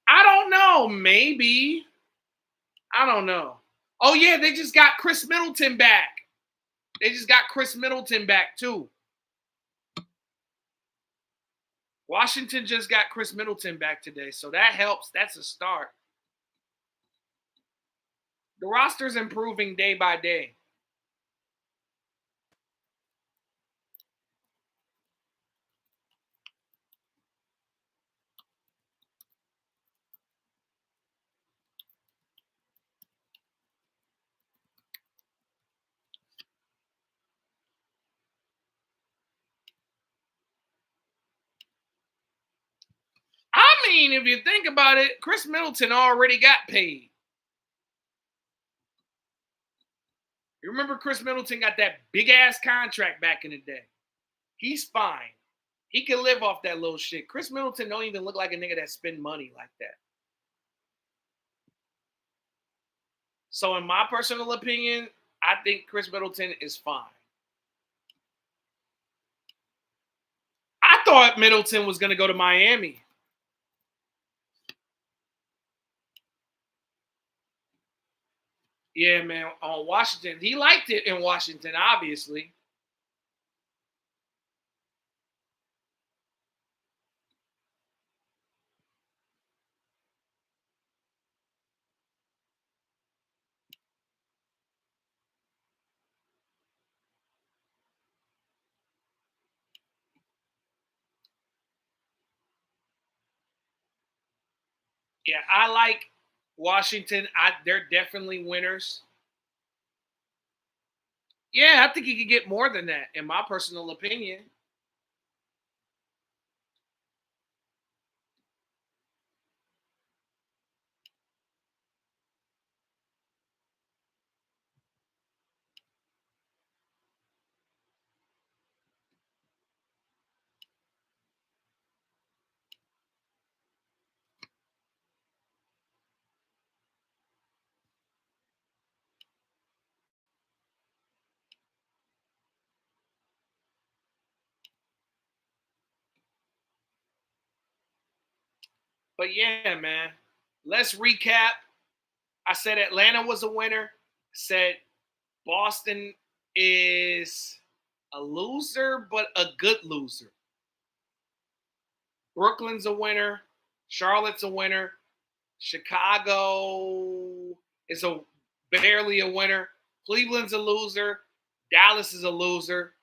I don't know. Maybe. I don't know. Oh, yeah, they just got Chris Middleton back. They just got Chris Middleton back, too. Washington just got Chris Middleton back today, so that helps. That's a start. The roster's improving day by day. I mean, if you think about it, Chris Middleton already got paid. You remember Chris Middleton got that big ass contract back in the day. He's fine. He can live off that little shit. Chris Middleton don't even look like a nigga that spend money like that. So in my personal opinion, I think Chris Middleton is fine. I thought Middleton was going to go to Miami. Yeah, man. On Washington, he liked it in Washington, obviously. Yeah, I like Washington. They're definitely winners. Yeah, I think he could get more than that, in my personal opinion. But yeah, man. Let's recap. I said Atlanta was a winner. I said Boston is a loser, but a good loser. Brooklyn's a winner. Charlotte's a winner. Chicago is a barely a winner. Cleveland's a loser. Dallas is a loser.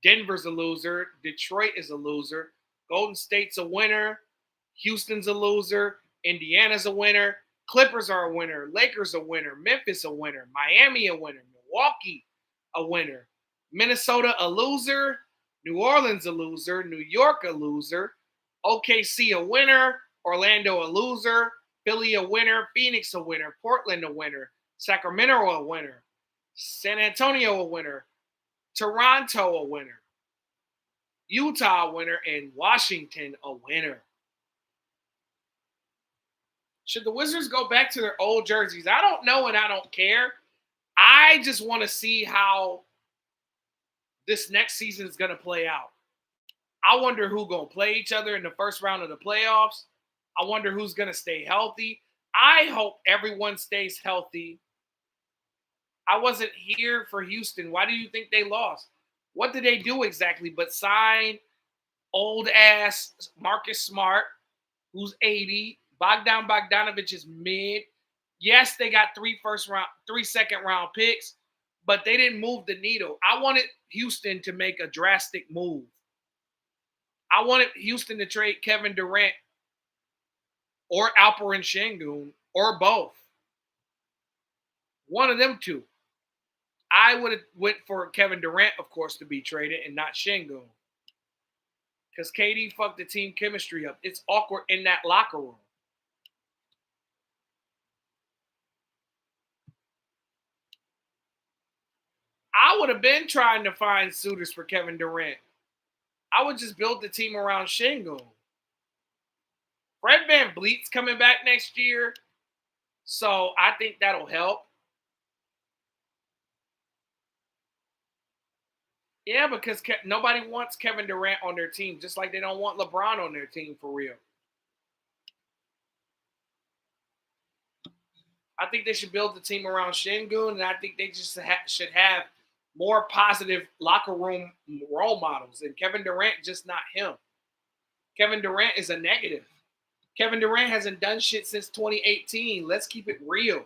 Denver's a loser. Detroit is a loser. Golden State's a winner. Houston's a loser. Indiana's a winner. Clippers are a winner. Lakers a winner. Memphis a winner. Miami a winner. Milwaukee a winner. Minnesota a loser. New Orleans a loser. New York a loser. OKC a winner. Orlando a loser. Philly a winner. Phoenix a winner. Portland a winner. Sacramento a winner. San Antonio a winner. Toronto a winner. Utah a winner. And Washington a winner. Should the Wizards go back to their old jerseys? I don't know and I don't care. I just want to see how this next season is going to play out. I wonder who's going to play each other in the first round of the playoffs. I wonder who's going to stay healthy. I hope everyone stays healthy. I wasn't here for Houston. Why do you think they lost? What did they do exactly but sign old ass Marcus Smart, who's 80? Bogdan Bogdanovich is mid. Yes, they got three second round picks, but they didn't move the needle. I wanted Houston to make a drastic move. I wanted Houston to trade Kevin Durant or Alperen Şengün or both. One of them two. I would have went for Kevin Durant, of course, to be traded and not Şengün. Because KD fucked the team chemistry up. It's awkward in that locker room. I would have been trying to find suitors for Kevin Durant. I would just build the team around Şengün. Fred Van Vliet's coming back next year, so I think that'll help. Yeah, because nobody wants Kevin Durant on their team, just like they don't want LeBron on their team for real. I think they should build the team around Şengün, and I think they just should have more positive locker room role models. And Kevin Durant just not him. Kevin Durant is a negative. Kevin Durant hasn't done shit since 2018. Let's keep it real.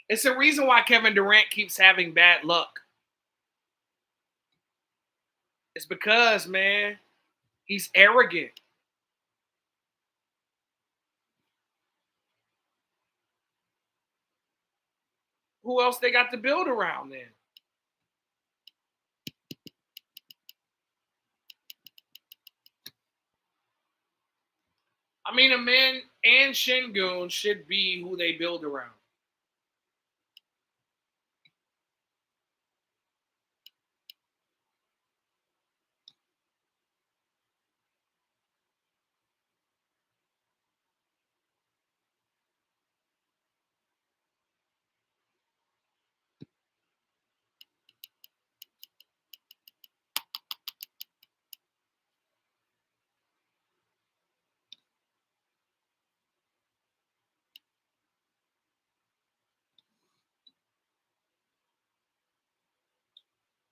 It's the reason why Kevin Durant keeps having bad luck. It's because, man, he's arrogant. Who else they got to build around then? I mean, a man and Şengün should be who they build around.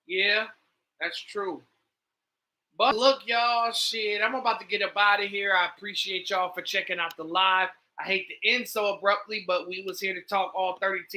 Yeah, that's true. But look, y'all, shit, I'm about to get up out of here. I appreciate y'all for checking out the live. I hate to end so abruptly, but we was here to talk all 30 teams.